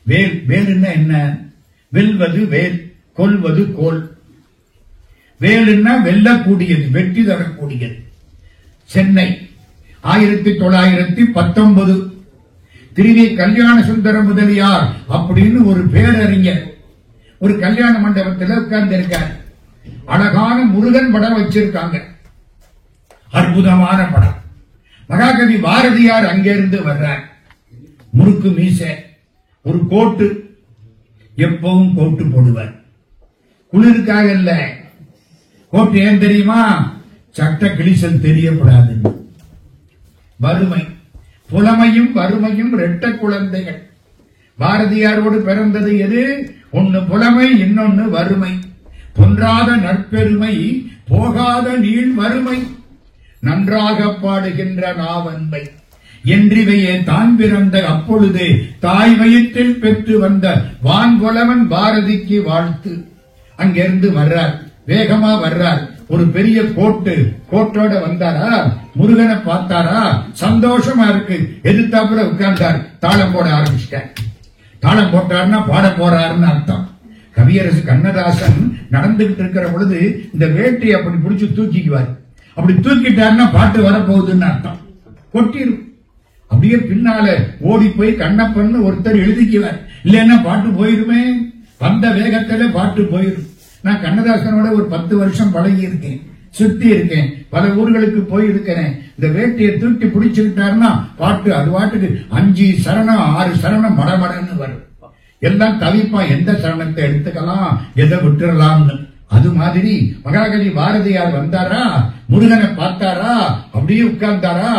வேல் வேலுன்னா என்ன? வெல்வது வேல், கொல்வது கோல். வேலுன்னா வெல்லக்கூடியது, வெற்றி தரக்கூடியது. சென்னை 1919 திருவி கல்யாண சுந்தர முதலியார் அப்படின்னு ஒரு பேரறிஞர் ஒரு கல்யாண மண்டபத்தில் உட்கார்ந்து இருக்கார். அழகான முருகன் படம் வச்சிருக்காங்க, அற்புதமான படம். மகாகவி பாரதியார் அங்கிருந்து வர்றார். முறுக்கு மீசை, ஒரு கோட்டு, எப்பவும் கோட்டு போடுவார். குளிருக்காக இல்ல, கோட்டு ஏன் தெரியுமா? சட்ட கிழிசல் தெரியப்படாது. வறுமை, புலமையும் வறுமையும் இரட்ட குழந்தைகள். பாரதியாரோடு பிறந்தது எது? ஒன்னு புலமை, இன்னொன்னு வறுமை. பொன்றாத நற்பெருமை, போகாத நீள் வறுமை. நன்றாக பாடுகின்ற நாவன்பை என்றிவையே தான் பிறந்த அப்பொழுதே தாய் வயிற்றில் பெற்று வந்த வான்புலவன் பாரதிக்கு வாழ்த்து. அங்கிருந்து வர்றார், வேகமா வர்றார். ஒரு பெரிய கோட்டோட வந்தாரா, முருகனை பார்த்தாரா, சந்தோஷமா இருக்கு. எதிர்த்தாப்புல உட்கார்ந்தார், தாளம் போட ஆரம்பிச்சிட்டார். தாளம் போட்டாருன்னா பாட போறாருன்னு அர்த்தம். கவியரசு கண்ணதாசன் நடந்துகிட்டு இருக்கிற பொழுது இந்த வேட்டையை அப்படி பிடிச்சு தூக்கிக்குவார். அப்படி தூக்கிட்டாருன்னா பாட்டு வரப்போகுதுன்னு அர்த்தம். கொட்டிரும். அப்படியே பின்னால ஓடி போய் கண்ணப்பன்னு ஒருத்தர் எழுதிக்குவார். இல்லைன்னா பாட்டு போயிருமே. வந்த வேகத்துல பாட்டு போயிரும். நான் கண்ணதாசனோட ஒரு 10 வருஷம் பழகி இருக்கேன், சுத்தி இருக்கேன், பல ஊர்களுக்கு போயிருக்கிறேன். இந்த வேட்டையை தூக்கி பிடிச்சுக்கிட்டாருன்னா பாட்டு அது பாட்டுக்கு 5 சரணம் 6 சரணம் மடமடன்னு வரும். எல்லாம் தவிப்பா, எந்த சரணத்தை எடுத்துக்கலாம், எதை விட்டுறலாம்னு. அது மாதிரி மகாகவி பாரதியார் வந்தாரா, முருகனை பார்த்தாரா, அப்படியே உட்கார்ந்தாரா,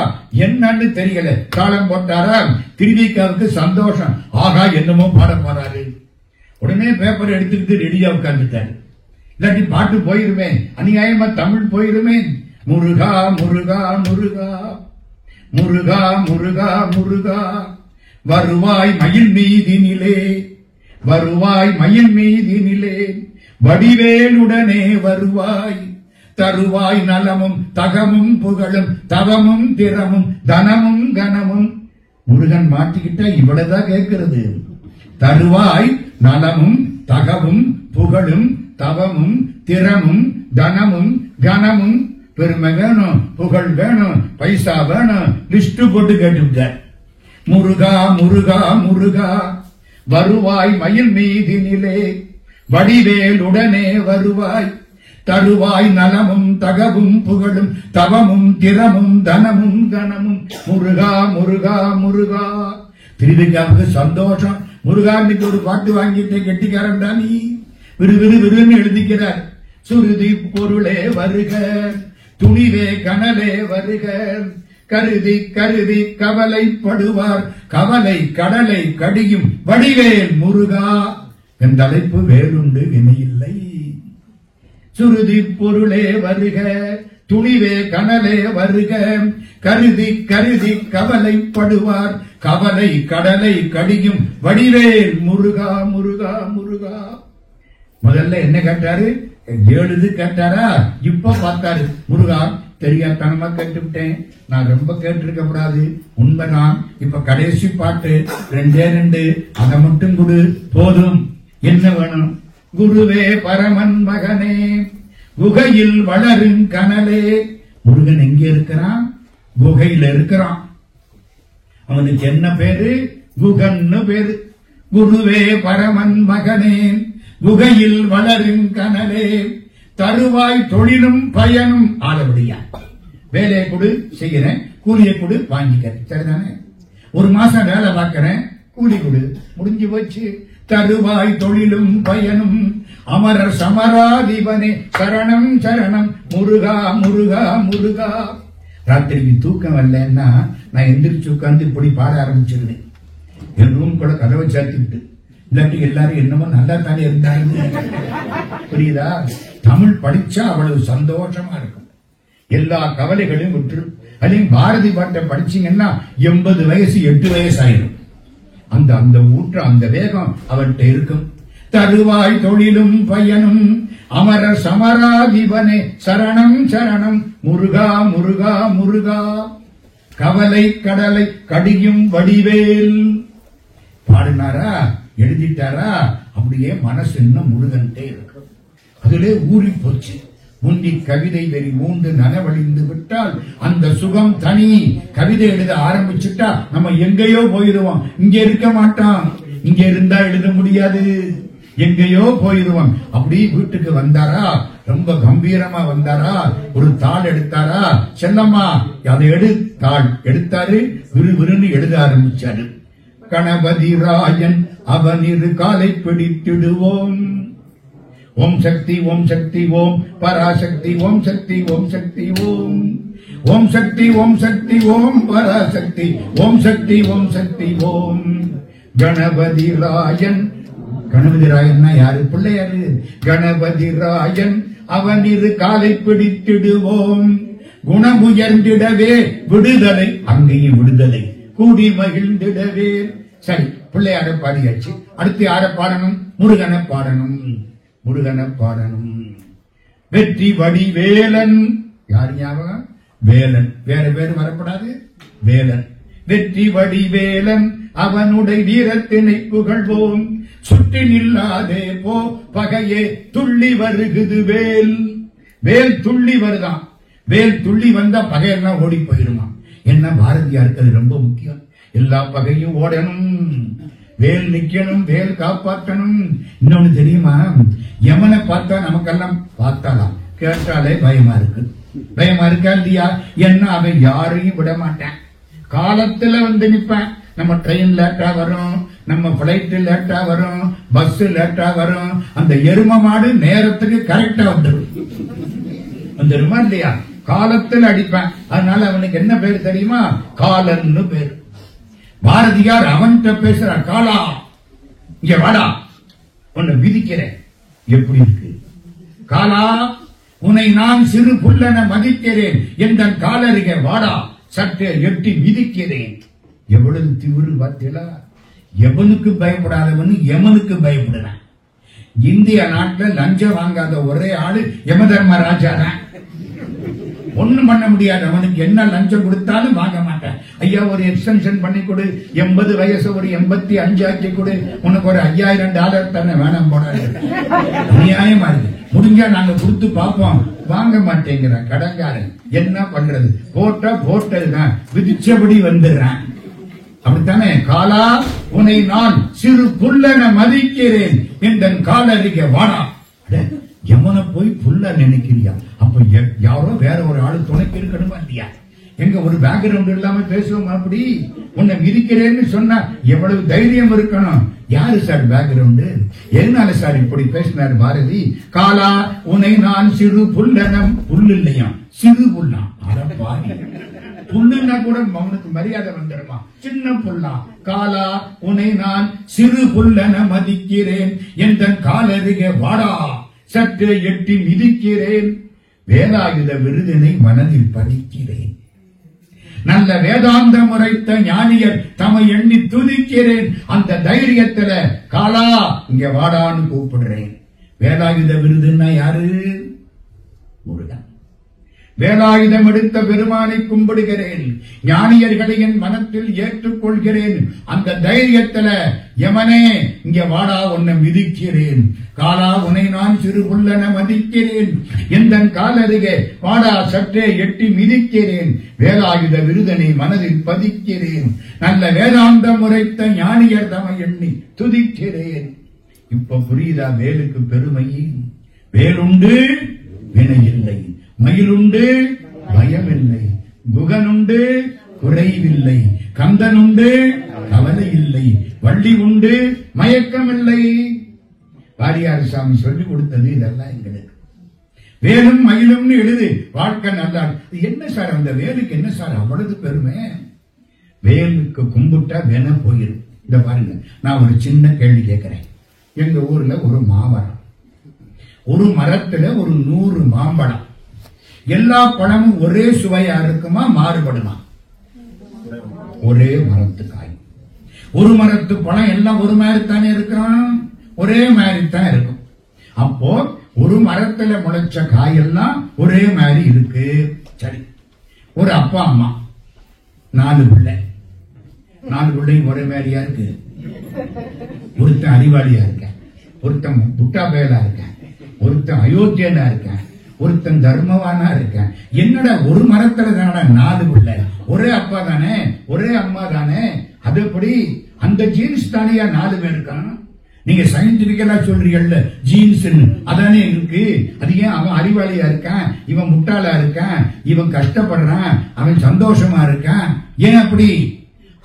என்னன்னு தெரியல. தாளம் போட்டாரா, திருவிக்காவுக்கு சந்தோஷம். ஆகா, என்னமோ பாட போறாரு. உடனே பேப்பர் எடுத்துக்கிட்டு ரெடியா உட்கார்ந்துட்டாரு. இல்லாட்டி பாட்டு போயிருவேன், அநியாயமா தமிழ் போயிருவேன். முருகா முருகா முருகா முருகா முருகா முருகா வருவாய் மயில் மீதினிலே, வருவாய் மயில் மீதினிலே, வடிவேலுடனே வருவாய், தருவாய் நலமும் தகமும் புகழும் தவமும் திறமும் தனமும் கனமும். முருகன் மாட்டிக்கிட்டா இவ்வளவுதான் கேட்கிறது. தருவாய் நலமும் தகவும் புகழும் தவமும் திறமும் தனமும் கனமும். பெருமை வேணும், புகழ் வேணும், பைசா வேணும், லிஸ்ட் போட்டு கேட்டுவிட்டார். முருகா முருகா முருகா வருவாய் மயில் மீதினிலே, வடிவேலுடனே வருவாய், தருவாய் நலமும் தகவும் புகழும் தவமும் திறமும் தனமும் கனமும். முருகா முருகா முருகா. திருவிக்காவுக்கு சந்தோஷம். முருகா இன்னைக்கு ஒரு பாட்டு வாங்கிட்டு கெட்டிக்காரன் தான் நீ. விறுவிறுன்னு எழுதிக்கிறார். சுருதி பொருளே வருக, துணிவே கனலே வருக, கருதி கருதி கவலைப்படுவார், கவலை கடலை கடியும் வடிவேல் முருகா. என் தலைப்பு வேலுண்டு வினையில்லை. சுருதி பொருளே வருக, துணிவே கனலே வருக, கருதி கருதி கவலைப்படுவார், கவலை கடலை கடியும் வடிவேல் முருகா முருகா முருகா. முதல்ல என்ன கேட்டாரு? எழுது கேட்டாரா? இப்ப பார்த்தாரு. முருகா, தெரியாதனமா கேட்டுவிட்டேன், நான் ரொம்ப கேட்டிருக்க கூடாது, உண்மைதான். இப்ப கடைசி பாட்டு 2 அதை மட்டும் கொடு போதும். என்ன வேணும்? குருவே பரமன் மகனே, குகையில் வளரும் கனலே. முருகன் எங்க இருக்கிறான்? குகையில இருக்கிறான். அவனுக்கு என்ன பேரு? குகன்னு பேரு. குருவே பரமன் மகனே, குகையில் வளரும் கனலே, தருவாய் தொழிலும் பயனும். ஆளபடியா வேலையை கொடு, செய்கிறேன், கூலியை கொடு, வாங்கிக்கிறேன். சரிதானே? ஒரு மாசம் வேலை பார்க்கிறேன், கூலி கொடு, முடிஞ்சு போச்சு. தருவாய் தொழிலும் பயனும், அமரர் சமராதிபனே சரணம் சரணம் முருகா முருகா முருகா. ராத்திரிக்கு தூக்கம் வரலன்னா நான் எந்திரிச்சு உட்கார்ந்து இப்படி பாட ஆரம்பிச்சிருந்தேன். என் ரூம் கூட கதவை சேர்த்துக்கிட்டு. இல்லாட்டி எல்லாரும் என்னமோ நல்லா தானே இருந்தாங்க. புரியுதா? தமிழ் படிச்சா அவ்வளவு சந்தோஷமா இருக்கும். எல்லா கவலைகளையும் விட்டு. அதையும் பாரதி பாட்டை படிச்சீங்கன்னா 80 வயசு 8 வயசு ஆயிடும். அந்த ஊற்ற அந்த வேகம் அவர்கிட்ட இருக்கும். தருவாய் தொழிலும் பயனும், அமர சமராதிபனே சரணம் சரணம் முருகா முருகா முருகா. கவலை கடலை கடியும் வடிவேல் பாடினாரா? எழுதிட்டாரா, அப்படியே மனசு இன்னும் முருகன்ட்டே இருக்கு. அதிலே ஊறி போச்சு. முந்தி கவிதை வெறி மூன்று நனவழிந்து விட்டால் அந்த சுகம் தனி. கவிதை எழுத ஆரம்பிச்சுட்டா நம்ம எங்கேயோ போயிடுவோம், இங்க இருக்க மாட்டோம். இங்க இருந்தா எழுத முடியாது, எங்கேயோ போயிடுவோம். அப்படி வீட்டுக்கு வந்தாரா, ரொம்ப கம்பீரமா வந்தாரா, ஒரு தாள் எடுத்தாரா, செல்லம்மா அதை தாள் எடுத்தாரு, விறுவிறுன்னு எழுத ஆரம்பிச்சாரு. கணபதி ராயன் அவனிரு காலை பிடித்திடுவோம், ஓம் சக்தி ஓம் சக்தி ஓம் பராசக்தி ஓம் சக்தி ஓம் சக்தி ஓம், ஓம் சக்தி ஓம் சக்தி ஓம் பராசக்தி ஓம் சக்தி ஓம் சக்தி ஓம். கணபதி ராயன், கணபதி ராயன்னா யாரு? பிள்ளையாரு. கணபதி ராயன் அவனிரு காலை பிடித்திடுவோம், குணம் உயர்ந்திடவே விடுதலை, அங்கேயும் விடுதலை, கூடி மகிழ்ந்திடவே. சரி, பிள்ளையார பாடியாச்சு. அடுத்து யார பாடணும்? முருகனை பாடணும். முருகனை பாடணும். வெற்றி வடிவேலன். யார் ஞாபகம்? வேலன். வேற பேர் வரப்படாது, வேலன். வெற்றி வடிவேலன் அவனுடைய வீரத்தினை புகழ்வோம், சுற்றி நில்லாதே போ பகையே துள்ளி வருகுது வேல். வேல் துள்ளி வருதான். வேல் துள்ளி வந்தா பகையெல்லாம் ஓடி போயிருமா. என்ன பாரதியாருக்கு அது ரொம்ப முக்கியம். எல்லா பகையும் ஓடணும், வேல் நிக்கணும், வேல் காப்பாற்றணும். இன்னொன்னு தெரியுமா, யமனை பார்த்தா நமக்கெல்லாம் பார்த்தாலாம் கேட்டாலே பயமா இருக்கு. பயமா இருக்கா இல்லையா? என்ன, அவன் யாரையும் விட மாட்டான். காலத்துல வந்து நிப்பான். நம்ம ட்ரெயின் லேட்டா வரும், நம்ம பிளைட் லேட்டா வரும், பஸ் லேட்டா வரும். அந்த எரும மாடு நேரத்துக்கு கரெக்டா வந்துடும். வந்துருமா இல்லையா? காலத்தில் அடிப்பான். அதனால அவனுக்கு என்ன பேர் தெரியுமா? காலன்னு பேர். பாரதியார் அவன்கிட்ட பேசுறார், காலா இங்க வாடா, உன்னை விதிக்கிறேன். எப்படி இருக்கு? காலா, உன்னை நான் சிறு புல்லென மதிக்கிறேன், எந்த காலருகே வாடா, சற்றே எட்டி மிதிக்கிறேன். எவ்வளவு திமிரு பார்த்தீங்களா? எவனுக்கு பயப்படாதவனு எமனுக்கு பயப்படுறான். இந்திய நாட்டில் லஞ்சம் வாங்காத ஒரே ஆளு யம தர்மராஜா தான். ஒண்ணும் பண்ண முடியாது. அவனுக்கு என்ன லஞ்சம் கொடுத்தாலும் வாங்க மாட்டேன். ஐயா ஒரு எக்ஸ்டென்ஷன் பண்ணி கொடு, 80 வயசு ஒரு 85 ஆக்கி கொடு, உனக்கு ஒரு $5000 தர வேணாம் போட. நியாயமா இருக்கு. முடிஞ்சா நாங்க கொடுத்து பார்ப்போம், வாங்க மாட்டேங்கிற கடங்காரன். என்ன பண்றது? போட்டா போட்டதுதான், விதிச்சபடி வந்துடுறான். அப்படித்தானே? காலா, உன்னை நான் சிறு புல்லென மதிக்கிறேன், என் காலருகே வாடா. யமனை போய் புல்ல நினைக்கிறியா? அப்ப யாரோ வேற ஒரு ஆளு துணைக்கு இருக்கணுமா இல்லையா? எங்க ஒரு பேக்ரவுண்ட் இல்லாம பேசுவோம். அப்படி உன்னை மிதிக்கிறேன்னு சொன்னா எவ்வளவு தைரியம் இருக்கணும். யாரு சார் பேக்ரவுண்டு? எதனால சார் இப்படி பேசினார் பாரதி? காலா, உன்னை நான் சிறு புல்லனம். புல்லு இல்லையா, சிறு புல்லா. பாரு, புல்லுன்னா கூட அவனுக்கு மரியாதை வந்துடுமா? சின்ன புல்லா. காலா, உன்னை நான் சிறு புல்லன மதிக்கிறேன், எந்த காலருகே வாடா, சற்றே எட்டி மிதிக்கிறேன். வேலாயுத விருதினை மனதில் பதிக்கிறேன், நல்ல வேதாந்த முறைத்த ஞானியர் தம்மை எண்ணி துதிக்கிறேன். அந்த தைரியத்துல காலா இங்க வாடான்னு கூப்பிடுறேன். வேலாயுத விருதுன்னா யாரு? முருகன். வேலாயுதம் எடுத்த பெருமானை கும்பிடுகிறேன், ஞானியர்களை என் மனத்தில் ஏற்றுக்கொள்கிறேன். அந்த தைரியத்துல யமனே இங்க வாடா, உன்னை மிதிக்கிறேன். காலா, உன்னை நான் சிறு புல்லன மதிக்கிறேன், எந்த காலருகே வாடா, சற்றே எட்டி மிதிக்கிறேன். வேலாயுத விருதனை மனதில் பதிக்கிறேன், நல்ல வேதாந்தம் உரைத்த ஞானியர் தம்மை எண்ணி துதிக்கிறேன். இப்ப புரியுதா வேலுக்கு பெருமை? வேலுண்டு வினையில்லை, மயிலுண்டு பயமில்லை, குகனுண்டு குறைவில்லை, கந்தனுண்டு கவலை இல்லை, வள்ளி உண்டு மயக்கமில்லை. வாரியார் சாமி சொல்லிக் கொடுத்தது இதெல்லாம் எங்களுக்கு. வேலும் மயிலும்னு எழுது, வாழ்க்கை நல்லா. என்ன சார் அந்த வேலுக்கு என்ன சார் அவ்வளவு பெருமை? வேலுக்கு கும்பிட்டா வேணா போயிரும். இந்த பாருங்க, நான் ஒரு சின்ன கேள்வி கேட்கிறேன். எங்க ஊர்ல ஒரு மாமரம், ஒரு மரத்துல ஒரு 100 மாம்பழம். எல்லா பழமும் ஒரே சுவையா இருக்குமா, மாறுபடுமா? ஒரே மரத்து காய், ஒரு மரத்து பழம் எல்லாம் ஒரு மாதிரி தானே இருக்கிறோம், ஒரே மாதிரி தான் இருக்கும். அப்போ ஒரு மரத்துல முளைச்ச காயெல்லாம் ஒரே மாதிரி இருக்கு. சரி, ஒரு அப்பா அம்மா 4 பிள்ளை, 4 பிள்ளையும் ஒரே மாதிரியா இருக்கு? ஒருத்தன் அறிவாளியா இருக்கேன், ஒருத்தன் புட்டா பயலா இருக்கேன், ஒருத்தன் அயோத்தியனா இருக்கேன், ஒருத்தன் தர்மவானா இருக்கேன். என்னடா ஒரு மரத்துல தானடா 4 பிள்ளை, ஒரே அப்பா தானே, ஒரே அம்மா தானே, அது எப்படி அந்த ஜீன்ஸ் தானையா 4 பேர் இருக்கான்? நீங்க சயின்டிபிக்கலா சொல்றீங்கல்ல ஜீன்ஸ் அதானே இருக்கு. அது ஏன் அவன் அறிவாளியா இருக்கான், இவன் முட்டாளா இருக்கான், இவன் கஷ்டப்படுறான், அவன் சந்தோஷமா இருக்கான், ஏன் அப்படி?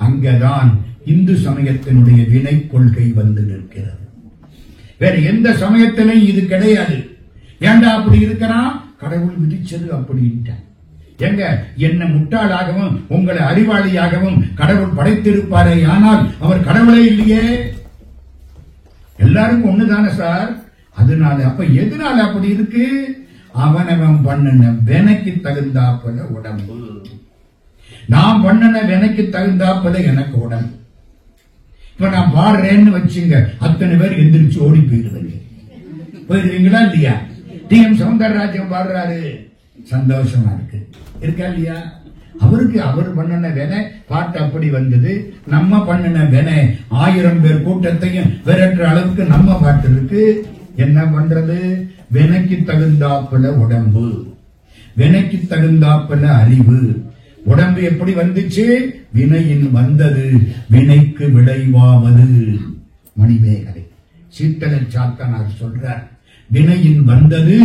அங்கதான் இந்து சமயத்தினுடைய வினை கொள்கை வந்து நிற்கிறது. வேற எந்த சமயத்திலும் இது கிடையாது. ஏண்டா அப்படி இருக்கிறான்? கடவுள் விதிச்சது அப்படின்ட்டான். எங்க என்ன முட்டாளாகவும் உங்களை அறிவாளியாகவும் கடவுள் படைத்திருப்பாரே, ஆனால் அவர் கடவுளே இல்லையே. எல்லாருக்கும் ஒண்ணுதானே சார். அதனால அப்ப எதனால அப்படி இருக்கு? அவனவன் பண்ணின வினைக்கு தகுந்தாப்பல உடம்பு. நான் பண்ணின வினைக்கு தகுந்தாப்பல எனக்கு உடம்பு. இப்ப நான் பாடுறேன்னு வச்சுங்க, அத்தனை பேர் எந்திரிச்சு ஓடி போயிருவீங்களா இல்லையா? டி.எம். சௌந்தரராஜன் பாடுறாரு, சந்தோஷமா இருக்கு, இருக்கா இல்லையா? அவருக்கு அவர் பண்ணின வினை பாட்டு அப்படி வந்தது. நம்ம பண்ணின வினை 1000 பேர் கூட்டத்தையும் விரட்டுற அளவுக்கு நம்ம பாட்டு இருக்கு. என்ன பண்றது? வினைக்கு தகுந்தாப்புல உடம்பு, வினைக்கு தகுந்தாப்புல அறிவு. உடம்பு எப்படி வந்துச்சு? வினையின் வந்தது வினைக்கு விளைவாவது. மணிமேகலை சீத்தலை சாத்தனார் சொல்றார், வினையின் வந்தது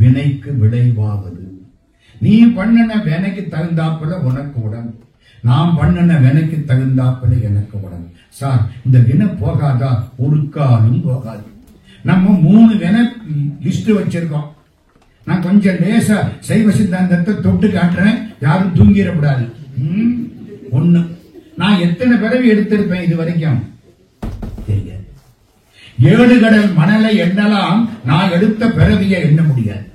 வினைக்கு விளைவாவது. நீ பண்ணின வினைக்கு தகுந்தாப்புல உனக்கு உடம்பு, நான் பண்ணின வினைக்கு தகுந்தாப்புல எனக்கு உடம்பு. சார் இந்த வினை போகாதா? ஒரு காலும் போகாது. நம்ம 3 வினை லிஸ்ட் வச்சிருக்கோம். நான் கொஞ்சம் லேசா சைவ சித்தாந்தத்தை தொட்டு காட்டுறேன், யாரும் தூங்கிடக்கூடாது. 1, நான் எத்தனை பிறவி எடுத்திருப்பேன் இது வரைக்கும் தெரியாது. 7 கடல் மணலை எண்ணலாம், நான் எடுத்த பிறவியை எண்ண முடியாது.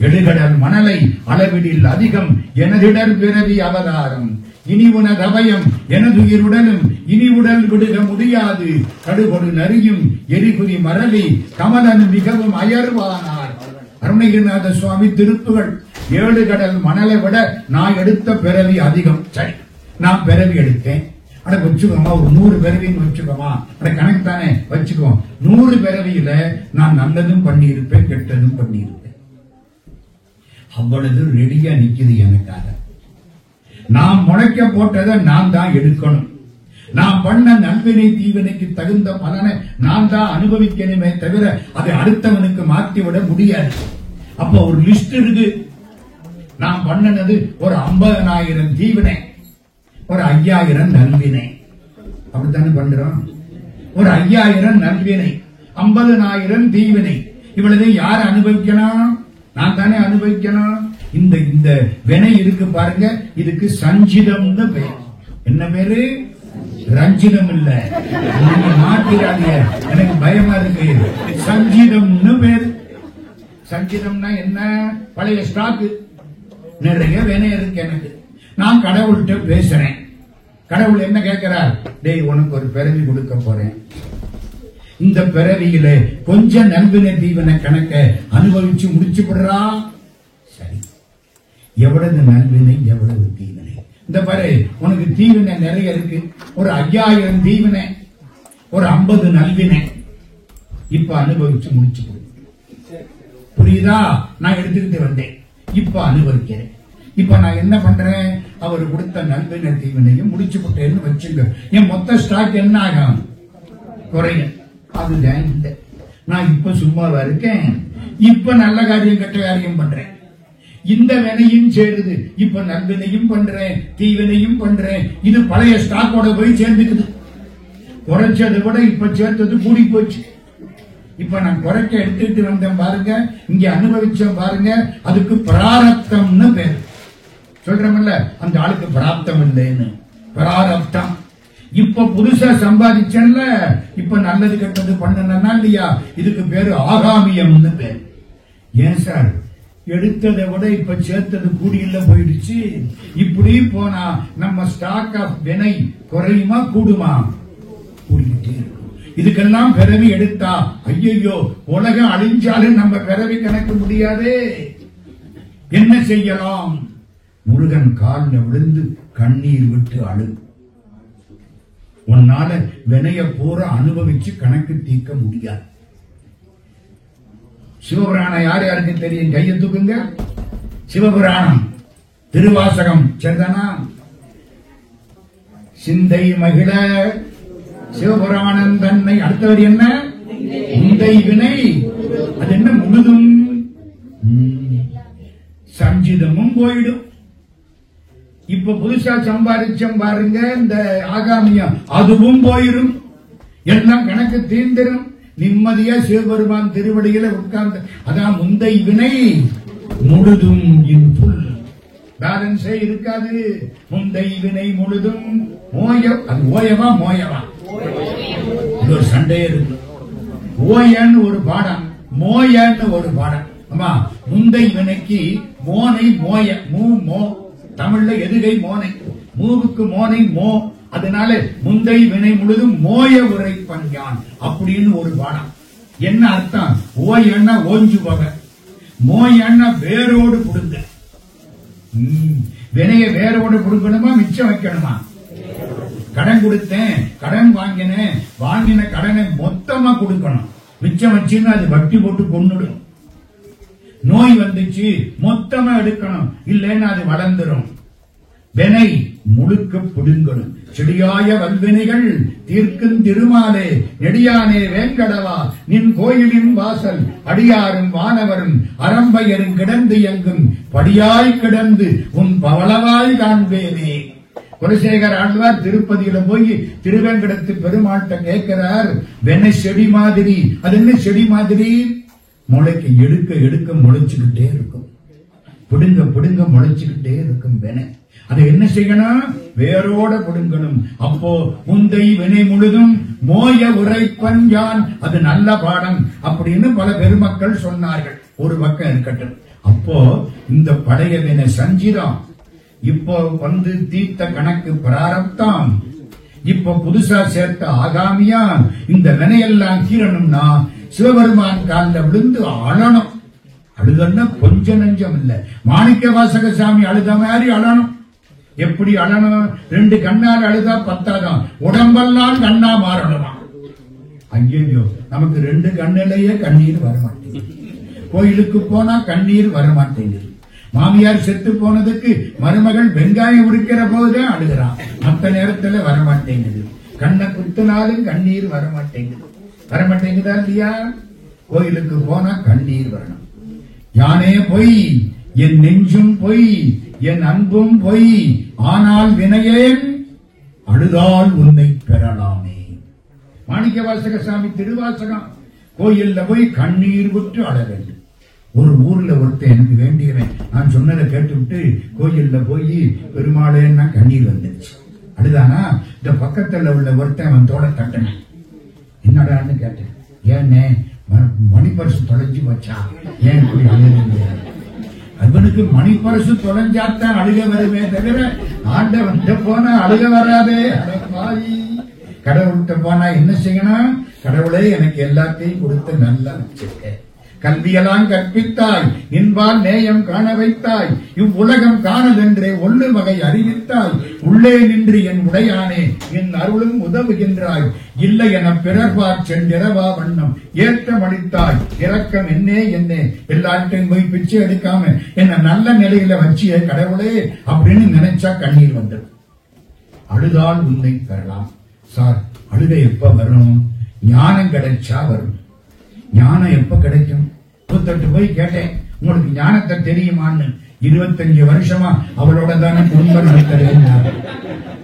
7 கடல் மணலை அளவிடில் அதிகம், எனதிடர் பிறவி அவதாரம். இனி உனதபயம் எனதுயிருடனும் இனி உடல் விடுக முடியாது. கடுகொடு நரியும் எரிகுதி மரளி கமலன் மிகவும் அயர்வானார். அருணகிரிநாத சுவாமி திருப்புகள். 7 கடல் மணலை விட நான் எடுத்த பிறவி அதிகம். சரி, நான் பிறவி எடுத்தேன், அட வச்சுக்கோமா, ஒரு 100 பிறவின்னு வச்சுக்கோமா, அட கணக்கு தானே வச்சுக்கோம். 100 பிறவியில நான் நல்லதும் பண்ணியிருப்பேன், கெட்டதும் பண்ணியிருப்பேன். அவ்வளவு ரெடியா நிக்குது எனக்காக. நான் முளைக்க போட்டதை நான் தான் எடுக்கணும். நான் பண்ண நல்வினை தீவினைக்கு தகுந்த பலனை நான் தான் அனுபவிக்கணுமே தவிர அதை அடுத்தவனுக்கு மாற்றி விட முடியாது. அப்ப ஒரு லிஸ்ட் இருக்கு. நான் பண்ணினது ஒரு 50,000 தீவினை, ஒரு 5000 நல்வினை. அப்படித்தானே பண்றோம். ஒரு 5000 நல்வினை, 50,000 தீவினை. இவ்வளவு யார் அனுபவிக்கணும்? நான் தானே அனுபவிக்கணும். இந்த வினை இருக்கு பாருங்க, இதுக்கு சஞ்சிதம்னு பேர். என்ன பேரு? ரஞ்சிதம் இல்ல, நீங்க மாட்டிடாதீங்க, எனக்கு பயமா இருக்கு. சஞ்சிதம்னு பேரு. சஞ்சிதம்னா என்ன? பழைய ஸ்டாக். நிறைய வினை இருக்கு எனக்கு. நான் கடவுள்கிட்ட பேசுறேன். கடவுள் என்ன கேட்கிறார்? டேய், உனக்கு ஒரு பிறவி கொடுக்க போறேன். இந்த பிறவியில கொஞ்சம் நல்வினை தீவன கணக்க அனுபவிச்சு முடிச்சு விடுறா. சரி, எவ்வளவு நல்வினை எவ்வளவு தீவினை? இந்த பாரு, உனக்கு தீவினை நிறைய இருக்கு. ஒரு 5000 தீவினை, ஒரு 50 நல்வினை. இப்ப அனுபவிச்சு முடிச்சு கொடு. புரியுதா? நான் எடுத்துக்கிட்டு வந்தேன், இப்ப அனுபவிக்கிறேன். இப்ப நான் என்ன பண்றேன்? அவர் கொடுத்த நல்வினை தீவினையும் முடிச்சு போட்டேன்னு வச்சுங்க. என் மொத்த ஸ்டாக் என்ன ஆகும்? குறையும். அதுதான் இல்லை. நான் இப்ப சும்மாவா இருக்கேன். இப்ப நல்ல காரியம் கெட்ட காரியம் பண்றேன். இந்த வினையும் சேருது. இப்ப நல்வினையும் பண்றேன், தீவினையும் பண்றேன். இது பழைய ஸ்டாக்கோட போய் சேர்ந்துக்குது. குறைச்சதை விட இப்ப சேர்த்தது கூடி போச்சு. இப்ப நான் குறைக்க எடுத்துட்டு வந்தேன் பாருங்க, இங்க அனுபவிச்சேன் பாருங்க, அதுக்கு பிராரப்தம்னு பேரு. சொல்றமல்ல, அந்த ஆளுக்கு பிராப்தம் இல்லைன்னு, பிராரப்தம். இப்ப புதுசா சம்பாதிச்சேன்ல, இப்ப நல்லது கெட்டது பண்ணனா இல்லையா, இதுக்கு பேரு ஆகாமியம்னு பேரு. ஏன் சார்? எடுத்ததை விட இப்ப சேர்த்தது கூடியில போயிடுச்சு. இப்படி போனா நம்ம ஸ்டாக் ஆஃப் வினை குறையுமா கூடுமா? கூடிக்கிட்டே இருக்கும். இதுக்கெல்லாம் பிறவி எடுத்தா ஐயோ உலகம் அழிஞ்சாலும் நம்ம பிறவி கணக்கு முடியாது. என்ன செய்யலாம்? முருகன் காலில் விழுந்து கண்ணீர் விட்டு அழு. உன்னால வினைய பூரா அனுபவிச்சு கணக்கு தீர்க்க முடியாது. சிவபுராணம் யார் யாருக்கு தெரியும்? கையை தூக்குங்க. சிவபுராணம் திருவாசகம் சரிதானா? சிந்தை மகிழ சிவபுராணம் தன்னை. அடுத்தவர் என்ன? முந்தை வினை. அது என்ன? முழுதும். சஞ்சிதமும் போயிடும். இப்ப புதுசா சம்பாதிச்சம் பாருங்க, இந்த ஆகாமியம் அதுவும் போயிடும். எல்லாம் கணக்கு தீர்ந்திரும். நிம்மதியா சிவபெருமான் திருவடியில உட்கார்ந்து. அதான் முந்தை வினை முழுதும் இன் புல். பேலன்ஸே இருக்காது. முந்தை வினை முழுதும் மோய. அது ஓயவா மோயவா? இது ஒரு சண்டையே இருக்கு. ஓயன்னு ஒரு பாடம், மோயன்னு ஒரு பாடம். ஆமா, முந்தை வினைக்கு மோனை மோய. மோ தமிழ்ல எதுகை மோனை. மூவுக்கு மோனை மோ. அதனால முந்தை வினை முழுதும் மோய உரைப்பன் யான் அப்படின்னு ஒரு பாடம். என்ன அர்த்தம்? ஓயன்னா ஓஞ்சு போக, மோயன்னா வேரோடு புடுங்க. வினைய வேரோடு புடுங்கணுமா மிச்சம் வைக்கணுமா? கடன் கொடுத்தேன், கடன் வாங்கினேன், வாங்கின கடனை மொத்தமா கொடுக்கணும். மிச்சம் வச்சுன்னா அது வட்டி போட்டு கொன்னுடும். நோய் வந்துச்சு மொத்தமா எடுக்கணும், இல்லைன்னா அது வளர்ந்துரும். வினை முழுக்க புடுங்கணும். செடியாய வல்வினைகள் தீர்க்கும் திருமாலே நெடியானே வேங்கடவா நின் கோயிலின் வாசல் அடியாரும் வானவரும் அரம்பையரும் கிடந்து எங்கும் படியாய் கிடந்து உன் பவளவாய் காண்பேனே. குலசேகர் ஆழ்வார் திருப்பதியில போய் திருவேங்கடத்து பெருமாள்கிட்ட கேட்கிறார், வெண்ணை செடி மாதிரி. அது என்ன செடி மாதிரி? முளைக்கு எடுக்க எடுக்க முளைச்சுக்கிட்டே இருக்கும், பிடுங்க பிடுங்க முளைச்சுக்கிட்டே இருக்கும் வெனை. அதை என்ன செய்யணும்? வேரோட பிடுங்கணும். அப்போ முந்தை வினை முழுதும் மோய உரைப்பன் யான். அது நல்ல பாடம் அப்படின்னு பல பெருமக்கள் சொன்னார்கள். ஒரு பக்கம் இருக்கட்டும். அப்போ இந்த பழைய வினை சஞ்சிதம், இப்போ வந்து தீர்த்த கணக்கு பிராரப்தம், இப்ப புதுசா சேர்த்த ஆகாமியா. இந்த வினையெல்லாம் கீரணும்னா சிவபெருமான் காலில் விழுந்து அழணும். அழுதன்னா கொஞ்ச நஞ்சம் இல்ல. மாணிக்க வாசக சாமி அழுத மாதிரி அழணும். எப்படி அழணும்? 2 கண்ணால் அழுதா பத்தாதான், உடம்பெல்லாம் கண்ணா மாறணுமா? ஐயோ, நமக்கு 2 கண்ணிலேயே கண்ணீர் வரமாட்டேங்குது. கோயிலுக்கு போனா கண்ணீர் வரமாட்டேங்குது. மாமியார் செத்து போனதுக்கு மருமகள் வெங்காயம் உரிக்கிற போதுதான் அழுகிறான், மற்ற நேரத்துல வரமாட்டேங்குது. கண்ணை குத்தினாலும் கண்ணீர் வரமாட்டேங்குது. வரமாட்டேங்குதா இல்லையா? கோயிலுக்கு போனா கண்ணீர் வரணும். யானே பொய், என் நெஞ்சும் பொய், என் அன்பும் பொய், ஆனால் வினையேன் அழுதால் உன்னை பெறலாமே. மாணிக்க வாசக சாமி திருவாசகம். கோயில்ல போய் கண்ணீர் விட்டு அழ வேண்டும். ஒரு ஊர்ல ஒருத்தர் எனக்கு வேண்டியவன், நான் சொன்னதை கேட்டுவிட்டு கோயில்ல போய் பெருமாளேன்னா கண்ணீர் வந்துருச்சு. அழுதானா? இந்த பக்கத்துல உள்ள ஒருத்தன் அவன் தோட தட்டினேன். என்னடான்னு கேட்டேன். ஏன்னே மணிப்பரிசு தொலைஞ்சு வச்சா, ஏன் இப்படி அழுதுங்க? அவனுக்கு மணிப்பரிசு தொலைஞ்சாத்தான் அழுக வருமே தவிர ஆண்டவன் போனா அழுக வராதே. கடவுள்கிட்ட போனா என்ன செய்யணும்? கடவுளே எனக்கு எல்லாத்தையும் கொடுத்து நல்லா வச்சிருக்க, கல்வியெல்லாம் கற்பித்தாய், நின்பால் நேயம் காண வைத்தாய், இவ்வுலகம் காணதென்றே ஒன்று வகை அறிவித்தாய், உள்ளே நின்று என் உடையானே என் அருளும் உதவுகின்றாய், இல்லை என பிறர்பார் சென்றிரவா வண்ணம் ஏற்றமளித்தாய், இரக்கம் என்னே என்னே, எல்லார்ட்டையும் போய் பிச்சை எடுக்காம என்ன நல்ல நிலையில வச்சிய கடவுளே அப்படின்னு நினைச்சா கண்ணீர் வந்துடும். அழுதால் உன்னை பெறலாம். சார், அழுகை எப்ப வரும்? ஞானம் கிடைச்சா வரும். ஞானம் எப்ப கிடைக்கும்? 38 போய் கேட்டேன், உங்களுக்கு ஞானத்தை தெரியுமான்னு. 25 வருஷமா அவளோட தானே குடும்பம் நடத்துறேன்.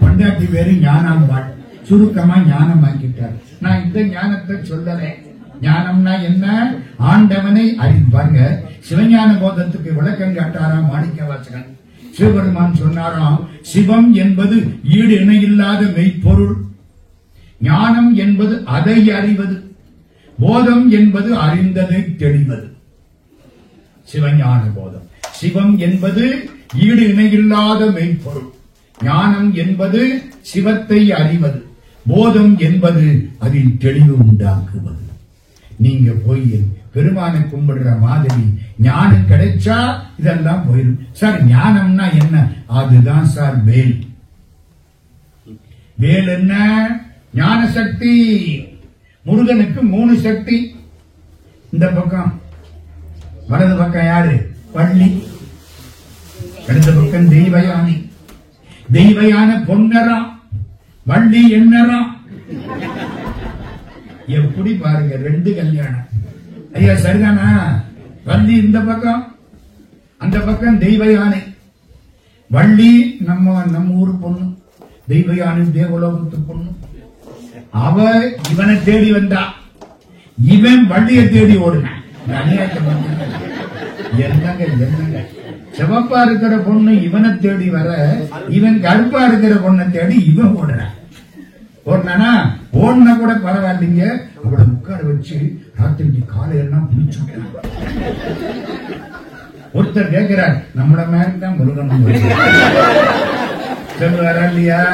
பொண்டாட்டி பேரு ஞானாம்பாள், சுருக்கமா ஞானமாக்கிட்டார். நான் இந்த ஞானத்தை சொல்லறேன். ஞானம்னா என்ன? ஆண்டவனை அறிவாங்க. சிவஞான போதத்துக்கு விளக்கம் காட்டாராம் மாணிக்க வாசகன். சிவபெருமான் சொன்னாராம், சிவம் என்பது ஈடு இணையில்லாத மெய்ப்பொருள், ஞானம் என்பது அதை அறிவது, போதம் என்பது அறிந்ததை தெளிவது. சிவஞான போதம். சிவம் என்பது ஈடு இணையில்லாத மெய்ப்பொருள், ஞானம் என்பது சிவத்தை அறிவது, போதம் என்பது அதில் தெளிவு உண்டாக்குவது. நீங்க போய் பெருமானை கும்பிடுற மாதிரி ஞானம் கிடைச்சா இதெல்லாம் போயிடும். சார், ஞானம்னா என்ன? அதுதான் சார் வேல். வேல் என்ன? ஞான சக்தி. முருகனுக்கு 3 சக்தி. இந்த பக்கம் வலது பக்கம் யாரு? வள்ளி. இடது பக்கம் தெய்வயானி. தெய்வயான பொன்னரம், வள்ளி எண்ணரம். எப்படி பாருங்க, 2 கல்யாணம். ஐயா சரிதானா? வள்ளி இந்த பக்கம், அந்த பக்கம் தெய்வயானை. வள்ளி நம்ம ஊரு பொண்ணு, தெய்வயானி தேவலோகத்து பொண்ணு. அவ இவனை தேடி வந்தா, இவன் வள்ளியை தேடி ஓடுனான். என்னங்க சிவப்பா இருக்கிற பொண்ணு இவனை தேடி வர, இவன் கருப்பா இருக்கிற பொண்ணை தேடி இவன் ஓடுறான். ஓடுனா ஓடுனா கூட பரவாயில்லைங்க, அவளை உட்கார வச்சு ராத்திரிக்கு காலையெல்லாம் பிடிச்சு. ஒருத்தர் கேட்கிறார், நம்மள மாதிரி தான் முருகன் சொல்லுவாரா இல்லையா?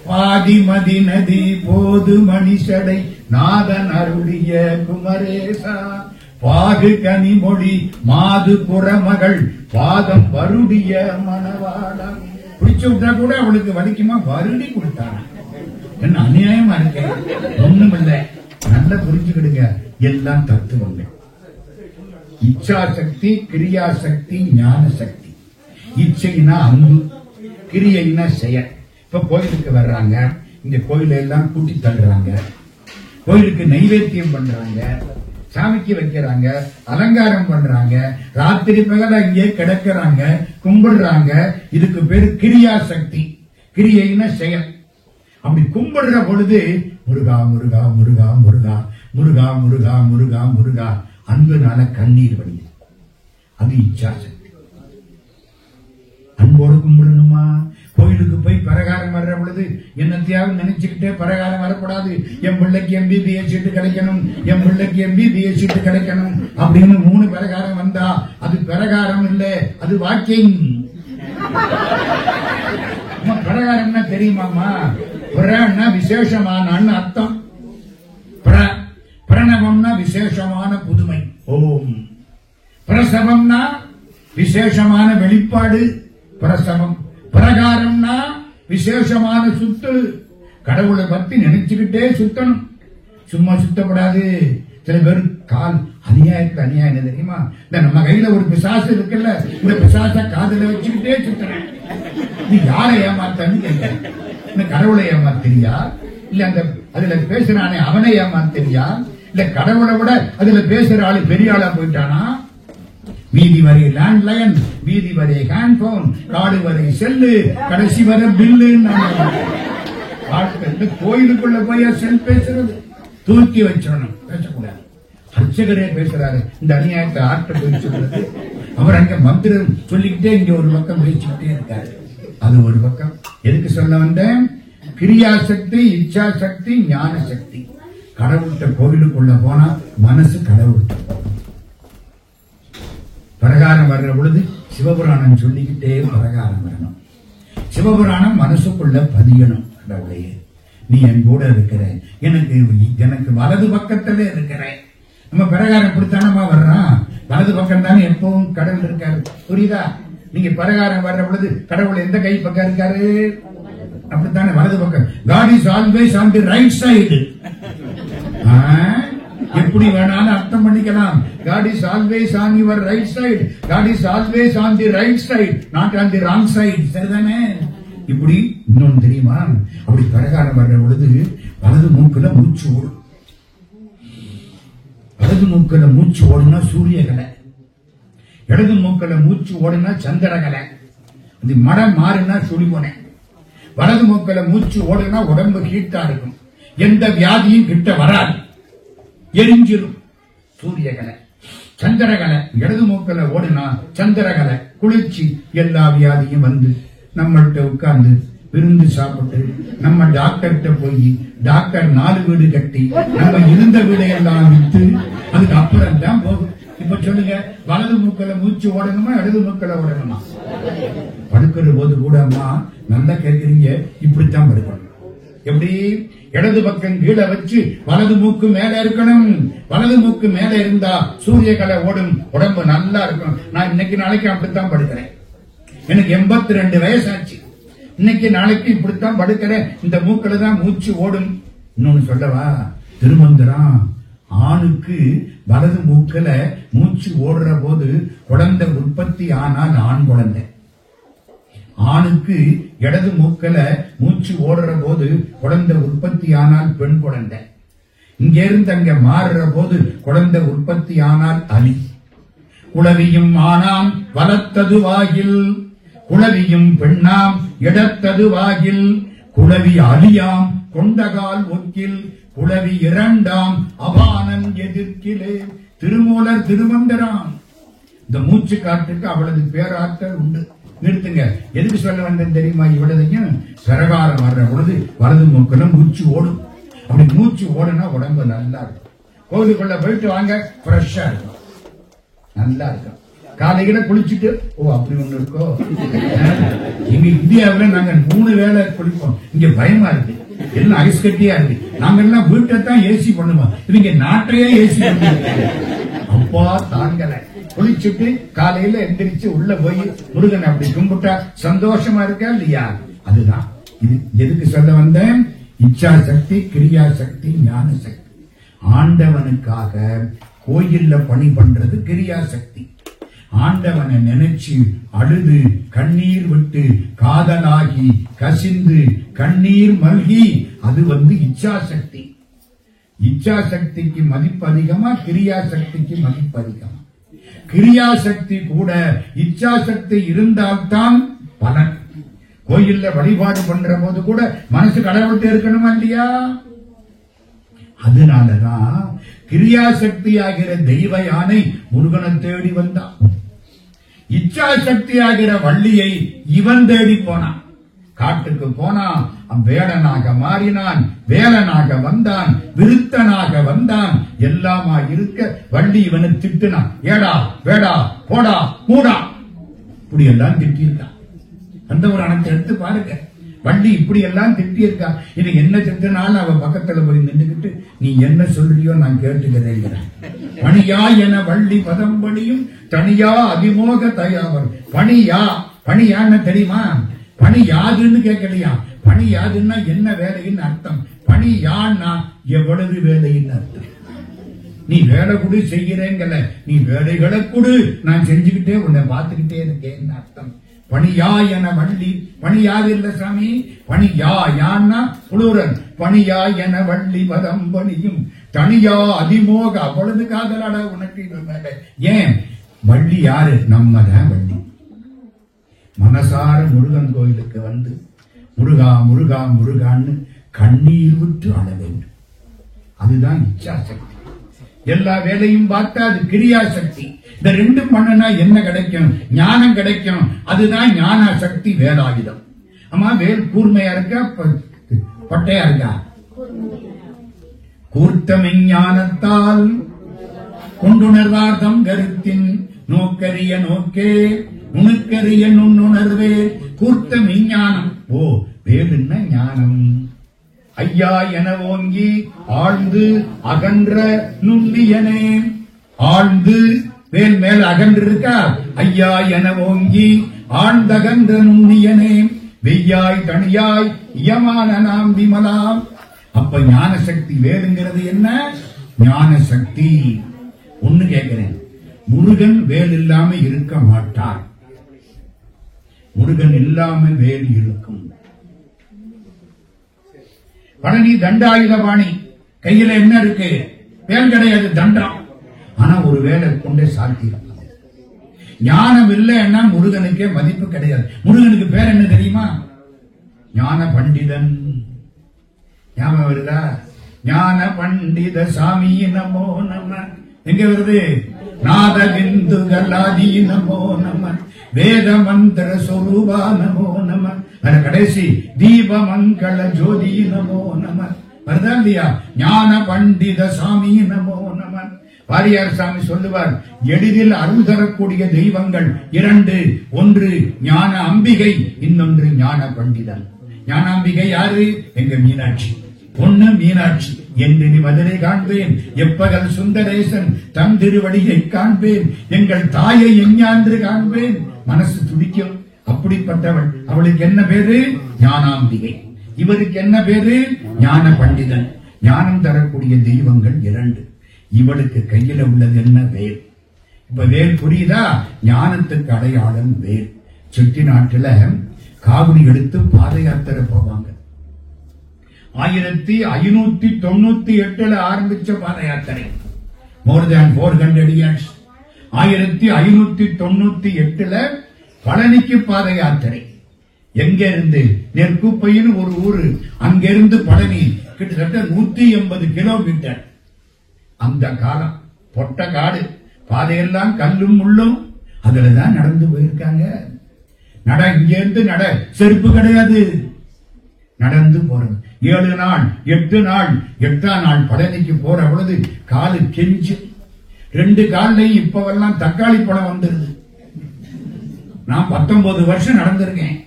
பாதிமதி நதி போது மணிஷடை நாதன் அருளிய குமரேசா, பாகு கனிமொழி மாது புறமகள் பாதம் வருடிய மணவாளா. பிடிச்சு விட்டா கூட அவளுக்கு வலிக்குமா? வருடி கொடுத்தாங்க. என்ன அநியாயமா இருக்க? ஒண்ணும் இல்ல, நல்லா புரிஞ்சுக்கிடுங்க, எல்லாம் தத்துவங்கள். இச்சா சக்தி, கிரியா சக்தி, ஞான சக்தி. இச்சைனா அன்பு, கிரியைனா செயல். இப்ப கோயிலுக்கு வர்றாங்க, இந்த கோயில எல்லாம் கூட்டி தள்ளுறாங்க, கோயிலுக்கு நைவேத்தியம் பண்றாங்க, சாமிக்கு வைக்கிறாங்க, அலங்காரம் பண்றாங்க, ராத்திரி பகல இங்கே கிடக்கிறாங்க, கும்பிடுறாங்க. இதுக்கு பேரு கிரியா சக்தி. கிரியைனா செயல். அப்படி கும்பிடுற பொழுது முருகா முருகா முருகா முருகா முருகா முருகா முருகா முருகா அன்புனால கண்ணீர் வடியுது. அது இச்சா சக்தி. அன்போடு கும்பிடணுமா? கோயிலுக்கு போய் பரகாரம் வர்ற பொழுது என்னத்தையாவது நினைச்சுக்கிட்டே பரகாரம் வரக்கூடாது. என் பிள்ளைக்கு MBBS சீட்டு கிடைக்கணும், என் பிள்ளைக்கு MBBS சீட்டு கிடைக்கணும் அப்படின்னு 3 பரகாரம் வந்தா அது பரகாரம் இல்ல, அது வாக்கிங். பரகாரம்னா தெரியுமாமா? புறன்னா விசேஷமான அர்த்தம். பிரணவம்னா விசேஷமான புதுமை. ஓம். பிரசவம்னா விசேஷமான வெளிப்பாடு. பிரசவம். பிரகாரம்னா விசேஷமான சுத்து. கடவுளை பத்தி நினைச்சுக்கிட்டே சுத்தணும், சும்மா சுத்தப்படாது. சில பேர் கால் அநியாயத்துக்கு அநியாயம் என்ன தெரியுமா? இந்த நம்ம கையில ஒரு பிசாசு இருக்குல்ல, இந்த பிசாச காதுல வச்சுக்கிட்டே சுத்துறேன். நீ யாரை ஏமாத்தான்னு கேட்க? இந்த கடவுளை ஏமாத்திரியா, இல்ல அந்த அதுல பேசுறானே அவனை ஏமாத்திரியா, இல்ல கடவுளை விட அதுல பேசுற ஆளு பெரிய ஆளா போயிட்டானா? வீதி வரை லேண்ட்லைன், வீதி வரை ஹேண்ட் போன், காடு வரை செல்லு, கடைசி வரை பில்லு. கோயிலுக்குள்ள போய் செல் பேசுறது தூக்கி வச்சிடணும், பேசக்கூடாது. அர்ச்சகரே பேசுறாரு, இந்த அநியாயத்தை ஆட்ட போய் சொல்றது. அவர் அங்க மந்திரம் சொல்லிக்கிட்டே இங்க ஒரு பக்கம் பேசிக்கிட்டே இருக்காரு. அது ஒரு பக்கம். எதுக்கு சொல்ல வந்தேன்? கிரியா சக்தி, இச்சா சக்தி, ஞான சக்தி. கடவுள்கிட்ட கோவிலுக்குள்ள போனா மனசு கடவுள்கிட்ட போகும். பிரகாரம் வர்ற பொழுது சிவபுராணம் சொல்லிக்கிட்டே பிரகாரம் வரணும். சிவபுராணம் மனசுக்குள்ள பதியணும். கடவுளையே நீ என் கூட இருக்கிற, எனக்கு வலது பக்கத்துல இருக்கிற. நம்ம பிரகாரம் பிடித்தானமா வர்றான், வலது பக்கம் தானே எப்பவும் கடவுள் இருக்காரு. புரியுதா? நீங்க பிரகாரம் வர்ற பொழுது கடவுள் எந்த கை பக்கம் இருக்காரு? அப்படித்தானே, வலது பக்கம். God is always on the right side. எப்படி வேணாலும் அர்த்தம் பண்ணிக்கலாம். God is always on your right side. God is always on the right side, not on the wrong side. சரிதானே? இப்படி இன்னொன்னு தெரியுமா? அப்படி பிரகாரம் வர்ற பொழுது வலது மூக்குல மூச்சு ஓடும். வலது மூக்குல மூச்சு ஓடுனா சூரியகலை, இடது மூக்குல மூச்சு ஓடுனா சந்திரகலை. அது மடம் மாறுனா சுழிமுனை. வலது மூக்குல மூச்சு ஓடுனா உடம்பு ஹீட்டா இருக்கும், எந்த வியாதியும் கிட்ட வராது, எரிஞ்சிரும். சூரியகலை. சந்திரகலை இடது மூக்கல ஓடுனா சந்திரகலை, குளிர்ச்சி. எல்லா வியாதியும் வந்து நம்மள்கிட்ட உட்கார்ந்து விருந்து சாப்பிட்டு நம்ம டாக்டர்கிட்ட போய் டாக்டர் 4 வீடு கட்டி நம்ம இருந்த வீடையெல்லாம் வித்து அதுக்கு அப்புறம் தான் போகும். இப்ப சொல்லுங்க, வலது மூக்கல மூச்சு ஓடணுமா, இடது மூக்கல ஓடணுமா? படுக்கிற போது கூட அம்மா நல்லா கேட்கிறீங்க, இப்படித்தான் படுக்கணும். எப்படி? இடது பக்கம் கீழே வச்சு வலது மூக்கு மேல இருக்கணும். வலது மூக்கு மேல இருந்தா சூரியகலை ஓடும், உடம்பு நல்லா இருக்கும். நான் இன்னைக்கு நாளைக்கு அப்படித்தான் படுக்கிறேன். எனக்கு 82 வயசாச்சு. இன்னைக்கு நாளைக்கு இப்படித்தான் படுக்கிற, இந்த மூக்கில தான் மூச்சு ஓடும். இன்னொன்னு சொல்லவா, திருமந்திரம் ஆணுக்கு வலது மூக்கில மூச்சு ஓடுற போது குழந்தை உற்பத்தி ஆனால் ஆண் குழந்தை, ஆணுக்கு இடது மூக்கில மூச்சு ஓடுற போது குழந்தை உற்பத்தி ஆனால் பெண் குழந்தை. இங்க இருந்து அங்க மாறுற போது குழந்தை உற்பத்தி ஆனால் அலி. குளவியும் ஆனாம் வளர்த்ததுவாகில், குளவியும் பெண்ணாம் இடத்ததுவாகில், குளவி அலியாம் கொண்டகால் ஒக்கில், குளவி இரண்டாம் அபானன் எதிர்க்கிலே. திருமூலர் திருமந்திரம். இந்த மூச்சு காற்றுக்கு அவளது பேராற்றல் உண்டு. நிறுத்துங்க. எதுக்கு சொல்ல வந்தேன் தெரியுமா? இவ்வளதையும் சரகாரம் வர்ற பொழுது வலது மூக்குல மூச்சு ஓடும். அப்படி மூச்சு ஓடுனா உடம்பு நல்லா இருக்கும். கோவிலுக்குள்ள போயிட்டு வாங்க, ஃப்ரெஷ்ஷா இருக்கும், நல்லா இருக்கும். காலையில குளிச்சுட்டு, ஓ அப்படி ஒண்ணு இருக்கோ. எங்க இந்தியாவில நாங்க 3 வேளை குளிப்போம். இங்க பயமா இருக்கு, எல்லாம் ஐஸ் கட்டியா இருக்கு. நாங்க எல்லாம் வீட்டை தான் ஏசி பண்ணுவோம், இவங்க நாட்டையே ஏசி பண்ணுவாங்க. அப்பா தாங்கல. குளிச்சுட்டு காலையில எந்திரிச்சு உள்ள போய் முருகன் அப்படி கும்பிட்டா சந்தோஷமா இருக்கா இல்லையா? அதுதான் இது. எதுக்கு சொல்ல வந்தேன்? இச்சா சக்தி, கிரியா சக்தி, ஞான சக்தி. ஆண்டவனுக்காக கோயில்ல பணி பண்றது கிரியா சக்தி. ஆண்டவனை நினைச்சு அழுது கண்ணீர் விட்டு காதலாகி கசிந்து கண்ணீர் மல்கி, அது இச்சா சக்தி. இச்சா சக்திக்கு மதிப்பு அதிகமா, கிரியா சக்திக்கு மதிப்பு அதிகமா? கிரியா சக்தி கூட இச்சா சக்தி இருந்தால்தான் பலன். கோயில்ல வழிபாடு பண்ற போது கூட மனசு கடவுள்கிட்ட இருக்கணுமா இல்லையா? அதனாலதான் கிரியா சக்தி ஆகிற தெய்வ யானை முருகனை தேடி வந்தான். இச்சா சக்தி ஆகிற வள்ளியை இவன் தேடி போனான். காட்டுக்கு போனான், வேடனாக மாறினான், வேலனாக வந்தான், விருத்தனாக வந்தான். எல்லாமா இருக்க வள்ளி இவனை திட்டுனான். ஏடா வேடா போடா மூடா, இப்படி எல்லாம் திட்டியிருக்கான். அந்த ஒரு அணத்தை எடுத்து பாருங்க. வள்ளி இப்படி எல்லாம் திட்டி இருக்கா. இது என்ன திட்டினாலும் அவ பக்கத்துல போய் நின்றுகிட்டு, நீ என்ன சொல்றியோ நான் கேட்டுக்கிறேன். பணியா என வள்ளி பதம்படியும் தனியா அதிமோக தயாவர். பணியா, பணியான்னு தெரியுமா? பணி யாதுன்னு கேட்கலையா? பணி யாதுன்னா என்ன வேலைன்னு அர்த்தம். பணி யான்னா எவ்வளவு வேலைன்னு அர்த்தம். நீ வேலை கொடு செய்கிறேங்கல, நீ வேலைகளை கொடு, நான் செஞ்சுக்கிட்டே உன்னை பார்த்துக்கிட்டே இருக்கேன்னு அர்த்தம். பணியா என வள்ளி, பணியாது இல்ல சாமி, பணியா யான்னா புளூரல். பணியா என வள்ளி பதம்பணியும் தனியா அதிமோக, அவ்வளவு காதலாட உனக்கு. ஏன் வள்ளி யாரு? நம்மதான் வள்ளி. மனசார முருகன் கோயிலுக்கு வந்து முருகா முருகா முருகான்னு கண்ணீர் விட்டு அழ வேண்டும். அதுதான் இச்சா சக்தி. எல்லா வேலையும் பார்த்தா அது கிரியா சக்தி. இந்த ரெண்டும் பண்ணனா என்ன கிடைக்கும்? ஞானம் கிடைக்கும். அதுதான் ஞான சக்தி, வேலாயுதம். ஆமா, வேல் கூர்மையா இருக்கா பட்டையா இருக்கா? கூர்த்த மெஞ்ஞானத்தால் கொண்டுணர்வார் தம் கருத்தின் நோக்கரிய நோக்கே நுணுக்கரிய நுண்ணுணர்வே. கூர்த்த மெஞ்ஞானம். ஓ, வேலுன்னா ஞானம். ஐயா என ஓங்கி ஆழ்ந்து அகன்ற நுண்ணியனே. ஆழ்ந்து வேல் மேல் அகன்று இருக்கா? ஐயா என ஓங்கி ஆழ்ந்தகன்ற நுண்ணியனே. வெய்யாய் தனியாய் இயமான நாம் விமலாம். அப்ப ஞான சக்தி வேலுங்கிறது என்ன? ஞான சக்தி. ஒண்ணு கேட்கிறேன், முருகன் வேல் இல்லாம இருக்க மாட்டார். முருகன் இல்லாம வேல் இருக்கும். பழனி தண்டாயுதபாணி, கையில என்ன இருக்கு? வேல் கிடையாது, தண்டம். ஆனா ஒரு வேலை கொண்டே சாத்திரம். ஞானம் இல்லைன்னா முருகனுக்கே மதிப்பு கிடையாது. முருகனுக்கு பேர் என்ன தெரியுமா? ஞான பண்டிதன். ஞாபகம் வருதா? ஞான பண்டித சாமி நமோ நம. எங்க வருது? நாத பிந்து கலாதி நமோ நம. வேத மந்திர சொரூபா நமோ நம. கடைசி தீப மங்கள ஜோதி நமோ நம. வருதா இல்லையா? ஞான பண்டித சாமி நமோ நம. வாரியார் சாமி சொல்லுவார், எளிதில் அருள் தரக்கூடிய தெய்வங்கள் 2. ஒன்று ஞான அம்பிகை, இன்னொன்று ஞான பண்டிதன். ஞான அம்பிகை யாரு? எங்க மீனாட்சி. பொண்ணு மீனாட்சி. என்று நீ மதுரை காண்பேன், எப்பகல் சுந்தரேசன் தம் திருவடியை காண்பேன், எங்கள் தாயை எஞ்ஞான்று காண்பேன். மனசு துடிக்கும். அப்படிப்பட்டவள். அவளுக்கு என்ன பேரு? ஞானாம்பிகை. இவருக்கு என்ன பேரு? ஞான பண்டிதன். ஞானம் தரக்கூடிய தெய்வங்கள் 2. இவளுக்கு கையில உள்ளது என்ன? வேல். இப்ப வேல் புரியுதா? ஞானத்துக்கு அடையாளம் வேல். செட்டி நாட்டுல காவடி எடுத்து பாத யாத்திரை போவாங்க. 1598 ஆரம்பிச்ச பாத யாத்திரை. மோர் தேன் 400 years. 1598 பழனிக்கு பாத யாத்திரை. எங்க இருந்து? நெற்குப்பைன்னு ஒரு ஊரு, அங்கிருந்து பழனி கிட்டத்தட்ட 180 கிலோமீட்டர். அந்த காலம் பொட்ட காடு, பாதையெல்லாம் கல்லும் முள்ளும், அதுலதான் நடந்து போயிருக்காங்க. நட, இங்க இருந்து நட, செருப்பு கிடையாது, நடந்து போறது. 7 நாள் 8 நாள் 8ஆம் நாள் பழனிக்கு போற பொழுது காலு கெஞ்சு. 2 காலையும் இப்பவெல்லாம் தக்காளி பழம் வந்துருது. நான் 19 வருஷம் நடந்திருக்கேன்.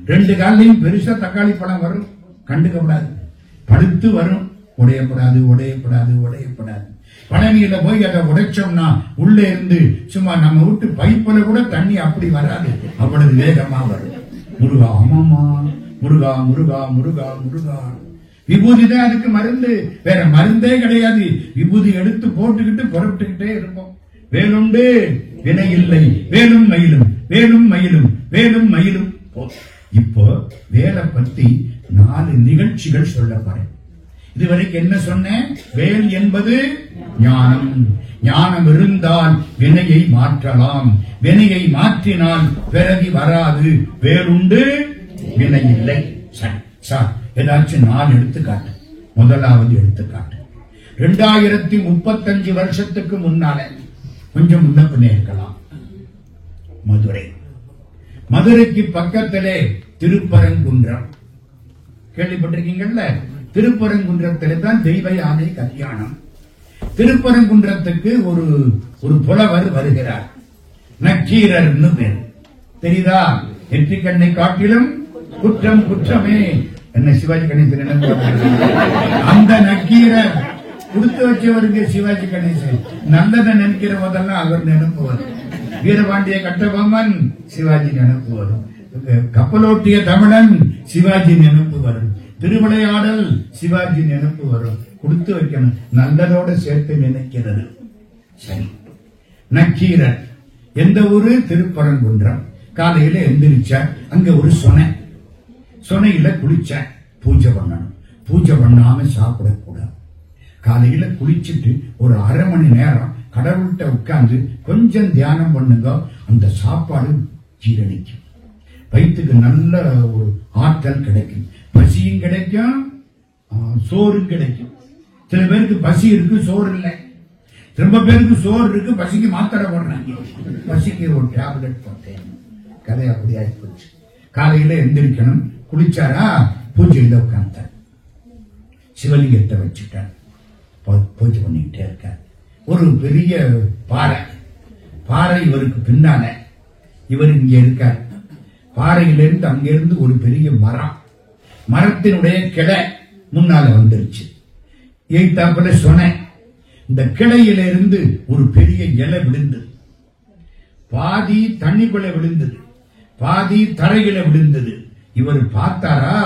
2 காலையும் பெருசா தக்காளி பழம் வரும், கண்டுக்கப்படாது, பழுத்து வரும். உடையப்படாது, உடையப்படாது, உடையப்படாது. பழனியில போய் அதை உடைச்சோம்னா உள்ள இருந்து சும்மா நம்ம விட்டு பைப்புல கூட தண்ணி அப்படி வராது, அவ்வளவு வேகமா வரும். முருகா, ஆமாமா, முருகா முருகா முருகா முருகா. விபூதி தான் அதுக்கு மருந்து, வேற மருந்தே கிடையாது. விபூதி எடுத்து போட்டுக்கிட்டு புறப்பட்டுக்கிட்டே இருப்போம். வேலுண்டு வினை இல்லை, வேலும் மயிலும், வேலும் மயிலும், வேலும் மயிலும். இப்போ வேலை பத்தி 4 நிகழ்ச்சிகள் சொல்ல போறேன். இதுவரைக்கும் என்ன சொன்னேன்? வேல் என்பது ஞானம். ஞானம் இருந்தால் வினையை மாற்றலாம், வினையை மாற்றினால் பிறவி வராது. வேலுண்டு வினை இல்லை. சார் ஏதாச்சும் 4 எடுத்துக்காட்டு. முதலாவது எடுத்துக்காட்டு, 2035 வருஷத்துக்கு முன்னால, கொஞ்சம் முன்ன பின்னே இருக்கலாம், மதுரை. மதுரைக்கு பக்கத்திலே திருப்பரங்குன்றம். கேள்விப்பட்டிருக்கீங்கல்ல? திருப்பரங்குன்றத்திலே தான் தெய்வ யானை கல்யாணம். திருப்பரங்குன்றத்துக்கு ஒரு புலவர் வருகிறார், நக்கீரர்னு பேர். தெரியுதா? நெற்றிக்கண்ணை காட்டிலும் குற்றம் குற்றமே. என்ன சிவாஜி கணேசன்? அந்த நக்கீரர் கொடுத்து வச்சவருக்கு சிவாஜி கணேசன். நல்லதை நினைக்கிற போதெல்லாம் அவர் நினைப்பு வரும். வீரபாண்டிய கட்டபொம்மன் சிவாஜி நினைப்பு வரும். கப்பலோட்டிய தமிழன் சிவாஜி நினைப்பு வரும். திருவிளையாடல் சிவாஜி நினைப்பு வரும். கொடுத்து வைக்கணும், நல்லதோட சேர்த்து நினைக்கிறது. சரி, நக்கீரர் எந்த ஊரு? திருப்பரங்குன்றம். காலையில எந்திரிச்ச, அங்க ஒரு சொனையில குளிச்ச. பூஜை பண்ணணும். பூஜை பண்ணாம சாப்பிடக்கூடாது. காலையில குளிச்சுட்டு ஒரு அரை மணி நேரம் கடவுள்கிட்ட உட்கார்ந்து கொஞ்சம் தியானம் பண்ணுங்க. அந்த சாப்பாடு ஜீரணிக்கும், வயிற்றுக்கு நல்ல ஒரு ஆற்றல் கிடைக்கும், பசியும் கிடைக்கும், சோறும் கிடைக்கும். சில பேருக்கு பசி இருக்கு, சோறு இல்லை. ரொம்ப பேருக்கு சோறு இருக்கு, பசிக்கு மாத்திரை போடுறாங்க. பசிக்கு ஒரு டேப்லெட் போட்டேன். கதை அப்படி ஆகி போச்சு. காலையில எந்திரிக்கணும். குளிச்சாரா, பூஜையில உட்கார்ந்தார், சிவலிங்கத்தை வச்சுட்டார், பூஜை பண்ணிக்கிட்டே இருக்கார். ஒரு பெரிய பாறை இவருக்கு பின்னால, இவர் இங்க இருக்கார். பாறையிலிருந்து அங்கிருந்து ஒரு பெரிய மரம், மரத்தினுடைய கிளை முன்னால வந்துருச்சு. எய்தாப்புல சொன்னேன், இந்த கிளையிலிருந்து ஒரு பெரிய இலை விழுந்தது. பாதி தண்ணிக்குள்ள விழுந்தது, பாதி தரையில விழுந்தது. இவர் பார்த்தாரா,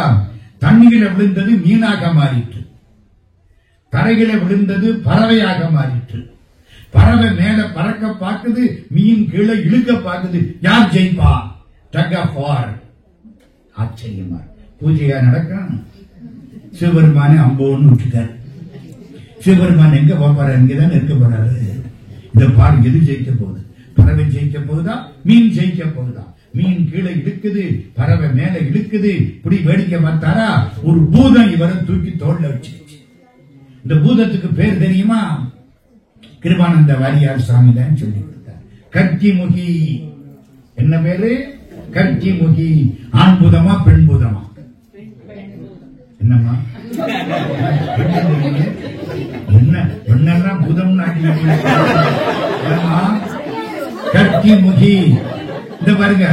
தண்ணியில விழுந்தது மீனாக மாறிற்று, தரையில விழுந்தது பறவையாக மாறிற்று. பறவை மேல பறக்க பார்க்குது, மீன் கீழே இழுக்க பார்க்குது. யார் ஜெயிப்பா? டக் ஆஃப் வார். ஆச்சரியமா பூஜையா நடக்கும். சிவபெருமானே அம்போன்னு விட்டுட்டார். சிவபெருமான் எங்க போறாரு? இங்கதான் இருக்க போறாரு. இந்த பாடு எது ஜெயிக்க போகுது? பறவை ஜெயிக்க போகுதா, மீன் ஜெயிக்க போகுதா? மீன் கீழே இழுக்குது, பறவை மேல இழுக்குது. இப்படி வேடிக்கை பார்த்தாரா, ஒரு பூதம் இவரை தூக்கி தோல்ல வச்சிருச்சு. இந்த பூதத்துக்கு பேர் தெரியுமா? கிருபானந்த வாரியார் சாமி தான் சொல்லி கொடுத்தார். கர்க்கிமுகி. என்ன பேரு? கர்க்கிமுகி. ஆண் பூதமா பெண் பூதமா? என்னம்மா என்ன பெண்ணெல்லாம் பூதம்? கர்க்கிமுகி. இந்த பாருங்க,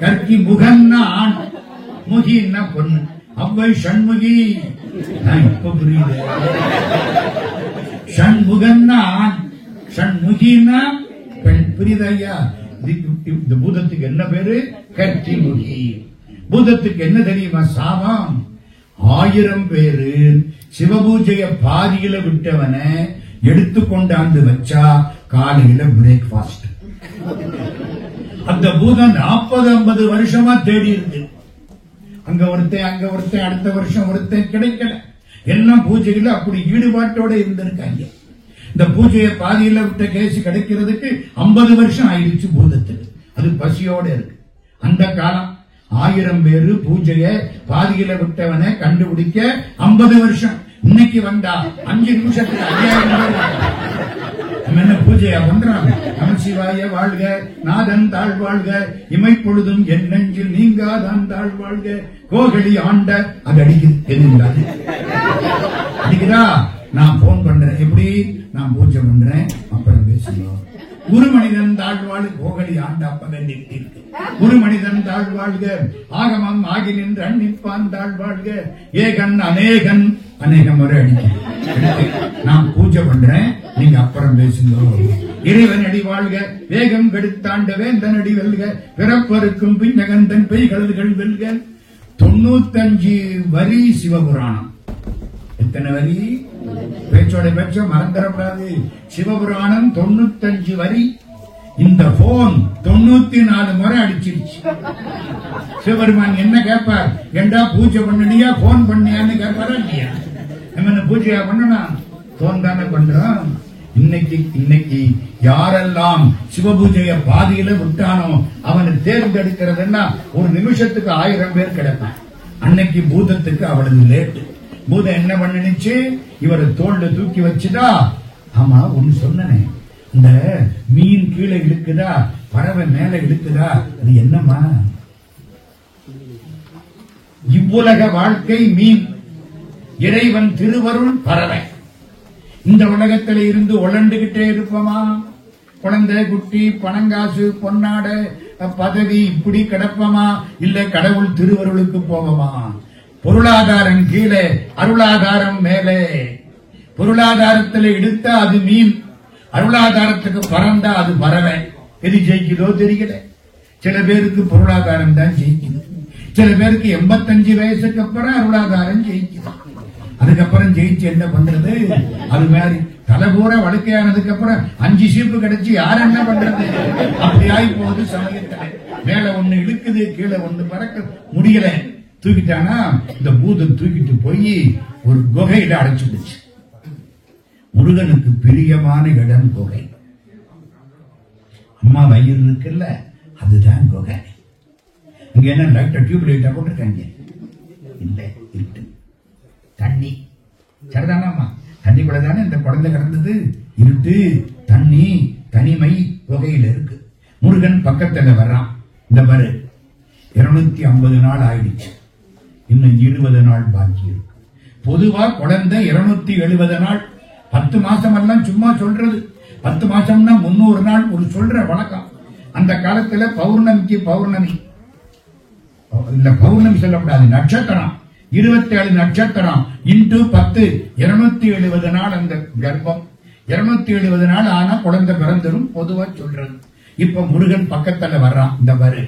கர்க்கி முகன்னா ஆண், முகின்னா பொண்ணு. அவ்வை ஷண்முகி. இப்ப புரியுது. ஷண்முகன்னா ஆண், ஷண்முகின்னா பெண். புரியுதா ஐயா? இந்த பூதத்துக்கு என்ன பேரு? கட்டி முடி. பூதத்துக்கு என்ன தெரியுமா சாபம்? 1000 பேரு சிவபூஜைய பாதியில விட்டவன எடுத்துக்கொண்டாந்து வச்சா காலையில பிரேக்பாஸ்ட். அந்த பூதம் 40-50 வருஷமா தேடி இருக்கு. அங்க ஒருத்தன் அடுத்த வருஷம் ஒருத்தன் கிடைக்கல. எல்லாம் பூஜையில அப்படி ஈடுபாட்டோட இருந்திருக்காங்க. இந்த பூஜையை பாதியில விட்ட கேஸ் கிடைக்கிறதுக்கு 50 வருஷம் ஆயிடுச்சு பூதத்துக்கு. அது பசியோட இருக்கு. அந்த காலம் 1000 பேரு பூஜைய பாதியில விட்டவனை கண்டுபிடிக்க 50 வருஷம். இன்னைக்கு வந்தா 5 நிமிஷத்துக்கு 5000 பேர் என்ன பூஜையா பண்றாங்க. நமசிவாய வாழ்க, நாதன் தாழ் வாழ்க, இமைப்பொழுதும் என் நெஞ்சில் நீங்காதான் தாழ் வாழ்க, கோகலி ஆண்ட. அது அடிக்குது. அடிக்குதா? நான் போன் பண்றேன். எப்படி? நான் பூஜை பண்றேன், அப்புறம் பேசுவோம். குரு மனிதன் தாழ்வாழ் கோகலி ஆண்ட. அப்பதான் இருக்கு. குரு மனிதன் தாழ்வாழ்க, ஆகமம் ஆகி நின்று அன்னிப்பான் தாழ்வாழ்க, ஏகன் அநேகன். அநேகம் வரை அடிக்க நான் பூஜை பண்றேன், நீங்க அப்புறம் பேசுங்க. இறைவன் அடி வாழ்க, வேகம் கெடுத்தாண்ட வேந்தன் அடி வெல்க, பிறப்பருக்கும் பின்னகந்தன் பெய்கழுதுகள் வெல்க. 95 வரி சிவபுராணம். எத்தனை வரி? பேச்சோட பேச்ச மறந்துடக்கூடாது. சிவபுராணம் 95 வரி. இந்த போன் 94 முறை அடிச்சிருச்சு. சிவபெருமான் என்ன கேட்பார்? ஏண்டா பூஜை பண்ணனியா போன் பண்ணியான்னு கேட்பாரா இல்லையா? நம்ம பூஜையா பண்ணணும், போன் தானே பண்றோம். இன்னைக்கு யாரெல்லாம் சிவபூஜைய பாதியில விட்டானோ அவனை தேர்ந்தெடுக்கிறதுன்னா ஒரு நிமிஷத்துக்கு 1000 பேர் கிடைப்பான். அன்னைக்கு பூதத்துக்கு அவளது லேட்டு. பூதம் என்ன பண்ணிச்சு? இவரை தோல்ல தூக்கி வச்சுதா. ஆமா, ஒன்னு சொன்னனே, இந்த மீன் கீழே இழுக்குதா, பறவை மேல இழுக்குதா, அது என்னமா? இவ்வுலக வாழ்க்கை மீன், இறைவன் திருவருள் பறவை. இந்த உலகத்தில இருந்து உழண்டுகிட்டே இருப்போமா? குழந்தை, குட்டி, பணங்காசு, பொன்னாட, பதவி இப்படி கிடப்பமா? இல்ல கடவுள் திருவருளுக்கு போவோமா? பொருளாதாரம் கீழே, அருளாதாரம் மேலே. பொருளாதாரத்தில் எடுத்தா அது மீன், அருளாதாரத்துக்கு பறந்தா அது பறவை. எது ஜெயிக்குதோ தெரியல. சில பேருக்கு பொருளாதாரம் தான் ஜெயிக்குது. சில பேருக்கு 85 வயசுக்கு அப்புறம் அருளாதாரம் ஜெயிக்குது. அதுக்கப்புறம் ஜெயிச்சு என்ன பண்றது? அது மாதிரி தலைபூரா வழக்கையானதுக்கு அப்புறம் 5 சீப்பு கிடைச்சு யார் என்ன பண்றது? அப்படி ஆகி போகுது சமயத்துல. மேல ஒண்ணு இழுக்குது, கீழே ஒண்ணு பறக்க முடியல. தூக்கிட்டானா இந்த பூதம் தூக்கிட்டு போய் ஒரு குகையில அடைச்சுடுச்சு. முருகனுக்கு பிரியமான இடம் குகை. அம்மா வயிறு இருக்குல்ல, அதுதான் குகை. இங்க என்ன டாக்டர் டியூப் லைட்டா போட்டிருக்காங்க? இல்ல, இருட்டு தண்ணி. சரிதானாமா? தண்ணி கூட தானே இந்த குழந்தை கிடந்தது. இருட்டு, தண்ணி, தனிமை குகையில இருக்கு. முருகன் பக்கத்துல வர்றான். இந்த பாரு, 250 நாள் ஆயிடுச்சு. இன்னும் 20 நாள் பாக்கி இருக்கு. பொதுவா குழந்தை 270 நாள். 10 மாசம் எல்லாம் சும்மா சொல்றது. 10 மாசம்னா 300 நாள் ஒரு சொல்ற வழக்கம். அந்த காலத்துல பௌர்ணமிக்கு பௌர்ணமி இல்ல, பௌர்ணமி சொல்லக்கூடாது, நட்சத்திரம் 27 நட்சத்திரம் இன்டு 10 270 நாள் அந்த கர்ப்பம். 270 நாள் ஆனா குழந்தை பிறந்துடும் பொதுவா சொல்றது. இப்ப முருகன் பக்கத்துல வர்றான். இந்த பாரு,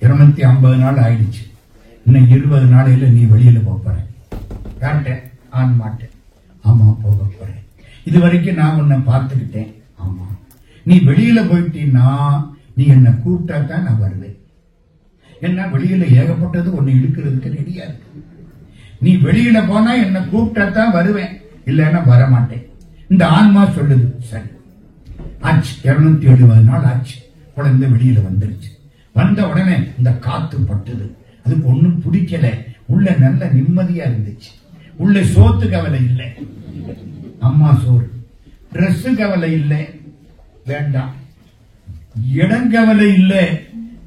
250 நாள் ஆயிடுச்சு. இன்னும் 20 நாளையில நீ வெளியில போற. யார்கிட்ட? ஆண் மாட்டேன். ஆமா, போக போறேன். இது வரைக்கும் நான் உன்னை பார்த்துக்கிட்டேன். ஆமா, நீ வெளியில போயிட்டீன்னா நீ என்ன கூப்பிட்டா தான் நான் வருவேன். என்ன வெளியில ஏகப்பட்டது ஒன்னு இழுக்கிறதுக்கு ரெடியா இருக்கு. நீ வெளியில போனா என்ன கூப்பிட்டா தான் வருவேன், இல்லன்னா வரமாட்டேன். இந்த ஆன்மா சொல்லுது. சரி, ஆச்சு. 270 நாள் ஆச்சு. குழந்தை வெளியில வந்துருச்சு. வந்த உடனே இந்த காத்து பட்டுது. அதுக்கு ஒண்ணும் பிடிக்கல. உள்ள நல்ல நிம்மதியா இருந்துச்சு. உள்ள சோத்து கவலை இல்லை, அம்மா சோறு. டிரெஸ் கவலை இல்லை, வேண்டாம். இடங்கவலை இல்லை.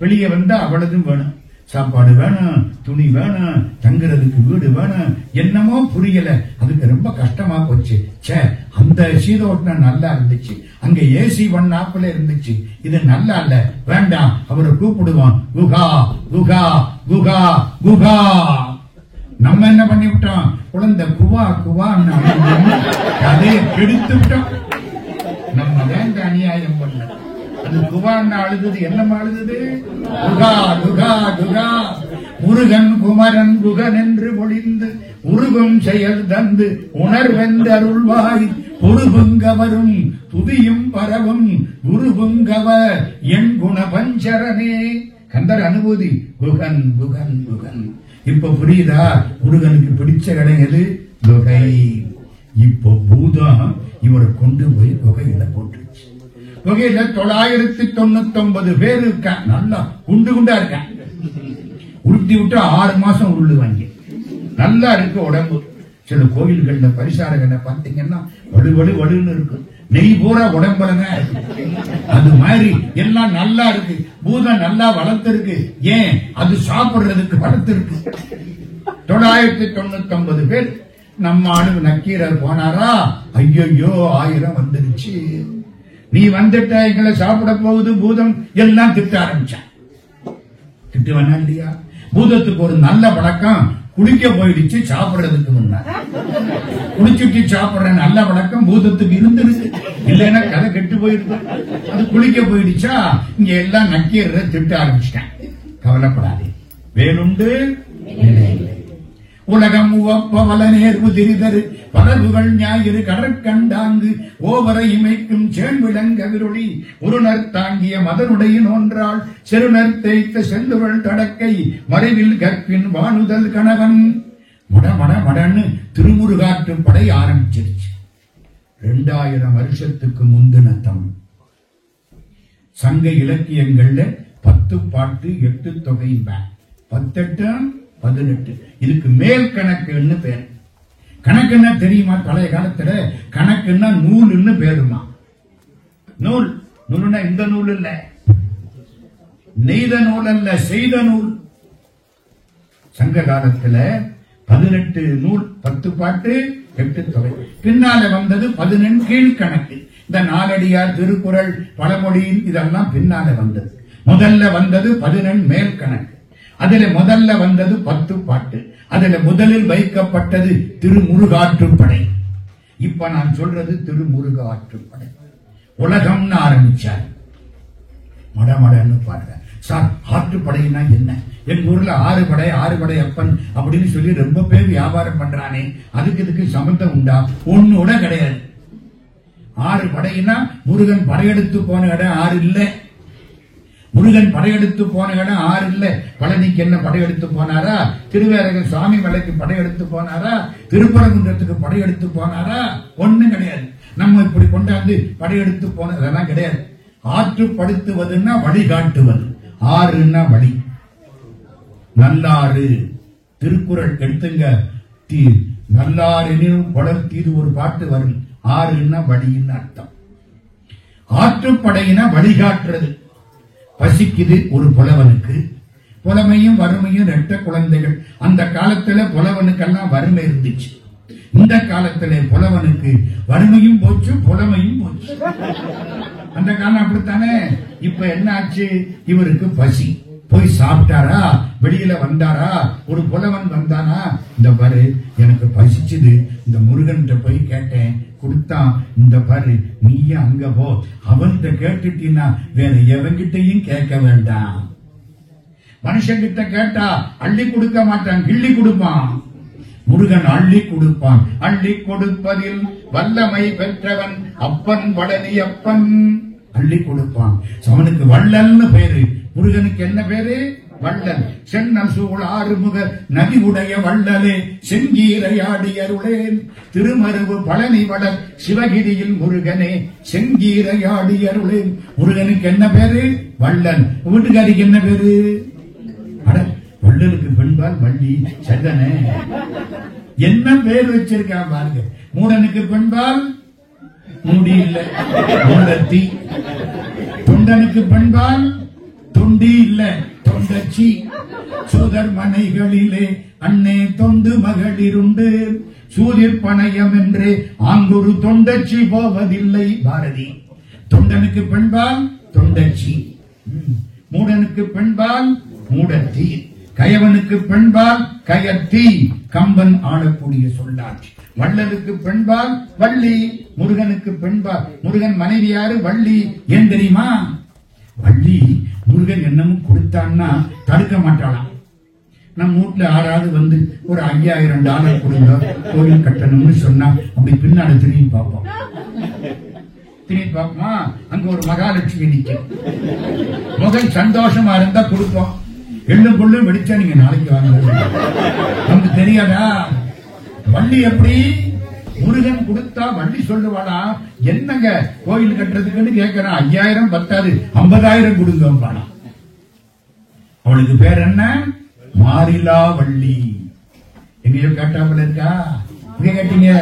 வெளியே வந்தா அவ்வளவும் வேணும். சாப்பாடு வேணும், துணி வேணும், தங்குறதுக்கு வீடு வேணும். என்னமோ புரியல. அதுக்கு ரொம்ப கஷ்டமா போச்சு. சே, அந்த சீதோட்டம் நல்லா இருந்துச்சு, அங்க ஏசி பண்ணாப்புல இருந்துச்சு, இது நல்லா இல்ல, வேண்டாம். அவரை கூப்பிடுவான், குகா குகா குகா குகா. நம்ம என்ன பண்ணி விட்டோம்? குழந்தை குவா குவா கதையை கெடுத்து விட்டோம். நம்ம வேண்ட அநியாயம் பண்ண அது குவான்னு அழுது என்னமா அழுது? குகா குகா குகா. முருகன் குமரன் குகன் என்று மொழிந்து உருகும் செயல் தந்து உணர்வென்று அருள்வாய். பொறுபுங்கவரும் துதியும் பரவும் குருபுங்கவ என் குண பஞ்சரனே. கந்தர் அனுபூதி. குகன் குகன் குகன். இப்ப புரியுதா? முருகனுக்கு பிடிச்ச இடம் எது? குகை. இப்போ பூதம் இவரை கொண்டு போய் குகையில போட்டுருச்சு. குகையில 999 பேர் இருக்கா. நல்லா குண்டு குண்டா இருக்கான். உருட்டி விட்டு 6 மாசம் உருளுவாங்க. நல்லா இருக்கு உடம்பு. சில கோயில்கள்ல பரிசாரங்களை பார்த்தீங்கன்னா வலு வலுன்னு இருக்கு. நெய் பூரா உடம்புலங்க இருக்கு. அது மாதிரி எல்லாம் நல்லா இருக்கு. பூதம் நல்லா வளர்த்திருக்கு. ஏன்? அது சாப்பிடுறதுக்கு வளர்த்திருக்கு. 999 பேர். நம்ம ஆளு நக்கீரர் போனாரா? ஐயோ 1000 வந்துருச்சு. நீ வந்துட்ட, எங்களை சாப்பிட போகுது பூதம் எல்லாம் திட்ட ஆரம்பிச்சான். திட்டுவனா இல்லையா? பூதத்துக்கு ஒரு நல்ல பழக்கம், குளிக்க போயிடுச்சு சாப்பிடுறதுக்கு முன்னாடி. குளிச்சுட்டு சாப்பிடுற நல்ல பழக்கம் பூதத்துக்கு இருந்துருக்கு. இல்லைன்னா கதை கெட்டு போயிருக்கு. அது குளிக்க போயிடுச்சா இங்க எல்லாம் நக்கீர திட்ட ஆரம்பிச்சிட்டேன். கவலைப்படாதே, வேலுண்டு உலகம் உவப்ப வல நேர்வு திரிதரு பலர்வுகள் ஞாயிறு கடற்கண்டாங்கு ஓவரை இமைக்கும் சேன்விளங்க விருளி உருணர் தாங்கிய மதனுடைய நோன்றாள் செருணர் தேய்த்த செல்லுவள் தடக்கை மறைவில் கற்பின் வானுதல் கணவன். மட மட மடன்னு திருமுருகாற்று படை ஆரம்பிச்சிருச்சு. 2000 வருஷத்துக்கு முந்தின தமிழ். சங்க இலக்கியங்கள்ல 10 பாட்டு 8 தொகை 10 18. இதுக்கு மேல் கணக்குன்னு பேர். கணக்குன்னா தெரியுமா? பழைய காலத்துல கணக்குன்னா நூல்னு பேருமா. நூல் நூல்னா இந்த நூல் இல்ல, நெய்த நூல் அல்ல, செய்த நூல். சங்க காலத்துல 18 நூல், 10 பாட்டு 8 தொகை. பின்னால வந்தது 11 கீழ்கணக்கு. இந்த நாலடியார், திருக்குறள், பழமொழி இதெல்லாம் பின்னால வந்தது. முதல்ல வந்தது 11 மேல் கணக்கு. அதுல முதல்ல வந்தது 10 பாட்டு. அதுல முதலில் வைக்கப்பட்டது திருமுருகாற்றுப்படை. இப்ப நான் சொல்றது திருமுருகாற்றுப்படை. உலகம்னு ஆரம்பிச்சார். மடமடன்னு பாருங்க சார். ஆற்றுப்படைன்னா என்ன? எங்க ஊர்ல 6 படை அப்பன் அப்படின்னு சொல்லி ரொம்ப பேர் வியாபாரம் பண்றானே, அதுக்கு இதுக்கு சம்பந்தம் உண்டா? ஒண்ணோட கிடையாது. 6 படையினா முருகன் படையெடுத்து போன இடம் 6 இல்ல. முருகன் படையெடுத்து போன இடம் 6 இல்ல. பழனிக்கு என்ன படையெடுத்து போனாரா? திருவேரக சுவாமி மலைக்கு படையெடுத்து போனாரா? திருப்பரங்குன்றத்துக்கு படையெடுத்து போனாரா? ஒண்ணும் கிடையாது. நம்ம இப்படி கொண்டாந்து படையெடுத்து போனதெல்லாம் கிடையாது. ஆற்றுப்படுத்துவதுன்னா வழிகாட்டுவது. 6ன்னா வழி. நல்லாறு திருக்குறள் எடுத்துங்க. நல்லாறு வளர்த்தீது ஒரு பாட்டு வரும். 6ன்னா வழின்னு அர்த்தம். ஆற்றுப்படையினா வழிகாட்டுறது. பசிக்குது ஒரு புலவனுக்கு. புலமையும் வறுமையும் 2 குழந்தைகள். அந்த காலத்துல புலவனுக்கெல்லாம் வறுமை இருந்துச்சு. இந்த காலத்துல புலவனுக்கு வறுமையும் போச்சு, புலமையும் போச்சு. அந்த காலம் அப்படித்தானே. இப்ப என்ன ஆச்சு? இவருக்கு பசி. போய் சாப்பிட்டாரா? வெளியில வந்தாரா? ஒரு புலவன் வந்தானா? இந்த பாரு எனக்கு பசிச்சுது, இந்த முருகன் போய் கேட்டேன், கொடுத்தான். இந்த பாரு நீயே அங்க போ. அவன்கிட்ட கேட்டுட்டீன்னா வேற எவங்கிட்டையும் கேட்க வேண்டாம். மனுஷங்கிட்ட கேட்டா அள்ளி கொடுக்க மாட்டான், கிள்ளி கொடுப்பான். முருகன் அள்ளி கொடுப்பான். அள்ளி கொடுப்பதில் வல்லமை பெற்றவன் அப்பன் பழனி அப்பன். அள்ளி கொடுப்பான். அவனுக்கு வள்ளல்னு பேரு. முருகனுக்கு என்ன பேரு? வள்ளல். சென்னல் சூழ் 6 முக நதி உடைய வள்ளலே செங்கீரையாடி அருளேன். திருமருவு பழனி வளர் சிவகிரியில் முருகனே செங்கீரையாடி அருளேன். முருகனுக்கு என்ன பேரு? வள்ளல். வீட்டுக்காரிக்கு என்ன பேரு? அட, வள்ளலுக்கு பெண்பால் வள்ளி. சதனே என்ன பேர் வச்சிருக்கான் பாருங்க. மூடனுக்கு பெண்பால் மூடி இல்ல, மூடத்தி. தொண்டனுக்கு பெண்பால் தொண்டி இல்ல, தொண்டச்சி. சோதர் மனைகளிலே அன்னே தொண்டு மகளிருண்டு சூதிர் பணையம் என்று ஆங்கொரு தொண்டச்சி போவதில்லை. பாரதி. தொண்டனுக்கு பெண்பால் தொண்டச்சி, மூடனுக்கு பெண்பால் மூடத்தி, கயவனுக்கு பெண்பால் கயத்தி. கம்பன் ஆளக்கூடிய சொல்லாட்சி. வள்ளலுக்கு பெண்பால் வள்ளி, முருகனுக்கு பெண்பால். முருகன் மனைவி யாரு? வள்ளி. ஏன் தெரியுமா? வள்ளி முருகன் என்னமும் கொடுத்தான்னா தடுக்க மாட்டாளாம். நம்ம வீட்டுல யாராவது வந்து ஒரு $5000 கொடுங்க கோயில் கட்டணும்னு சொன்னா அப்படி பின்னாடி திரும்பி பார்ப்போம். திரும்பி பார்ப்போமா, அங்க ஒரு மகாலட்சுமி நிற்கும். முதல் சந்தோஷமா இருந்தா கொடுப்போம். எள்ளும் கொள்ளும் வெடிச்சா நீங்க நாளைக்கு வாங்க. நமக்கு தெரியாதா? வள்ளி எப்படி முருகன் கொடுத்தா வள்ளி சொல்லுவாளா, என்னங்க கோயில் கட்டுறதுக்குன்னு கேட்கிறான், 5000 பத்தாது 50,000 கொடுங்க. அவளுக்கு பேர் என்ன? மாறிலா வள்ளி. எங்கேயோ கேட்டாமல் இருக்கா? எங்க கேட்டீங்க?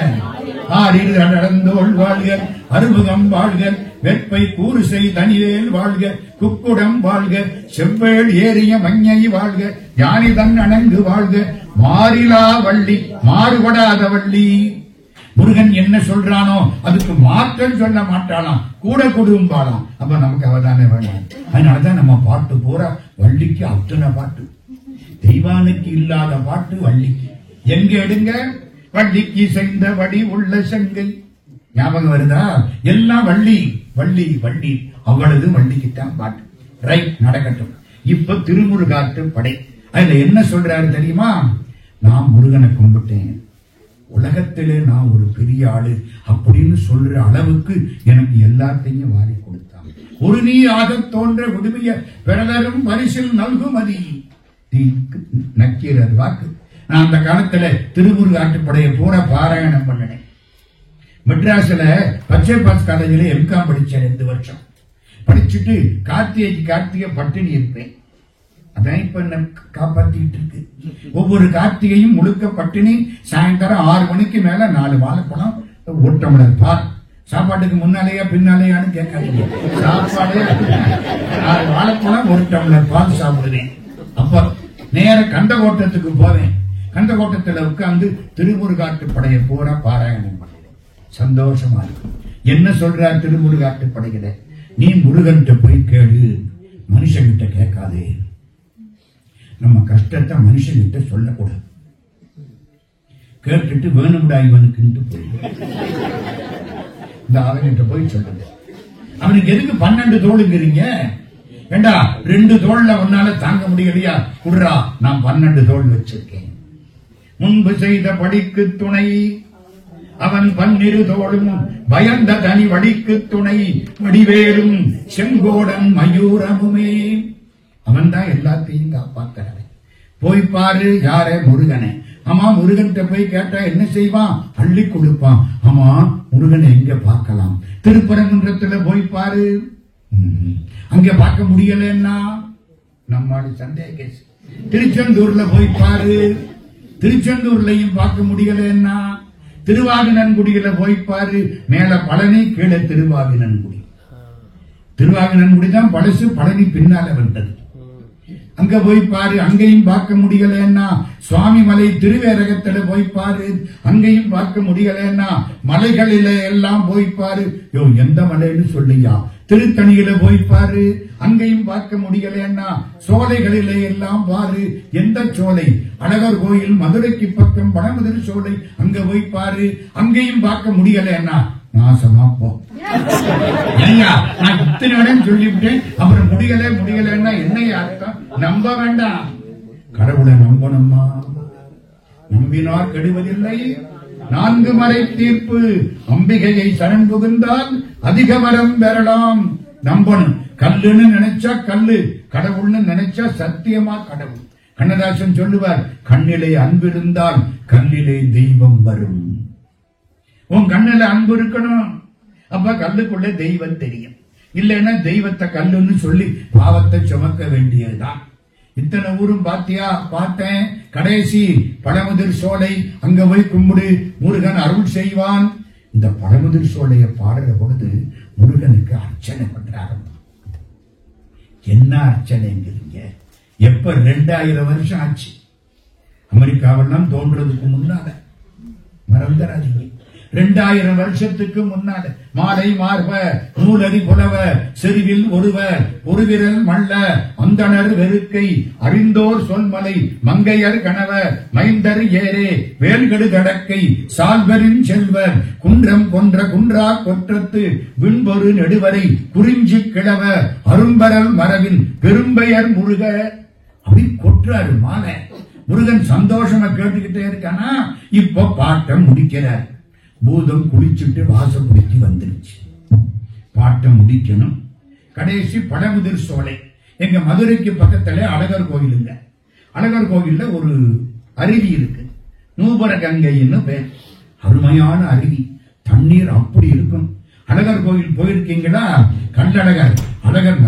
ஆறில் நடந்தோள் வாழ்க, அறுமுகம் வாழ்க, வெப்பை கூறுசை தனிவேல் வாழ்க, குக்குடம் வாழ்க, செவ்வேள் ஏறிய மஞ்சை வாழ்க, யானை தன் அணங்கு வாழ்க, மாறிலா வள்ளி, மாறுபடாத வள்ளி. முருகன் என்ன சொல்றானோ அதுக்கு மாற்றம் சொல்ல மாட்டாளாம், கூட கொடும்பாளாம். அப்ப நமக்கு அவதானே வேணும். அதனாலதான் நம்ம பாட்டு பூரா வள்ளிக்கு அத்தனை பாட்டு. தெய்வானுக்கு இல்லாத பாட்டு வள்ளிக்கு. எங்க எடுங்க, வள்ளிக்கு சென்ற வடி உள்ள செங்கை. ஞாபகம் வருதா? எல்லாம் வள்ளி வள்ளி வள்ளி. அவ்வளவு வள்ளிக்குத்தான் பாட்டு. ரைட், நடக்கட்டும். இப்ப திருமுருகாட்டு படை. அதுல என்ன சொல்றாரு தெரியுமா? நான் முருகனை கும்பிட்டேன், உலகத்திலே நான் ஒரு பெரிய ஆளு அப்படின்னு சொல்ற அளவுக்கு எனக்கு எல்லாத்தையும் வாரி கொடுத்தான். ஒரு நீ ஆக தோன்ற விடுமைய பிறரும் பரிசில் நல்குமதி நக்கீரர் வாக்கு. நான் அந்த காலத்துல திருமுருகாட்டுப்படையை பூரா பாராயணம் பண்ணினேன். மெட்ராஸ்ல பச்சை பாஸ் காலேஜில் எம்காம் படிச்சேன் 2 வருஷம். படிச்சுட்டு கார்த்திகை பட்டினி இருப்பேன். அதான் இப்ப என்ன காப்பாத்திட்டு இருக்கு. ஒவ்வொரு கார்த்திகையும் முழுக்க பட்டினி. சாயந்தரம் 6 மணிக்கு மேல 4 வாழைப்பழம், 1 டம்ளர் பால். சாப்பாட்டுக்கு முன்னாலேயா பின்னாலேயான்னு கேட்காதீங்க. சாப்பாடு 4 வாழைப்பழம் 1 டம்ளர் பால் சாப்பிடுவேன். அப்ப நேர கந்தகோட்டத்துக்கு போவேன். கந்தகோட்டத்துல உட்கார்ந்து திருமுருகாட்டுப்படையை பூரா பாராயணம் பண்ணுவேன். சந்தோஷமா இருக்கும். என்ன சொல்றார் திருமுருகாட்டுப்படையில? நீ முருகன்கிட்ட போய் கேளு, மனுஷங்கிட்ட கேட்காதே. நம்ம கஷ்டத்தை மனுஷங்கிட்ட சொல்லக்கூடாது. கேட்டுட்டு வேணும்டா இவனுக்குன்ட்டு போய் இந்த அவன்கிட்ட போய் சொல்லுங்க. அவனுக்கு எதுக்கு 12 தோளுங்கிறீங்க? ஏண்டா 2 தோல்ல உன்னால தாங்க முடியலையா? குடுறா, நான் 12 தோல் வச்சிருக்கேன். முன்பு செய்த படிக்கு துணை அவன் 12 தோளும், பயந்த தனி வடிக்கு துணை வடிவேலும் செங்கோடன் மயூரமுமே. அவன் தான் எல்லாத்தையும் காப்பாத்துறவன். போய் பாரு. யார? முருகனை. ஆமா, முருகன்கிட்ட போய் கேட்டா என்ன செய்வான்? அள்ளி கொடுப்பான். ஆமா, முருகனை எங்க பார்க்கலாம்? திருப்பரங்குன்றத்துல போய் பாரு. அங்க பார்க்க முடியலன்னா நம்மாடு சந்தேக கேஸ். திருச்செந்தூர்ல போய் பாரு. திருச்செந்தூர்லயும் பார்க்க முடியலன்னா திருவாவினன்குடியில போய் பாரு. மேல பழனி, கீழே திருவாவினன்குடி. திருவாவினன்குடி தான் பழசு, பழனி பின்னால வந்தது. அங்க போய் பாரு. அங்கேயும் பார்க்க முடியலன்னா சுவாமி மலை திருவேரகத்துல போய் பாரு. அங்கேயும் பார்க்க முடியலன்னா மலைகளில எல்லாம் போய் பாரு. யோ, எந்த மலைன்னு சொல்லியா? திருத்தணியில போய் பாரு. அங்கேயும் பார்க்க முடியலன்னா சோலைகளிலே எல்லாம் பாரு. எந்த சோலை? அழகர் கோயில் மதுரைக்கு பக்கம் வடமதுரை சோலை. அங்க போய் பாரு. அங்கேயும் பார்க்க முடியலன்னா நாசமா போ. ஐயா, நான் இத்தனை இடம் சொல்லிவிட்டேன், அப்புறம் முடியலன்னா என்னைய அர்த்தம்? நம்ப வேண்டாம். கடவுளை நம்பணுமா? நம்பினார் கெடுவதில்லை. 4 மறை தீர்ப்பு. அம்பிகையை சரண் புகுந்தால் அதிக மரம் பெறலாம். நம்பணும். கல்லுன்னு நினைச்சா கல்லு, கடவுள்னு நினைச்சா சத்தியமா கடவுள். கண்ணதாசன் சொல்லுவார், கண்ணிலே அன்பு இருந்தால் கல்லிலே தெய்வம் வரும். உன் கண்ணில அன்பு இருக்கணும். அப்ப கல்லுக்குள்ள தெய்வம் தெரியும். இல்லைன்னா தெய்வத்தை கல்லுன்னு சொல்லி பாவத்தை சுமக்க வேண்டியதுதான். இத்தனை ஊரும் பாத்தியா? பார்த்தேன். கடைசி பழமுதிர் சோலை. அங்க போய் கும்பிடு, முருகன் அருள் செய்வான். இந்த பழமுதிர் சோலையை பாடுற பொழுது முருகனுக்கு அர்ச்சனை பண்றாரு. என்ன அர்ச்சனைங்கிறீங்க? எப்ப? 2000 வருஷம் ஆச்சு. அமெரிக்காவெல்லாம் தோன்றதுக்கு முன்னால. மறந்துடாதீங்க. 2000 வருஷத்துக்கு முன்னால மாலை மார்ப நூலறி புலவ செறிவில் ஒருவர் ஒருவிரல் மல்ல அந்தணர் வெறுக்கை அறிந்தோர் சொல்மலை மங்கையர் கணவ மைந்தர் ஏரே வேல்கடு கடக்கை சால்வரின் செல்வர் குன்றம் கொன்ற குன்றா கொற்றத்து விண்பொரு நெடுவரை குறிஞ்சி கிழவ அரும்பரல் மரபின் பெரும்பெயர் முருக அப்படி கொற்றாரு மாலை. முருகன் சந்தோஷமா கேட்டுக்கிட்டே இருக்கானா. இப்ப பாட்டை முடிக்கிறார். பூதம் குளிச்சுட்டு வாசப்படிக்கு வந்துருச்சு. பாட்டை முடிக்கணும். கடைசி பழமுதிர் சோலை. எங்க மதுரைக்கு பக்கத்துல அழகர் கோயிலுங்க. அழகர் கோயில்ல ஒரு அருவி இருக்கு, நூபர கங்கைன்னு பேர். அருமையான அருவி, தண்ணீர் அப்படி இருக்கும். அழகர் கோயில் போயிருக்கீங்களா? கல்லழகர் அழகர்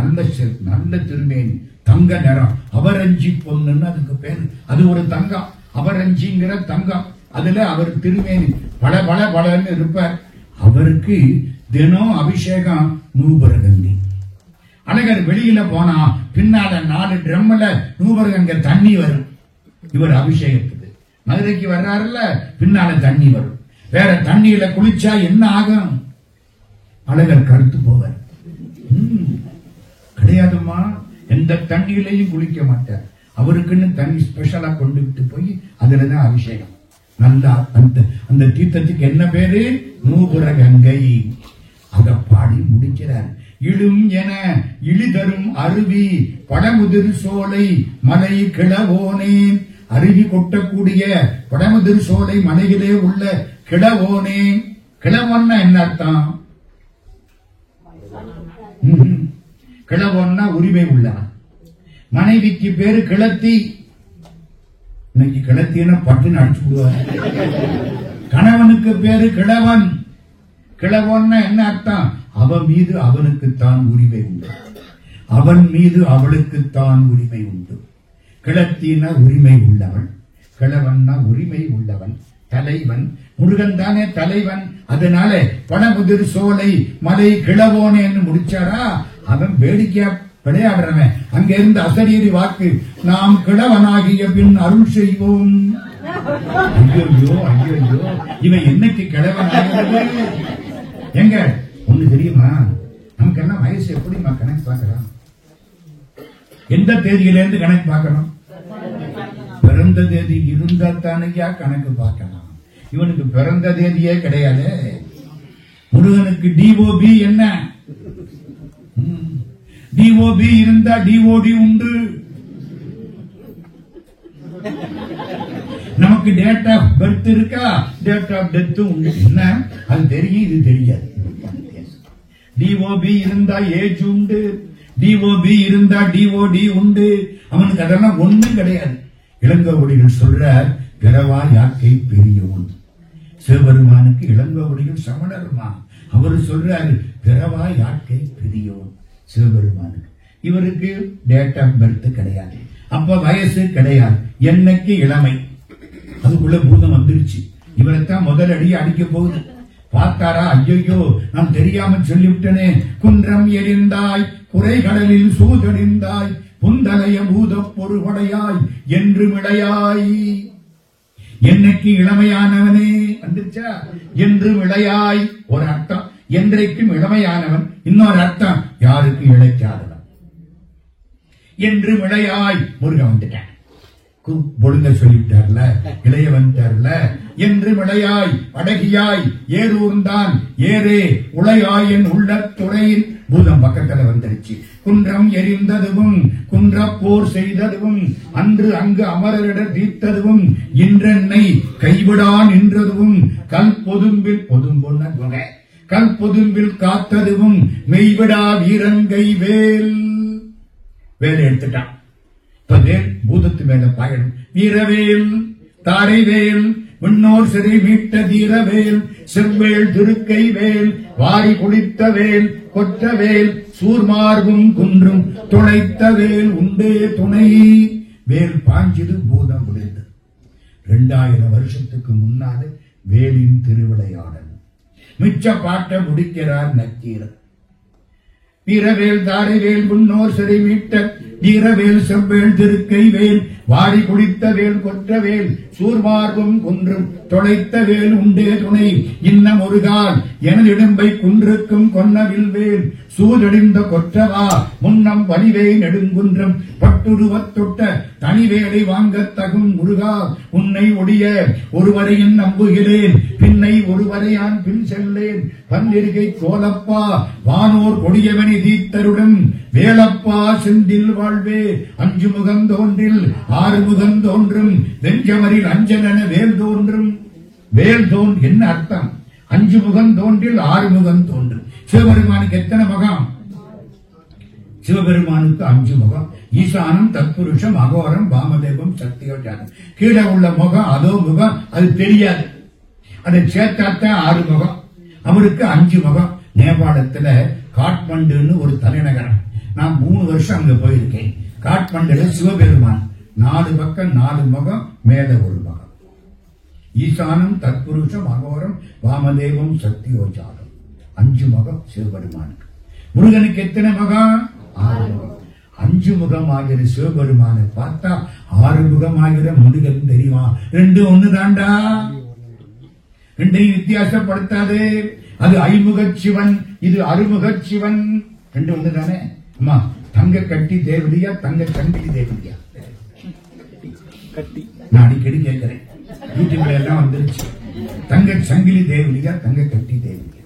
நல்ல திருமேனி, தங்க நிறம், அபரஞ்சி பொண்ணுன்னு அதுக்கு பேரு. அது ஒரு தங்கம், அபரஞ்சிங்கிற தங்கம். அதுல அவர் திருமேனி பல பல பலன்னு இருப்பார். அவருக்கு தினம் அபிஷேகம் நூபரகங்கை. அழகர் வெளியில போனா பின்னால 4 ட்ரம்ல நூபரகங்கை தண்ணி வரும். இவர் அபிஷேகத்துக்கு மதுரைக்கு வர்றாருல்ல, பின்னால தண்ணி வரும். வேற தண்ணியில குளிச்சா என்ன ஆகும்? அழகர் கருத்து போவார். கிடையாதுமா, எந்த தண்ணியிலையும் குளிக்க மாட்டார். அவருக்குன்னு தண்ணி ஸ்பெஷலா கொண்டுகிட்டு போய் அதுலதான் அபிஷேகம். நல்லா அந்த தீர்த்தத்துக்கு என்ன பேரு? நூபுர கங்கை. அத பாடி முடிக்கிறார். இழும் என இழிதரும் அருவி படமுதிர் சோலை மலை கிளவோனே. அருவி கொட்டக்கூடிய படமுதிர் சோலை மலையிலே உள்ள கிளவோனே. கிளவோன்னா என்ன அர்த்தம்? கிழவன்னா உரிமை உள்ளவன். மனைவிக்கு பேரு கிளத்தி. இன்னைக்கு கிளத்தின பட்டுன்னு அடிச்சு விடுவார். கணவனுக்கு பேரு கிழவன். கிழவன்னா என்ன அர்த்தம்? அவன் மீது அவனுக்குத்தான் உரிமை உண்டு, அவன் மீது அவளுக்குத்தான் உரிமை உண்டு. கிளத்தின உரிமை உள்ளவன், கிழவன்னா உரிமை உள்ளவன், தலைவன். முருகன் தானே தலைவன். அதனால படமுதிர் சோலை மலை கிழவோனேன்னு முடிச்சாரா. அவன் வேடிக்கையா விளையாடுறவன். அங்க இருந்து அசரீரி வாக்கு, நாம் கிழவனாகிய பின் அருள் செய்வோம். ஐயோ ஐயோ, இவன் என்னைக்கு கிழவனாகிறது? எங்க ஒண்ணு தெரியுமா? நமக்கெல்லாம் வயசு எப்படிமா கணக்கு பார்க்கலாம்? எந்த தேதியிலிருந்து கணக்கு பார்க்கணும்? பிறந்த தேதி இருந்தா தானையா கணக்கு பார்க்கலாம். இவனுக்கு பிறந்த தேதியே கிடையாது. முருகனுக்கு டிஓபி என்ன? டிஓபி இருந்தா டிஓடி உண்டு. நமக்கு டேட் ஆஃப் பர்த் இருக்கா, டேட் ஆஃப் டெத் உண்டு. என்ன அது தெரியும், இது தெரியாது. டிஓபி இருந்தா ஏஜ் உண்டு, டிஓபி இருந்தா டிஓடி உண்டு. அவனுக்கு அதெல்லாம் ஒண்ணும் கிடையாது. இளங்கோவடிகள் சொல்றார், பிறவா யாக்கை பெரியவன். சிவபெருமானுக்கு இளங்கோவடிகள் சமணருமா. அவரு சொல்றாரு, பிறவா யாக்கை பெரியவன் சிவபெருமானுக்கு. இவருக்கு டேட் ஆஃப் பர்த் கிடையாது, அப்ப வயசு கிடையாது. என்னைக்கு இளமை. அதுக்குள்ள பூதம் வந்துருச்சு. இவரைத்தான் முதல் அடியை அடிக்க போகுது. பார்த்தாரா, ஐயோ நான் தெரியாம சொல்லிவிட்டனே. குன்றம் எரிந்தாய் குறைகடலில் சூதறிந்தாய் புந்தலைய பூத பொறுபடையாய் என்று விளையாய். என்னைக்கு இளமையானவனே வந்துச்சா. என்று விளையாய் ஒரு அர்த்தம், என்றைக்கும் இளமையானவன். இன்னொரு அர்த்தம், யாருக்கு இழைக்காதவன். என்று விளையாய் முருகன் வந்துட்டான். பொழுங்க சொல்லிட்டார்ல, இளைய வந்துட்டார்ல. என்று விளையாய் அடகியாய் ஏரூர்ந்தான் ஏரே உளையாயின் உள்ள துறையின் பூதம் பக்கத்துல வந்துருச்சு. குன்றம் எரிந்ததுவும் குன்றப்போர் செய்ததுவும் அன்று அங்கு அமரரிட தீர்த்ததுவும் இன்றென்னை கைவிடா நின்றதுவும் கல் பொதும்பில் பொதும்பொன்ன குணை கல் பொதும்பில் காத்ததுவும் மெய்விடா வீரங்கை வேல். வேலை எடுத்துட்டான். பூதத்து மேல பாயணும். வீரவேல் தாரைவேல் விண்ணோர் சிறை மீட்ட தீரவேல் செவ்வேல் திருக்கை வேல் வாரி குளித்த வேல் கொற்ற வேல் சூர்மார்பும் குன்றும் துளைத்த வேல் உண்டே துணை. வேல் பாஞ்சிது, பூதம் விழுந்தது. 2000 வருஷத்துக்கு முன்னால வேலின் திருவிளையாடல். மிச்ச பாட்டை முடிக்கிறார் நக்கீரர். வீரவேல் தாரைவேல் விண்ணோர் சிறை மீட்ட ஈரவேல் செவ்வேல் திருக்கை வேல் வாடி குடித்த வேல் கொற்ற வேல் சூர்மார்பும் குன்றும் தொலைத்த வேல் உண்டே துணை இன்ன முருகால் எனது இடும்பை குன்றுக்கும் கொன்னவில் வேல் சூதடிந்த கொற்றவா முன்னம் வலிவே நெடுங்குன்றம் பட்டுருவத் தொட்ட தனிவேலை வாங்கத் தகும் முருகா உன்னை ஒடிய ஒருவரையின் நம்புகிறேன் பின்னை ஒருவரையான் பின் செல்லேன் பன்னிருகை கோலப்பா வானோர் கொடியவனி தீத்தருடன் வேலப்பா செந்தில் வாழ்வே அஞ்சு முகம் தோன்றில் ஆறு முகம் தோன்றும் வெஞ்சமரில் அஞ்சலென வேல் தோன்றும் வேல் தோன் என்ன அர்த்தம்? அஞ்சு முகம் தோன்றில் ஆறு முகம் தோன்றும். சிவபெருமானுக்கு எத்தனை முகம்? சிவபெருமானுக்கு அஞ்சு முகம். ஈசானம், தத்புருஷம், அகோரம், வாமதேவம், சத்தியோஜானம். கீழே உள்ள முகம் அதோ முகம் அது தெரியாது. அதை சேர்த்தாத்தான் ஆறு முகம். அவருக்கு அஞ்சு முகம். நேபாளத்துல காட்மண்டுன்னு ஒரு தலைநகரம். நான் 3 வருஷம் அங்க போயிருக்கேன். காட்மண்டுல சிவபெருமான் 4 பக்கம் 4 முகம், மேல ஒரு முகம். ஈசானம், தத்புருஷம், அகோரம், வாமதேவம், சத்தியோஜானம். 5 முகம் சிவபெருமானுக்கு. முருகனுக்கு எத்தனை முகம்? 6 முகம். 5 முகம் ஆகிற சிவபெருமானை பார்த்தா 6 முகம் ஆகிற முருகன் தெரியுமா? 2 ஒண்ணு தாண்டா. 2ஐயும் வித்தியாசப்படுத்தாது. அது ஐமுக சிவன், இது அறுமுக சிவன். 2 ஒண்ணு தானே. அம்மா, தங்க கட்டி தேவடியா தங்க சங்கிலி தேவடியா? நான் அடிக்கடி கேட்கிறேன். யூடியூப்ல எல்லாம் வந்துருச்சு. தங்க சங்கிலி தேவடியா தங்க கட்டி தேவடியா?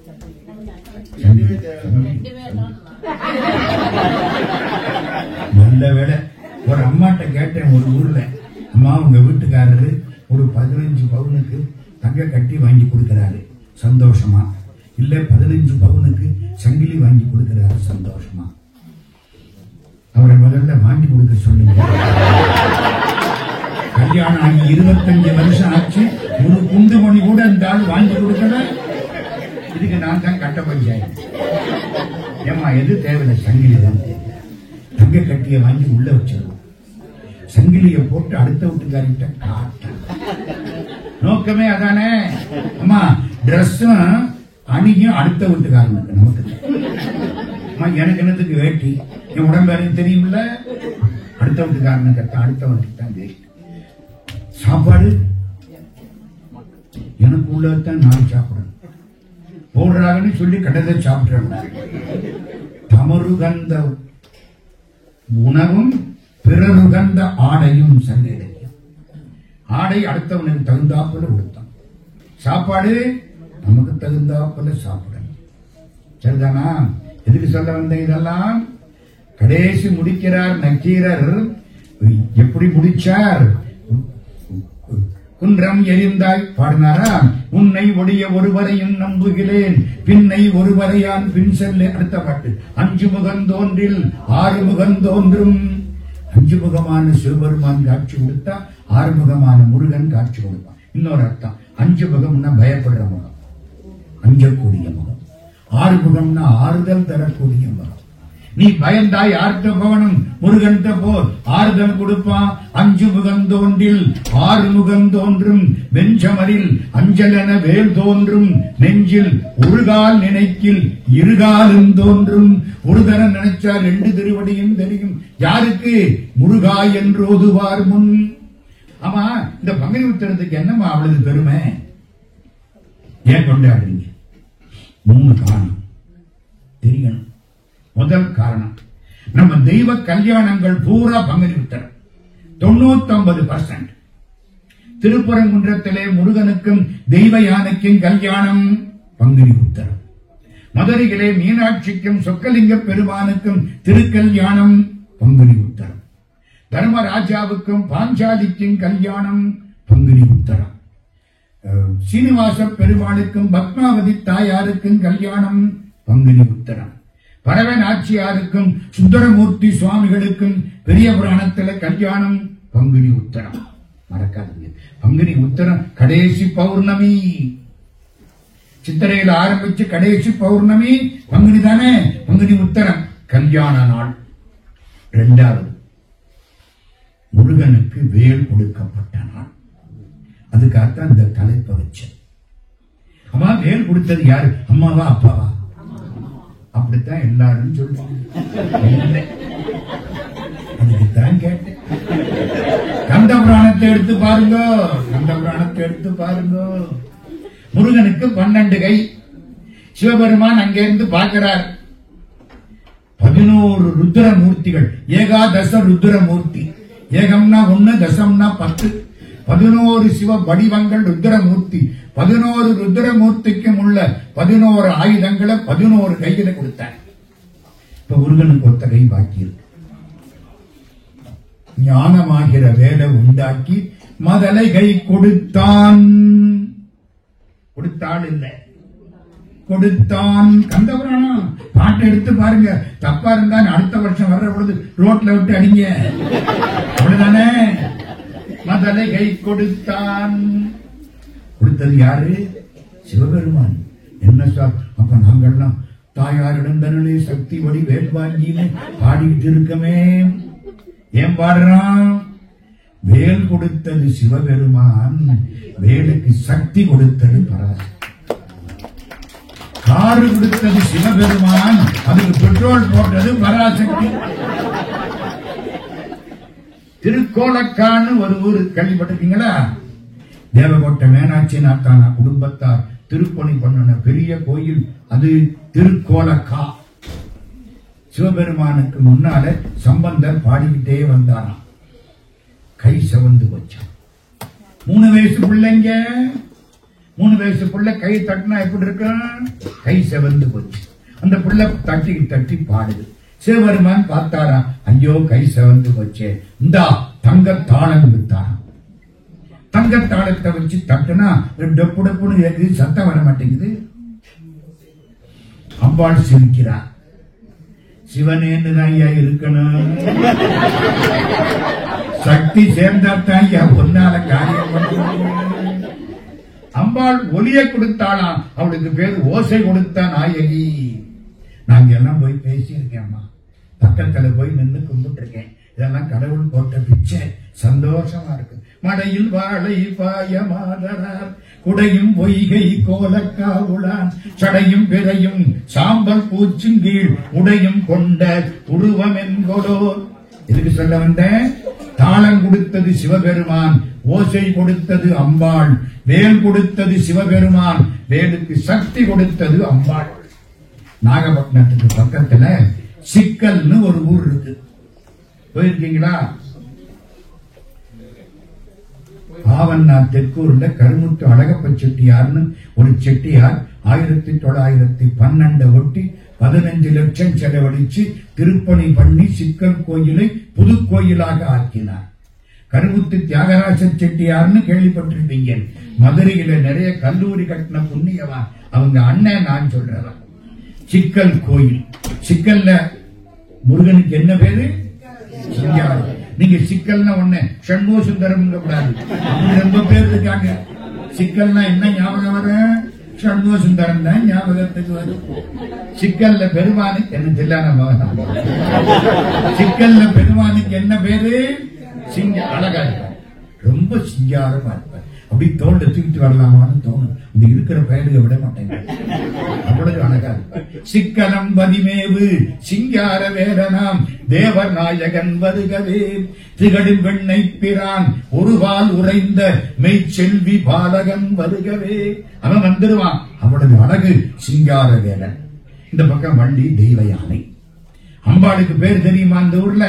நல்ல வேலை. ஒரு அம்மாட்ட கேட்டேன் ஒரு ஊர்ல, அம்மா உங்க வீட்டுக்காரரு ஒரு 15 பவுனுக்கு தங்க கட்டி வாங்கி கொடுக்கிறாரு, சந்தோஷமா? இல்ல 15 பவுனுக்கு சங்கிலி வாங்கி கொடுக்கிறாரு, சந்தோஷமா? அவரை முதல்ல வாங்கி கொடுக்க சொல்லுங்க. கல்யாணம் ஆகி 25 வருஷம் ஆச்சு, ஒரு குண்டு மணி கூட அந்த ஆள் வாங்கி கொடுக்கல. இதுக்கு நான் தான் கட்ட பஞ்சாயத்து. ஏமா எது தேவையில்லை, சங்கிலி தான் தேவை. தங்க கட்டிய வாங்கி உள்ள வச்சிருவோம். சங்கிலிய போட்டு அடுத்த வீட்டுக்காரிட்ட காட்ட நோக்கமே அதானே. அம்மா, டிரெஸ்ஸும் அணியும் அடுத்த வீட்டுக்காரனுக்கு, நமக்கு. எனக்கு என்னத்துக்கு வேட்டி? என் உடம்பு தெரியுமில்ல. அடுத்த வீட்டுக்காரனுக்கு அடுத்தவனுக்கு தான் வேட்டி. சாப்பாடு எனக்கு உள்ளதான் நான் சாப்பிடணும். போடுறாங்கன்னு சொல்லி கடலை சாப்பிடுறேன். தமருகந்த உணவும் பிறருகந்த ஆடையும் சந்தையிடையும். ஆடை அடுத்தவனுக்கு தகுந்தாப்புல கொடுத்தான். சாப்பாடு நமக்கு தகுந்தாப்புல சாப்பிடணும். சரிதானா? எதுக்கு சொல்ல வந்த இதெல்லாம்? கடைசி முடிக்கிறார் நக்கீரர். எப்படி முடிச்சார்? குன்றம் எரிந்தாய் பாடினாரா? உன்னை ஒடிய ஒருவரையும் நம்புகிறேன், பின்னை ஒருவரையான் பின் செல்ல. அடுத்த பாட்டு, 5 முகம் தோன்றில் 6 முகம் தோன்றும். 5 முகமான சிவபெருமான் காட்சி கொடுத்தா 6 முகமான முருகன் காட்சி கொடுப்பான். இன்னொரு அர்த்தம், 5 முகம்னா பயப்படுற முகம், அஞ்சக்கூடிய முகம். 6 முகம்னா ஆறுதல் தரக்கூடிய முகம். நீ பயந்தா யார்கிட்ட போகணும்? முருகன் போர், ஆறுதல் கொடுப்பான். 5 முகம் தோன்றில் 6 முகம் தோன்றும். வெஞ்சமரில் அஞ்சலென வேல் தோன்றும். நெஞ்சில் ஒருகால் நினைக்கில் இருகாலும் தோன்றும். ஒரு தரம் நினைச்சா 2 திருவடியும் தெரியும். யாருக்கு? முருகா என்றோதுவார் முன். ஆமா, இந்த பங்குனி உத்திரத்துக்கு என்னமா அவ்வளவு பெருமை? ஏன் கொண்டாடுறீங்க? 3 காரணம் தெரியணும். முதல் காரணம், நம்ம தெய்வ கல்யாணங்கள் பூரா பங்குனி உத்திரம். 99%. திருப்பரங்குன்றத்திலே முருகனுக்கும் தெய்வ யானைக்கும் கல்யாணம் பங்குனி உத்திரம். மதுரையிலே மீனாட்சிக்கும் சொக்கலிங்க பெருமானுக்கும் திருக்கல்யாணம் பங்குனி உத்திரம். தர்மராஜாவுக்கும் பாஞ்சாலிக்கும் கல்யாணம் பங்குனி உத்திரம். சீனிவாச பெருமாளுக்கும் பத்மாவதி தாயாருக்கும் கல்யாணம் பங்குனி உத்திரம். பரவ நாச்சியாருக்கும் சுந்தரமூர்த்தி சுவாமிகளுக்கும் பெரிய புராணத்துல கல்யாணம் பங்குனி உத்திரம். மறக்காதீங்க, பங்குனி உத்திரம் கடைசி பௌர்ணமி. சித்திரையில் ஆரம்பிச்சு கடைசி பௌர்ணமி பங்குனி தானே. பங்குனி உத்திரம் கல்யாண நாள். 2வது, முருகனுக்கு வேல் கொடுக்கப்பட்ட நாள். அதுக்காகத்தான் இந்த தலைப்பை வச்சேன். அம்மா, வேல் கொடுத்தது யாரு? அம்மாவா அப்பாவா? அப்படித்தான் எல்லாரும் சொல்லுவாங்க. அது புராணத்தை எடுத்து பாருங்க, கந்த புராணத்தை எடுத்து பாருங்க. முருகனுக்கு 12 கை. சிவபெருமான் அங்கிருந்து பார்க்கிறார். 11 ருத்ரமூர்த்திகள், ஏகாதச ருத்ரமூர்த்தி. ஏகம்னா 1, தசம்னா 10. 11 சிவ வடிவங்கள் ருத்ரமூர்த்தி. 11 ருத்ரமூர்த்திக்கும் உள்ள 11 ஆயுதங்களை 11 கைகளை கொடுத்தார். இப்ப முருகனுக்கு ஒத்த கை பாக்கி இருக்கு. ஞானமாகிற வேலை உண்டாக்கி மதலை கை கொடுத்தான். கொடுத்தாள் இல்லை, கொடுத்தான். கந்தபுராணம் பாட்டை எடுத்து பாருங்க. தப்பா இருந்தா அடுத்த வருஷம் வர்ற பொழுது ரோட்ல விட்டு அடிங்க. அப்படிதானே? மதலை கை கொடுத்தான். கொடுத்தது யாரு? சிவபெருமான். என்ன சார், அப்ப நாங்கள்லாம் தாயாரிடம் தனலே சக்தி வடி வேல் வாங்கின்னு பாடிக்கிட்டு இருக்கமே. ஏன் பாடுறான்? வேல் கொடுத்தது சிவபெருமான், வேலுக்கு சக்தி கொடுத்தது பராசக்தி. காரு கொடுத்தது சிவபெருமான், அதுக்கு பெட்ரோல் போட்டது பராசக்தி. திருக்கோலக்கான்னு ஒரு ஊரு கேள்விப்பட்டிருக்கீங்களா? தேவகோட்டை மீனாட்சி நாத்தானா குடும்பத்தார் திருப்பணி பண்ணின பெரிய கோயில் அது திருக்கோலக்கா. சிவபெருமானுக்கு முன்னால சம்பந்தர் பாடிக்கிட்டே வந்தாராம். கை செவந்து வச்சான். 3 வயசு பிள்ளைங்க, 3 வயசு பிள்ளை கை தட்டினா எப்படி இருக்கும்? கை செவந்து போச்சு. அந்த பிள்ளை தட்டி தட்டி பாடுது. சிவபெருமான் பார்த்தாரா, ஐயோ கை செவந்து போச்சே, இந்தா தங்க தாளம் வித்தாராம். தங்க தாளத்தை வச்சு தட்டுனா டொப்பு டொப்புன்னு ஏற்று சத்தம் வர மாட்டேங்குது. அம்பாள் சிரிக்கிறார். சிவனேன்னு தான் ஐயா இருக்கணும், சக்தி சேர்ந்தாத்தான் ஐயா ஒன்னால காரியம் பண்ண. அம்பாள் ஒலியை கொடுத்தாளாம், அவளுக்கு பேர் ஓசை கொடுத்தா நாயகி. நாங்க எல்லாம் போய் பேசியிருக்கேன்மா, பக்கத்துல போய் நின்று கும்பிட்டு இருக்கேன். இதெல்லாம் கடவுள் போட்ட பிச்சை, சந்தோஷமா இருக்கு. மடையில் வாழை பாய மாதரார், குடையும் பொய்கை கோலக்காவுளான், சடையும் பிறையும் சாம்பல் பூச்சிங்கீழ் உடையும் கொண்ட உருவம் என்கொடோ. இதுக்கு சொல்ல வந்த, தாளம் கொடுத்தது சிவபெருமான், ஓசை கொடுத்தது அம்பாள், வேல் கொடுத்தது சிவபெருமான், வேலுக்கு சக்தி கொடுத்தது அம்பாள். நாகப்பட்டினத்துக்கு பக்கத்துல சிக்கல்னு ஒரு ஊர் இருக்கு, போயிருக்கீங்களா? ஆவண்ணார் தெற்கூர்ல கருமுத்து அழகப்ப செட்டியார்னு ஒரு செட்டியார் 1912 ஒட்டி 15 லட்சம் செலவழிச்சு திருப்பணி பண்ணி சிக்கல் கோயிலை புது கோயிலாக ஆக்கினார். கருமுத்து தியாகராஜ செட்டியார்னு கேள்விப்பட்டிருந்தீங்க. மதுரையில நிறைய கல்லூரி கட்டின புண்ணியவா. அவங்க அண்ணன் நான் சொல்றேன். சிக்கல் கோயில், சிக்கல்ல முருகனுக்கு என்ன பேரு? சிங்காரம். நீங்க சிக்கல்னா ஒண்ணு சண்முக சுந்தரம் கூடாது, ரொம்ப பேர் இருக்காங்க. சிக்கல்னா என்ன ஞாபகம் வர? சண்முக சுந்தரம் தான் ஞாபகத்துக்கு வரும். சிக்கல்ல பெருமானுக்கு என்ன தெரியல, சிக்கல்ல பெருமானுக்கு என்ன பேரு? சிங்க. அழகா இருப்பார், ரொம்ப சிங்காரமா இருப்பார். அப்படி தோண்ட தூக்கிட்டு வரலாமான்னு தோணும். இந்த இருக்கிற பெயர்களை விட மாட்டேங்க, அவ்வளவு அழகா இருப்பார். சிக்கலம் பதிமேவு சிங்கார வேலனாம் தேவர் நாயகன் வருகவே, திகழும் வெண்ணை பிரான் ஒருவால் உறைந்த மெய்ச்செல்வி பாலகன் வருகவே. அவன் வந்துருவான், அவ்வளவு அழகு சிங்கார வேலன். இந்த பக்கம் வள்ளி தெய்வ யானை. அம்பாளுக்கு பேர் தெரியுமா அந்த ஊர்ல?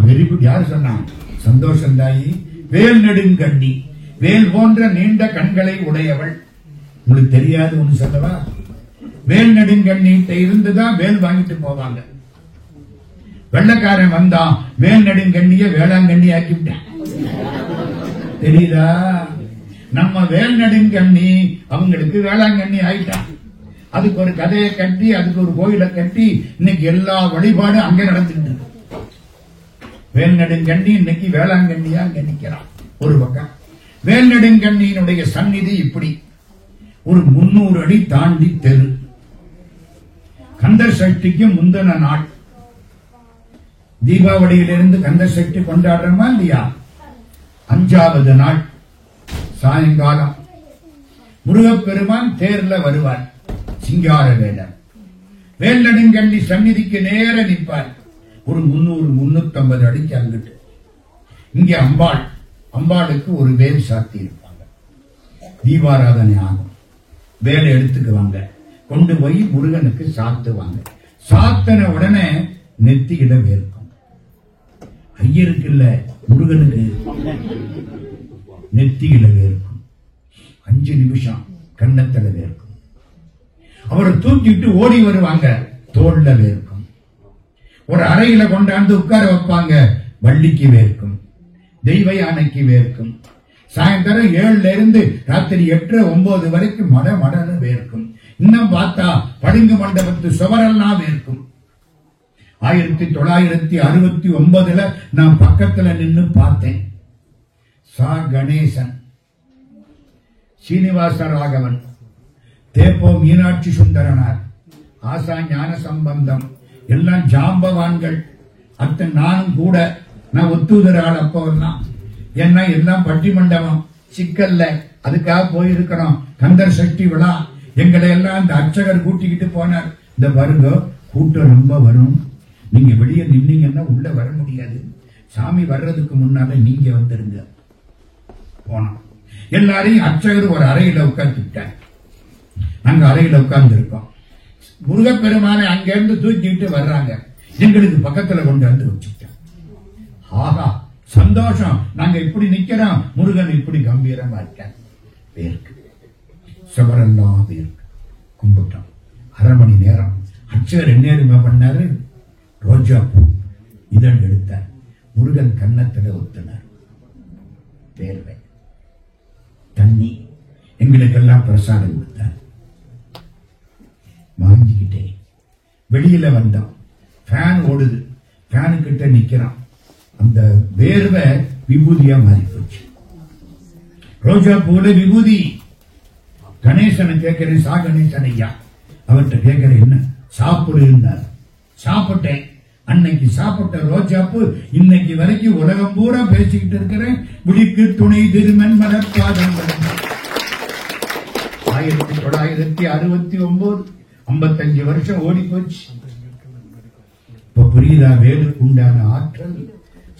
Very good. யாரு சொன்னா? சந்தோஷம் தாயி. வேல் நெடுங்கண்ணி, வேல் போன்ற நீண்ட கண்களை உடையவள். உங்களுக்கு தெரியாது ஒண்ணு சொல்லவா? வேல் நெடுங்கண்ணிட்ட இருந்துதான் வேல் வாங்கிட்டு போவாங்க. வெள்ளக்காரன் வந்தான், வேல் நெடுங்கண்ணிய வேளாங்கண்ணி ஆக்கிவிட்டான். தெரியுதா? நம்ம வேல் நெடுங்கண்ணி அவங்களுக்கு வேளாங்கண்ணி ஆயிட்டான். அதுக்கு ஒரு கதையை கட்டி, அதுக்கு ஒரு கோயிலை கட்டி, இன்னைக்கு எல்லா வழிபாடும் அங்க நடந்துட்டு இருக்கு. வேல் நெடுங்கண்ணி இன்னைக்கு வேளாங்கண்ணியா அங்க நிக்கிறான். ஒரு பக்கம் வேல் நெடுங்கண்ணியினுடைய சந்நிதி இப்படி ஒரு 300 அடி தாண்டி தெரு. கந்தர் சஷ்டிக்கு முந்தின நாள், தீபாவளியிலிருந்து கந்தர் சஷ்டி கொண்டாடுறோமா இல்லையா? 5வது நாள் சாயங்காலம் முருகப்பெருமான் தேர்ல வருவார். சிங்கார வேலன் வேல் நெடுங்கண்ணி சந்நிதிக்கு நேர நிற்பார். ஒரு 300-350 அடிக்கு அங்கிட்டு. இங்கே அம்பாள் அம்பாளுக்கு ஒரு வேல் சாத்தி இருப்பாங்க. தீபாராதனை ஆகும், வேலை எடுத்துக்குவாங்க, கொண்டு போய் முருகனுக்கு சாத்துவாங்க. சாத்தன உடனே நெத்தியிட வேர்க்கும். ஐயருக்கு இல்ல, முருகனுக்கு நெத்தியில வேர்க்கும். 5 நிமிஷம் கன்னத்துல வேர்க்கும். அவரை தூக்கிட்டு ஓடி வருவாங்க, தோல்ல வேர்க்கும். ஒரு அறையில கொண்டாந்து உட்கார வைப்பாங்க, வள்ளிக்கு வேர்க்கும், தெய்வ யானைக்கு வேர்க்கும். சாயந்தரம் 7ல இருந்து ராத்திரி 8, 9 வரைக்கும் மட மடன்னு வேர்க்கும். இன்னும் பார்த்தா பளிங்கு மண்டபத்து சுவரெல்லாம் வேர்க்கும். 1969 நான் பக்கத்துல நின்னு பார்த்தேன். சா கணேசன், சீனிவாச ராகவன், தேப்போ மீனாட்சி சுந்தரனார், ஆசா ஞான சம்பந்தம் எல்லாம் ஜாம்பவான்கள். அத்தனை நானும் கூட, நான் ஒத்துதர ஆள் அப்போல்லாம். ஏன்னா எல்லாம் பட்டி மண்டபம் சிக்கல்ல, அதுக்காக போயிருக்கணும். கந்தர் சஷ்டி விழா எங்களை எல்லாம் அந்த அர்ச்சகர் கூட்டிக்கிட்டு போனார். இந்த வருங்க கூட்டம் ரொம்ப வரும், நீங்க வெளியே நின்னீங்கன்னா உள்ள வர முடியாது, சாமி வர்றதுக்கு முன்னால நீங்க வந்துருங்க. போனோம். எல்லாரையும் அர்ச்சகர் ஒரு அறையில உட்கார்ந்துட்டார். நாங்க அறையில உட்கார்ந்து இருக்கோம். முருகப்பெருமானை அங்கிருந்து தூக்கிட்டு வர்றாங்க, எங்களுக்கு பக்கத்துல கொண்டு வந்து வச்சுட்டாங்க. ஆஹா சந்தோஷம், நாங்க இப்படி நிக்கிறோம், முருகன் இப்படி கம்பீரமா இருக்காங்க. பேருக்கு சுவரெல்லாம் பேருக்கு கும்பிட்டோம். 1/2 மணி நேரம் அர்ச்சகர் என்ன பண்ணாரு, ரோஜா பூ இதழ் எடுத்தார், முருகன் கன்னத்துல ஒத்தினார். வேர்வை தண்ணி எங்களுக்கெல்லாம் பிரசாதம் கொடுத்தார். வாங்கிக்கிட்டே வெளியில வந்தோம். ஃபேன் ஓடுது, ஃபேனு கிட்ட நிக்கிறான். அந்த வேர்வை விபூதியா மாறி போச்சு. ரோஜா பூல விபூதி. கணேசனை கேட்கிறேன், சா கணேசன் ஐயா, அவர்கிட்ட கேட்கிறேன் என்ன சாப்பிடுன்னார். சாப்பிட்டேன். அன்னைக்கு சாப்பிட்ட ரோஜாப்பு இன்னைக்கு வரைக்கும் உலகம் பூரா பேசிக்கிட்டு இருக்கிறேன். விழிக்கு துணை திருமன் மலர்பாதங்கள். 1969, 55 வருஷம் ஓடி போச்சு. இப்ப புரியுதா வேலுக்கு உண்டான ஆற்றல்?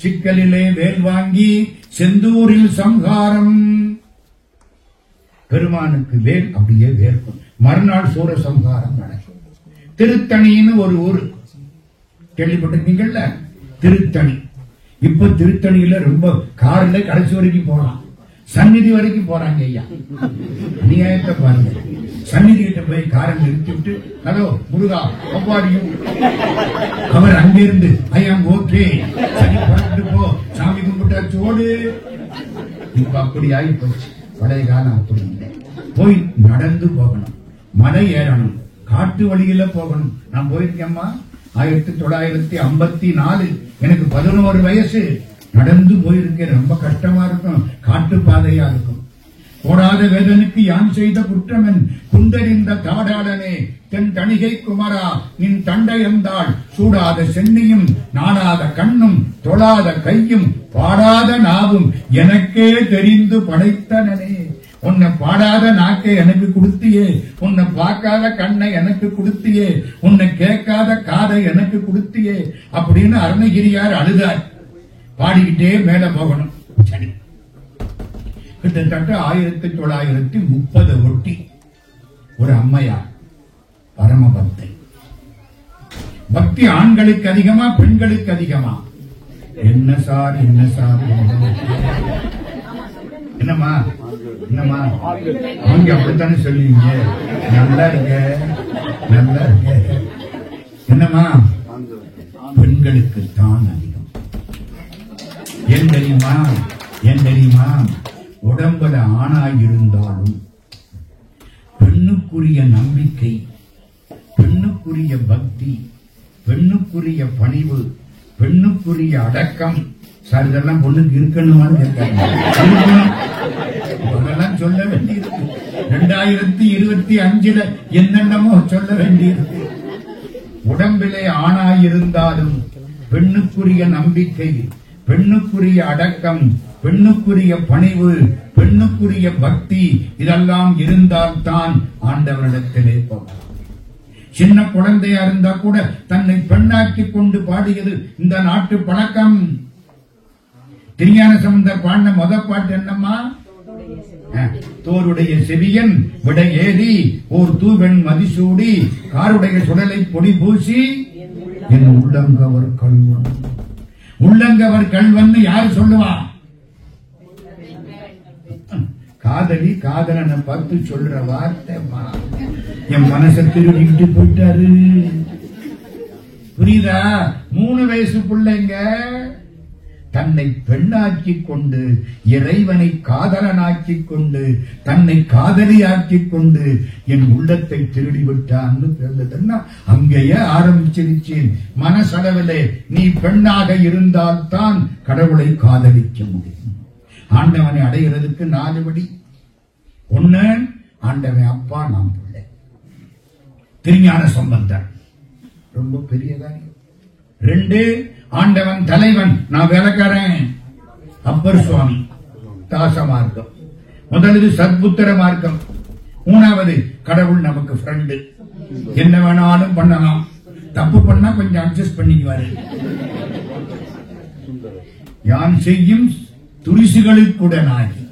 சிக்கலிலே வேல் வாங்கி செந்தூரில் சம்ஹாரம். பெருமானுக்கு வேல் அப்படியே வேர்க்கும். மறுநாள் சூர சம்ஹாரம் நடக்கும். திருத்தணின்னு ஒரு ஊர் கேள்விப்பட்டிருக்கீங்கல்ல, திருத்தணி. இப்ப திருத்தணியில ரொம்ப கார்ல கடைசி வரைக்கும் போலாம், சந்நிதி வரைக்கும் போறாங்க. ஐயா அநியாயத்தை பாருங்க. சந்நிதி கிட்ட போய் காரை நிறுத்திவிட்டு, ஹலோ முருகா ஒவ்வாடியும், அவர் அங்கிருந்து ஐயாம் ஓகே சரி பார்த்துட்டு போ, சாமி கும்பிட்டாச்சு ஓடு. இப்ப அப்படி ஆகி போச்சு. பழைய காலம் அப்படி இல்லை. போய் நடந்து போகணும், மலை ஏறணும், காட்டு வழியில போகணும். நான் போயிருக்கேம்மா 1954, எனக்கு 11 வயசு. நடந்து போயிருக்கேன். ரொம்ப கஷ்டமா இருக்கும், காட்டு பாதையா இருக்கும். போடாத வேதனுக்கு யான் செய்த குற்றமன் குந்தறிந்த தாடாளனே தென் தணிகை குமரா நின் தண்டை எந்தாள் சூடாத சென்னியும் நாடாத கண்ணும் தொழாத கையும் பாடாத நாவும் எனக்கே தெரிந்து படைத்தனனே. உன்னை பாடாத நாக்கை எனக்கு கொடுத்தியே, உன்னை பார்க்காத கண்ணை எனக்கு கொடுத்தியே, உன்னை கேட்காத காதை எனக்கு கொடுத்தியே அப்படின்னு அருணகிரியார் அழுதார். பாடிக்கிட்டே மேல போகணும். சரி, கிட்டத்தட்ட 1930 ஒட்டி ஒரு அம்மையார் பரமபக்தை. பக்தி ஆண்களுக்கு அதிகமா பெண்களுக்கு அதிகமா? என்ன சார் என்ன சார், என்னம்மா என்னம்மா அவங்க அப்படித்தானே சொல்லுவீங்க. நல்லா இருக்க நல்லா இருக்க. என்னம்மா பெண்களுக்கு தான் அதிகம். ஏன் தெரியுமா? ஏன் தெரியுமா? உடம்புல ஆணாயிருந்தாலும் பெண்ணுக்குரிய நம்பிக்கை, பெண்ணுக்குரிய பக்தி, பெண்ணுக்குரிய பணிவு, பெண்ணுக்குரிய அடக்கம். சார் இதெல்லாம் பொண்ணுக்கு இருக்கணுமான்னு கேட்காங்க. அதெல்லாம் சொல்ல வேண்டியிருக்கு. 2025 என்னென்னமோ சொல்ல வேண்டியிருக்கு. உடம்பிலே ஆணாயிருந்தாலும் பெண்ணுக்குரிய நம்பிக்கை, பெண்ணுக்குரிய அடக்கம், பெண்ணுக்குரிய பணிவு, பெண்ணுக்குரிய பக்தி, இதெல்லாம் இருந்தால்தான் ஆண்டவரிடத்திலே போகலாம். சின்ன குழந்தையா இருந்தா கூட தன்னை பெண்ணாக்கி கொண்டு பாடியது இந்த நாட்டு பழக்கம். திருஞான சம்பந்தர் பாடின முத பாட்டு என்னம்மா? தோருடைய செவியன் விடை ஏறி ஓர் தூவெண் மதிசூடி காருடைய சுடலை பொடி பூசி என் உள்ளங்கவர் கல்வன். உள்ளங்கவர் கல்வன் யாரு சொல்லுவா? காதலி காதலனை பார்த்து சொல்ற வார்த்தை என் மனசை திருடிக்கிட்டு போயிட்டாரு. புரியுதா? 3 வயசு பிள்ளைங்க தன்னை பெண்ணாக்கிக் கொண்டு இறைவனை காதலனாக்கிக் கொண்டு தன்னை காதலியாக்கிக் கொண்டு என் உள்ளத்தை திருடி விட்டான்னு பிறந்ததுன்னா அங்கேயே ஆரம்பிச்சிருச்சேன். மனசளவிலே நீ பெண்ணாக இருந்தால்தான் கடவுளை காதலிக்க முடியும். ஆண்டவனை அடைகிறதுக்கு 4 வழி. 1, ஆண்டவன் அப்பா, நாம் பிள்ளை. திருஞான சம்பந்தர் ரொம்ப பெரிய காரியம். 2, ஆண்டவன் தலைவன், நான் வேலைக்காரன், அப்பர் சுவாமி, தாச மார்க்கம். முதலாவது சத்புத்திர மார்க்கம். 3வது கடவுள் நமக்கு ஃப்ரெண்டு, என்ன வேணாலும் பண்ணலாம், தப்பு பண்ணா கொஞ்சம் அட்ஜஸ்ட் பண்ணிக்குவாரு. யான் செய்யும் துரிசுகளுக்குடனாகி,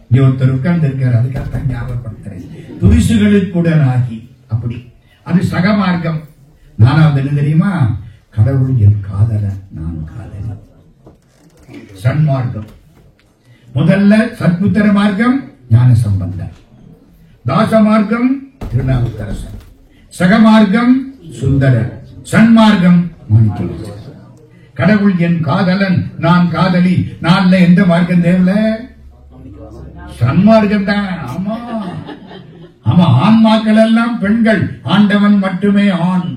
இங்க ஒருத்தர் உட்கார்ந்து இருக்காரு, அதுக்காக ஞாபகப்படுத்துறேன். துரிசுகளுக்குடனாகி, அப்படி அது சகமார்க்கம். 4வது என்ன தெரியுமா? கடவுள் என் காதலன், நான் காதலன். சன்மார்க்கம். முதல்ல சத்புத்திர மார்க்கம் ஞான சம்பந்தர், தாச மார்க்கம் திருநாவுக்கரசர், சகமார்க்கம் சுந்தரர், சன்மார்க்கம் மாணிக்கவாசகர். கடவுள் என் காதலன், நான் காதலி. 4ல எந்த மார்க்கம் தேவல? சன்மார்க்கம் தான். ஆமா ஆமா, ஆன்மாக்கள் எல்லாம் பெண்கள், ஆண்டவன் மட்டுமே ஆண்.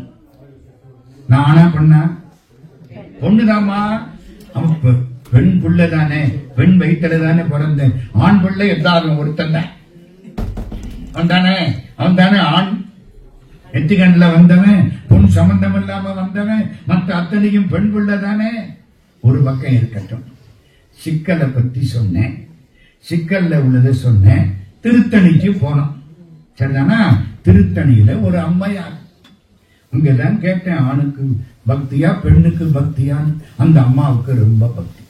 நானா பண்ண பொண்ணுதாமா, அவன் பெண் புள்ள தானே, பெண் வயிற்றுல தானே பிறந்தேன். ஆண் பிள்ளை எல்லாரும் ஒருத்தன் தான், அவன் தானே ஆண். எத்திகண்ல வந்தவன், பொன் சம்பந்தம் இல்லாம வந்தவன், மற்ற அத்தனையும் பெண் புள்ள தானே. ஒரு பக்கம் இருக்கட்டும், சிக்கலை பத்தி சொன்னேன், சிக்கல்ல உள்ளதை சொன்னேன். திருத்தணிக்கு போனோம், சரிதானா? திருத்தணியில ஒரு அம்மையார், அங்கதான் கேட்டேன், ஆணுக்கு பக்தியா பெண்ணுக்கு பக்தியான்னு. அந்த அம்மாவுக்கு ரொம்ப பக்தி.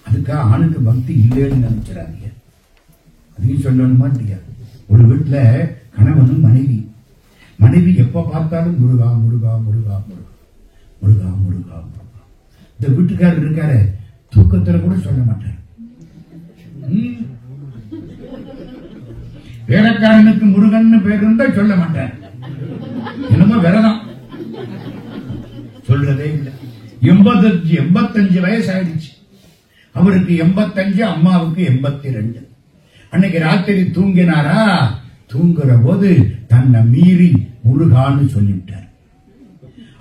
அதுக்காக ஆணுக்கு பக்தி இல்லைன்னு நினைச்சிடாதீங்க. அதையும் சொல்லணுமா இல்லையா? ஒரு வீட்டுல கணவனும் மனைவி எப்ப பார்த்தாலும் முருகா முருகா முருகா முருகா முருகா முருகா முருகா. இந்த வீட்டுக்காரர் இருக்காரு, தூக்கத்துல கூட சொல்ல மாட்டார். வேலைக்காரனுக்கு முருகன் பேர் இருந்தா சொல்ல மாட்டார், என்னமோ விரதம், சொல்றதே இல்லை. 85 வயசு ஆயிடுச்சு. அவருக்கு 85, அம்மாவுக்கு 82. அன்னைக்கு ராத்திரி தூங்கினாரா? தூங்குற போது தன்னை மீறி முருகான்னு சொல்லிவிட்டார்.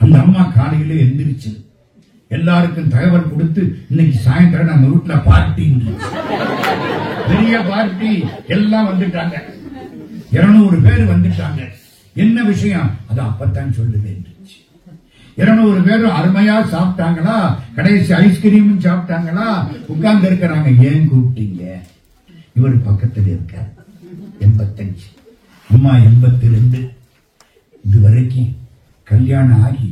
அந்த அம்மா காலையில எந்திரிச்சு எல்லாருக்கும் தகவல் கொடுத்து, இன்னைக்கு சாயந்தரம் நம்ம வீட்டுல பார்ட்டி, பெரிய பார்ட்டி, எல்லாம் வந்துட்டாங்க, 200 பேர் வந்துட்டாங்க. என்ன விஷயம்? அது அப்பத்தான் சொல்லுவேன். 200 பேரும் அருமையா சாப்பிட்டாங்களா, கடைசி ஐஸ்கிரீம் சாப்பிட்டாங்களா, உட்கார்ந்து இருக்கிறாங்க. ஏன் கூப்பிட்டீங்க? இவர் பக்கத்தில் இருக்கார், 85, அம்மா 82. இதுவரைக்கும் கல்யாணம் ஆகி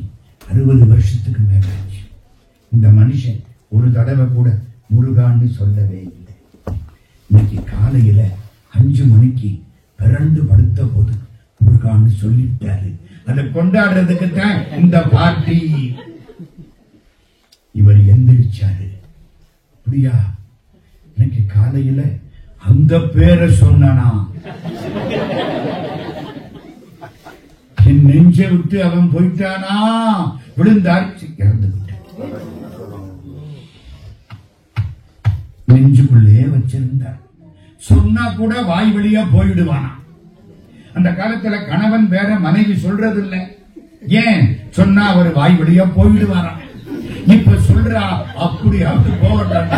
60 வருஷத்துக்கு மேல ஆச்சு. இந்த மனுஷன் ஒரு தடவை கூட முருகான்னு சொல்லவே இல்லை. இன்னைக்கு காலையில 5 மணிக்கு பிறண்டு படுத்த போது முருகான்னு சொல்லிட்டாரு. அதை கொண்டாடுறதுக்கு தான் இந்த பார்ட்டி. இவர் எந்திரிச்சாரு. அப்படியா? இன்னைக்கு காலையில அந்த பேரை சொன்னானா, என் நெஞ்சை விட்டு அவன் போயிட்டானா, விழுந்தாச்சு, இறந்து விட்டான். நெஞ்சுக்குள்ளே வச்சிருந்தார். சொன்னா கூட வாய் வழியா போயிடுவானா. அந்த காலத்துல கணவன் வேற, மனைவி சொல்றது இல்ல. ஏன் சொன்னா அவர் வாய் வழியா போயிடுவாராம். இப்ப சொல்றா, அப்படியாவது போகட்டும்.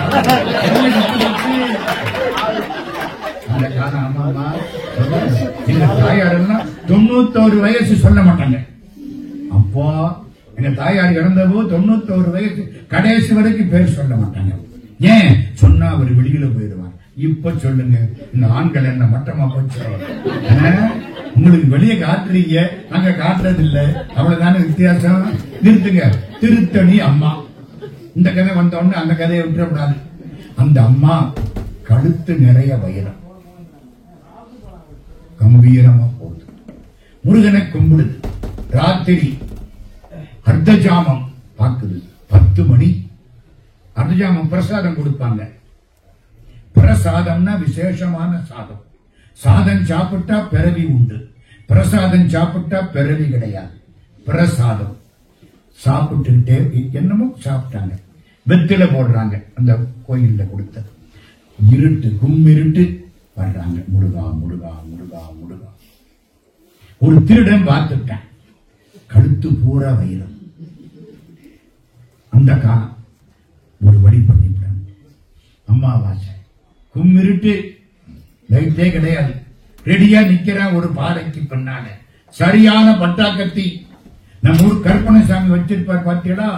அந்த காலம் அம்மா எங்க தாயாரெல்லாம் 91 வயசு சொல்ல மாட்டாங்க. அப்போ எங்க தாயார் இறந்தபோது 91 வயசு, கடைசி வரைக்கும் பேர் சொல்ல மாட்டாங்க. ஏன் சொன்னா அவர் வெளியில போயிடுவார். இப்ப சொல்லுங்க, இந்த ஆண்கள் என்ன மட்டமா போச்சு? உங்களுக்கு வெளியே காட்டுறீங்க, அங்க காட்டுறது இல்ல, அவ்வளவுதான வித்தியாசம். நிறுத்துங்க. திருத்தணி அம்மா, இந்த கதை வந்த உடனே அந்த கதையை விட்டுறக்கூடாது. அந்த அம்மா கழுத்து நிறைய வைரம், கம்பீரமா போகுது. முருகனை கும்பிடுது. ராத்திரி அர்த்தஜாமம் பார்க்குது. 10 மணி அர்த்தஜாமம் பிரசாதம் கொடுப்பாங்க. பிரசாதம்னா விசேஷமான சாதம். சாதம் சாப்பிட்டா பிறவி உண்டு, பிரசாதம் சாப்பிட்டா பிறவி கிடையாது. பிரசாதம் சாப்பிட்டுக்கிட்டே என்னமோ சாப்பிட்டாங்க. வெத்தில போடுறாங்க. அந்த கோயில்ல கொடுத்த இருட்டு, கும்மிருட்டு வர்றாங்க. முருகா முருகா முருகா முருகா. ஒரு திருடன் பார்த்துட்டான். கழுத்து பூரா வைரம். அந்த காலம் ஒரு வழி பண்ணிவிட்டாங்க. அம்மாவாசை, கும்மிருட்டு, லைட்டே கிடையாது. ரெடியா நிக்கிறான் ஒரு பாறைக்கு பின்னால. சரியான பட்டாக்கத்தி. நம்ம ஊர் கற்பனைசாமி வச்சிருப்பார் பார்த்தீங்களா,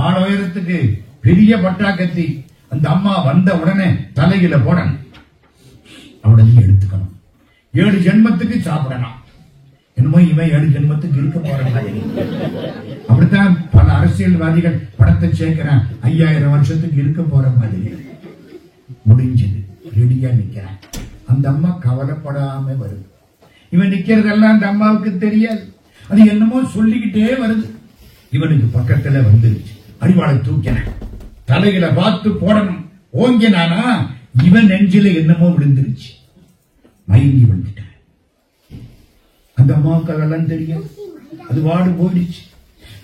6 உயரத்துக்கு பெரிய பட்டாக்கத்தி. அந்த அம்மா வந்த உடனே தலையில போடணும், அவனை எடுத்துக்கணும். 7 ஜென்மத்துக்கு சாப்பிடணும். என்னமோ இவன் 7 ஜென்மத்துக்கு இருக்க போற மாதிரி. அப்படித்தான் பல அரசியல்வாதிகள் பணத்தை சேர்க்கிறான், 5000 வருஷத்துக்கு இருக்க போற மாதிரி. முடிஞ்சது, ரெடியா நிக்கிறான். அந்த அம்மா கவலைப்படாம வருது. இவன் நிக்கிறதெல்லாம் அந்த அம்மாவுக்கு தெரியாது. அது என்னமோ சொல்லிக்கிட்டே வருது. இவனுக்கு பக்கத்துல வந்துருச்சு. அடிவாளை தூக்கின, தலையில பார்த்து போடணும். ஓங்கினானா இவன் நெஞ்சில என்னமோ விழுந்துருச்சு. மயங்கி விழுந்துட்டான். அந்த அம்மாவுக்கு அதெல்லாம் தெரியும். அது வாடு போயிடுச்சு.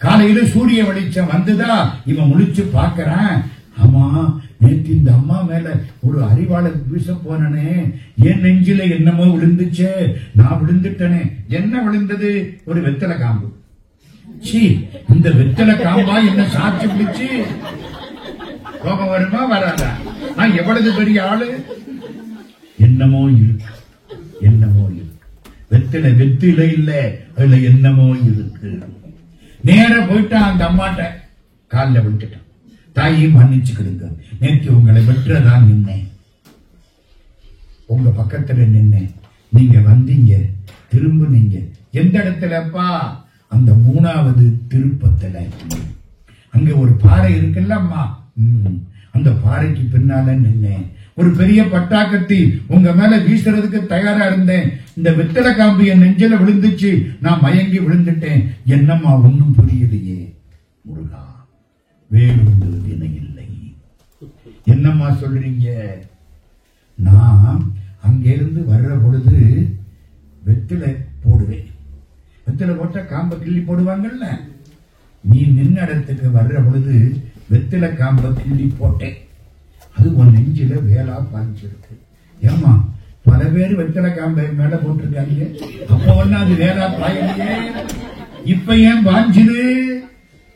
காலையில சூரிய வெளிச்சம் வந்துதா, இவன் முழிச்சு பாக்குறான். ஆமா, நேற்று இந்த அம்மா மேல ஒரு அறிவாளை வீச போனே, என் நெஞ்சில என்னமோ விழுந்துச்சே, நான் விழுந்துட்டனே. என்ன விழுந்தது? ஒரு வெத்தலை காம்பு. சி, இந்த வெத்தலை காம்பா என்ன சாட்சி பிடிச்சு? கோபம் வருமா வராதா? நான் எவ்வளவு பெரிய ஆளு. என்னமோ இருக்கு, என்னமோ இருக்கு. வெத்தலை வெத்தில இல்ல, அதுல என்னமோ இருக்கு. நேர போயிட்டான் அந்த அம்மாட்ட, காலில் விட்டுட்டான். தாயை மன்னிச்சுக்கிடுங்க, நேற்று உங்களை வெற்றதான் நின்னேன், உங்க பக்கத்துல நின்னேன், நீங்க வந்தீங்க, திரும்பினீங்க. எந்த இடத்துலப்பா? அந்த 3வது திருப்பத்துல. அங்க ஒரு பாறை இருக்குல்ல அம்மா, அந்த பாறைக்கு பின்னால நின்னேன். ஒரு பெரிய பட்டாக்கத்தி உங்க மேல வீசுறதுக்கு தயாரா இருந்தேன். இந்த வெத்தலை காம்பு என் நெஞ்சில விழுந்துச்சு, நான் மயங்கி விழுந்துட்டேன். என்னம்மா ஒன்னும் புரியலையே. முருகா, வேலுண்டு வினை இல்லை. என்னம்மா சொல்றீங்க? நான் அங்கிருந்து வர்ற பொழுது வெத்தலை போடுவேன். வெத்தலை போட்டா காம்பை கிள்ளி போடுவாங்கல்ல, நீ நின்ன இடத்துக்கு வர்ற பொழுது வெத்தலை காம்பை கிள்ளி போட்டேன். அது உன் நெஞ்சில வேலா பாய்ச்சிருக்கு. ஏமா, பல பேர் வெத்தலை காம்பை மேல போட்டிருக்காங்க, அப்ப ஒண்ணு அது வேலா பாயலையே, இப்ப ஏன் பாஞ்சுது?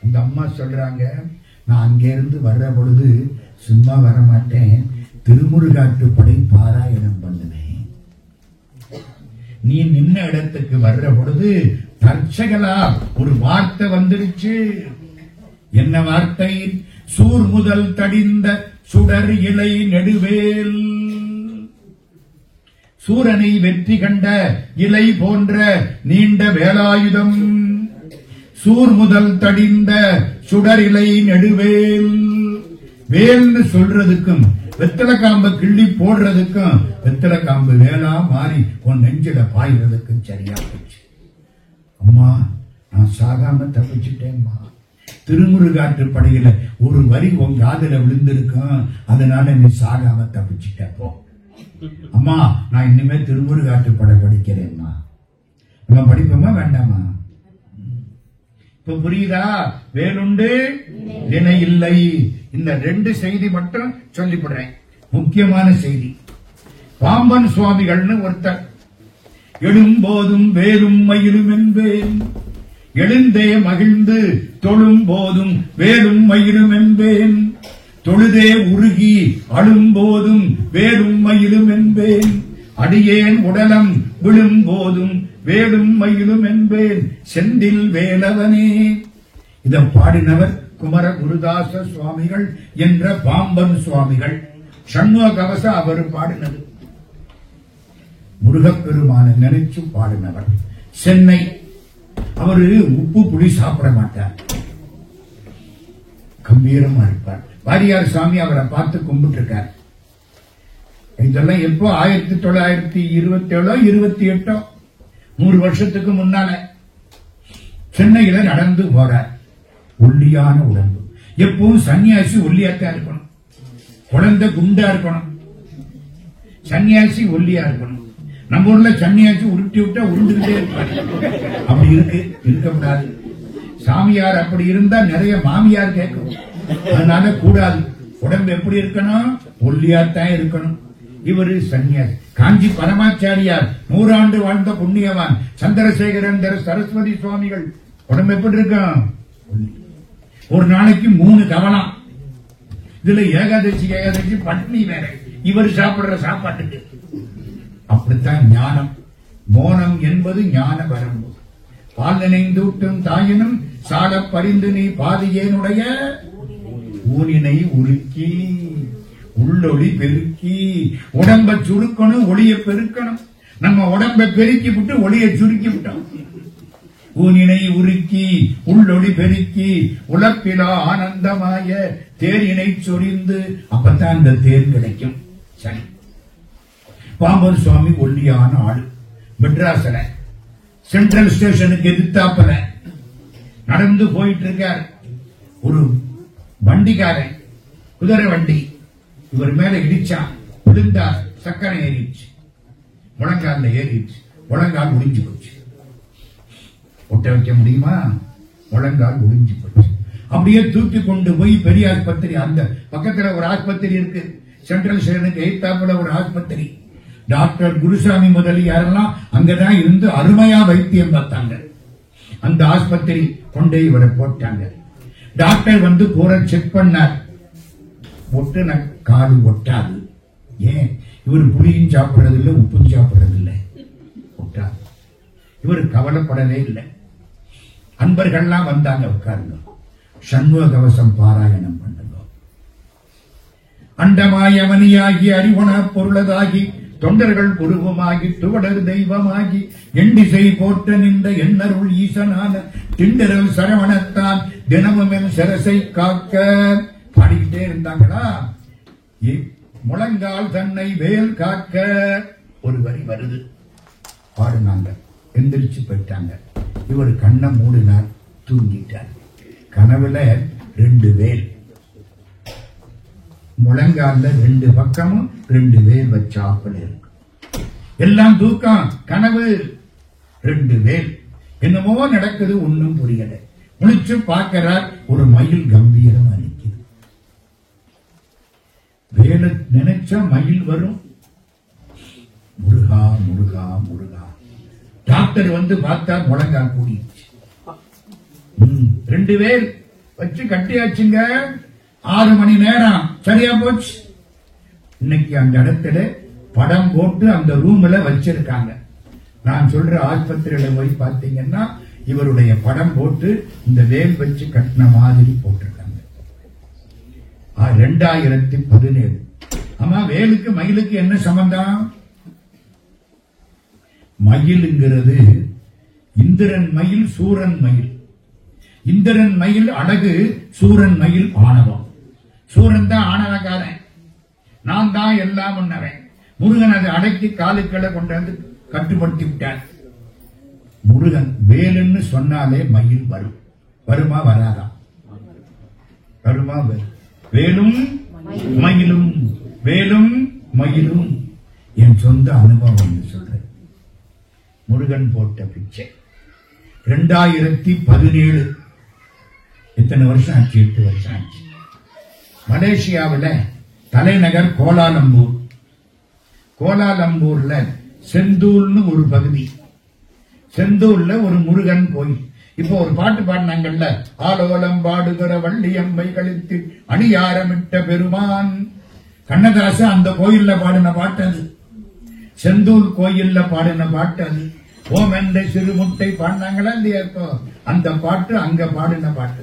அந்த அம்மா சொல்றாங்க, நான் அங்கிருந்து வர்ற பொழுது சும்மா வரமாட்டேன், திருமுருகாட்டு படை பாராயணம் பண்ணுவேன். நீ நின்ன இடத்துக்கு வர்ற பொழுது தற்சகலா ஒரு வார்த்தை வந்துருச்சு. என்ன வார்த்தை? சூர் முதல் தடிந்த சுடர் இலை நெடுவேல். சூரனை வெற்றி கண்ட இலை போன்ற நீண்ட வேலாயுதம். சூர் முதல் தடிந்த சுடர் இலை நெடுவேல். வேல்னு சொல்றதுக்கும் வெத்தலை காம்பு கிள்ளி போடுறதுக்கும் வெத்தலை காம்பு வேலா மாறி உன் நெஞ்சில பாய்றதுக்கும் சரியா போச்சு. அம்மா, நான் சாகாம தப்பிச்சுட்டேன்மா. திருமுருகாற்று படையில ஒரு வரி உன் காதுல விழுந்திருக்கும், அதனால நீ சாகாம தப்பிச்சுட்ட. போ அம்மா, நான் இனிமே திருமுருகாற்று படை படிக்கிறேன்மா. நம்ம படிப்போமா வேண்டாமா? இப்ப புரியுதா? வேலுண்டு வினை இல்லை. இந்த 2 செய்தி மட்டும் சொல்லிவிடுறேன், முக்கியமான செய்தி. பாம்பன் சுவாமிகள்னு ஒருத்தர், எழும்போதும் வேலும் மயிலும் என்பேன், எழுந்தே மகிழ்ந்து தொழும் போதும் வேலும் மயிலும் என்பேன், தொழுதே உருகி அழும்போதும் வேலும் மயிலும் என்பேன், அடியேன் உடலம் விழும் போதும் வேலும் மயிலும் என்பேன், செந்தில் வேலவனே. இதை பாடினவர் குமர குருதாச சுவாமிகள் என்ற பாம்பன் சுவாமிகள். சண்முக கவச அவர் பாடினது. முருகப்பெருமான நினைச்சு பாடினவர். சென்னை. அவரு உப்பு புளி சாப்பிட மாட்டார், கம்பீரமா இருப்பார். வாரியார் சாமி அவரை பார்த்து கும்பிட்டு இருக்கார். இதெல்லாம் எப்போ 1927 28 100 வருஷத்துக்கு முன்னால சென்னையில நடந்து போறார். ஒல்லியான உடம்பு. எப்பவும் சன்னியாசி ஒல்லியாத்தான் இருக்கணும், குழந்தை குண்டா இருக்கணும், சன்னியாசி ஒல்லியா இருக்கணும். நம்ம ஊர்ல சன்னியாசி உருட்டி விட்டா உருண்டுகிட்டே இருப்பாரு. அப்படி இருக்கக்கூடாது. சாமியார் அப்படி இருந்தா நிறைய மாமியார் கேட்கும். அதனால கூடாது. உடம்பு எப்படி இருக்கணும்? ஒல்லியாத்தான் இருக்கணும். இவரு சன்னியாசி. காஞ்சி பரமாச்சாரியார் 100 ஆண்டு வாழ்ந்த புண்ணியவான் சந்திரசேகரேந்திர சரஸ்வதி சுவாமிகள் உடம்பு எப்படி இருக்கும்? ஒரு நாளைக்கு 3 கவனம். இதுல ஏகாதசி பட்னி வேற. இவர் சாப்பிடுற சாப்பாட்டுக்கு. அப்படித்தான் ஞானம். மோனம் என்பது ஞான வரம்பு. பால் நினைந்தூட்டும் தாயினும் சால பறிந்து நீ பாதியேனுடைய ஊனினை உருக்கி உள்ளொளி பெருக்கி. உடம்ப சுருக்கணும், ஒளிய பெருக்கணும். நம்ம உடம்ப பெருக்கி விட்டு ஒளிய சுருக்கி விட்டோம். ஊனினை உருக்கி உள்ளொளி பெருக்கி உலப்பிலா ஆனந்தமாய தேரினை சொரிந்து. அப்பத்தான் இந்த தேர் கிடைக்கும். சரி, பாம்பன் சுவாமி ஒல்லியான ஆளு. மெட்ராஸ்ல சென்ட்ரல் ஸ்டேஷனுக்கு எதிர்த்தாப்புல நடந்து போயிட்டு இருக்கார். ஒரு வண்டிக்காரன், குதிரை வண்டி, இவர் மேல இடிச்சான். விழுந்தார். சக்கரை ஏறிடுச்சு, முழங்கால ஏறிடுச்சு. முழங்கால் ஒளிஞ்சு போச்சு. ஒட்ட வைக்க முடியுமா? முழங்கால் ஒளிஞ்சு போச்சு. அப்படியே தூக்கி கொண்டு போய் பெரிய ஆஸ்பத்திரி, அந்த பக்கத்துல ஒரு ஆஸ்பத்திரி இருக்கு, சென்ட்ரல் ஸ்டேஷனுக்கு எதிர்த்தாப்புல ஒரு ஆஸ்பத்திரி. டாக்டர் குருசாமி முதலியாரெல்லாம் அங்கதான் இருந்து அருமையா வைத்தியம் பார்த்தாங்க. அந்த ஆஸ்பத்திரி கொண்டே இவரை போட்டாங்க. டாக்டர் வந்து கூற செக் பண்ணார். ஒட்டுன காலு ஒட்டாது. ஏன்? இவர் புளியும் சாப்பிடுறது இல்லை, உப்பும் சாப்பிடுறது இல்லை, ஒட்டாது. இவர் கவலைப்படவே இல்லை. அன்பர்கள்லாம் வந்தாங்க, உட்காருங்க, சண்முக கவசம் பாராயணம் பண்ணுங்க. அண்டமாய் அவனியாகி அறிவுண பொருளதாகி தொண்டர்கள் குருவமாகி துவடர் தெய்வமாகி எண்டிசை போற்ற நின்ற எண்ணருள் ஈசனான திண்டரல் சரவணத்தான் தினமும் என் சிரசை காக்க பாடிக்கிட்டே இருந்தாங்களா. முழங்கால் தன்னை வேல் காக்க ஒரு வரி வருது. பாடுனாங்க, எந்திரிச்சு போயிட்டாங்க. இவர் கண்ணை மூடினார், தூங்கிட்டார். கனவுல 2 வேல், முழங்கால 2 பக்கமும் 2 வேல் வச்சாப்புல இருக்கு. எல்லாம் தூக்கம், கனவு, 2 வேல். என்னமோ நடக்குது, ஒன்னும் புரியல. முழிச்சு பார்க்கிறார், ஒரு மயில் கம்பீரமா நிற்குது. வேலை நினைச்சா மயில் வரும். முருகா முருகா முருகா. டாக்டர் வந்து பார்த்தா முழங்கால் கூடிடுச்சு. 2 வேல் வச்சு கட்டியாச்சுங்க. 6 மணி நேரம் சரியா போச்சு. இன்னைக்கு அந்த இடத்துல படம் போட்டு அந்த ரூம்ல வச்சிருக்காங்க. நான் சொல்ற ஆஸ்பத்திரியில போய் பார்த்தீங்கன்னா இவருடைய படம் போட்டு இந்த வேல் வச்சு கட்டின மாதிரி போட்டிருக்காங்க. 2017. ஆமா, வேலுக்கு மயிலுக்கு என்ன சம்பந்தம்? மயிலுங்கிறது இந்திரன் மயில், சூரன் மயில். இந்திரன் மயில் அழகு, சூரன் மயில் ஆணவம். சூரன் தான் ஆணவக்காரன், நான் தான் எல்லாம் முன்னவன். முருகன் அதை அடக்கி காலுக்களை கொண்டு வந்து கட்டுப்படுத்தி விட்டார். முருகன் வேலுன்னு சொன்னாலே மயில் வரும். வருமா வராதா? வருமா? வேலும் மயிலும், வேலும் மயிலும். என் சொந்த அனுபவம் சொல்றேன். முருகன் போட்ட பிச்சை. 2017. எத்தனை வருஷம் ஆச்சு? 8 வருஷம் ஆச்சு. மலேசியாவில் தலைநகர் கோலாலம்பூர். கோலாலம்பூர்ல செந்தூல்னு ஒரு பகுதி. செந்தூர்ல ஒரு முருகன் கோயில். இப்போ ஒரு பாட்டு பாடினாங்கல்ல, ஆலோலம் பாடுகிற வள்ளியம்பை கழித்து அணியாரமிட்ட பெருமான். கண்ணதாச அந்த கோயில்ல பாடின பாட்டு அது. செந்தூர் கோயில்ல பாடின பாட்டு அது. ஓம் என்ற சிறுமுட்டை பாடினாங்களா இல்லையா? இப்போ அந்த பாட்டு அங்க பாடின பாட்டு.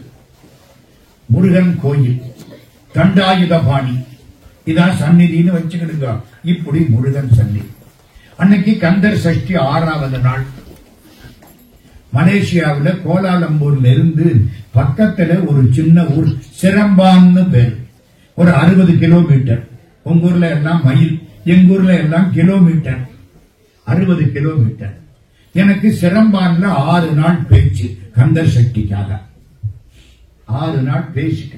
முருகன் கோயில், தண்டாயுத பாணி, இதான் சந்நிதினு வச்சுக்கிடுங்க. இப்படி முருகன் சந்நிதி. அன்னைக்கு கந்தர் சஷ்டி 6வது நாள். மலேசியாவில் கோலாலம்பூர்ல இருந்து பக்கத்துல ஒரு சின்ன ஊர் சிரம்பான்னு பேர். ஒரு 60 கிலோமீட்டர். உங்க ஊர்ல எல்லாம் மைல், எங்க ஊர்ல எல்லாம் கிலோமீட்டர், 60 கிலோமீட்டர். எனக்கு சிரம்பான்ல 6 நாள் பேச்சு கந்தர் சக்திக்காக. 6 நாள் பேசிட்டு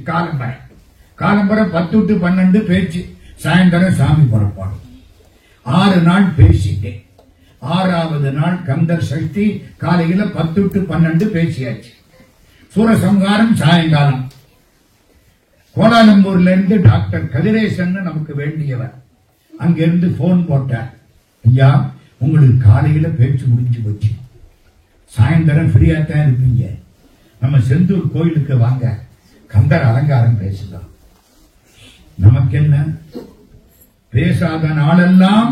காலம்பரை 10 to 12 பேச்சு, சாயந்தரம் சாமி புறப்பாடு. 6 நாள் பேசிட்டேன். 6வது நாள் கந்தர் சக்தி காலையில 10 to 12 பேசியாச்சு. சூரசம்ஹாரம் சாயங்காலம். கோலாலம்பூர்ல இருந்து டாக்டர் கதிரேசன் நமக்கு வேண்டியவர் அங்கிருந்து போன் போட்டார். ஐயா, உங்களுக்கு காலையில பேச்சு முடிஞ்சு போச்சு, சாயந்தரம் ஃப்ரீயா தான் இருப்பீங்க, நம்ம செந்தூர் கோயிலுக்கு வாங்க, கந்தர் அலங்காரம் பேசலாம். நமக்கு என்ன, பேசாத நாளெல்லாம்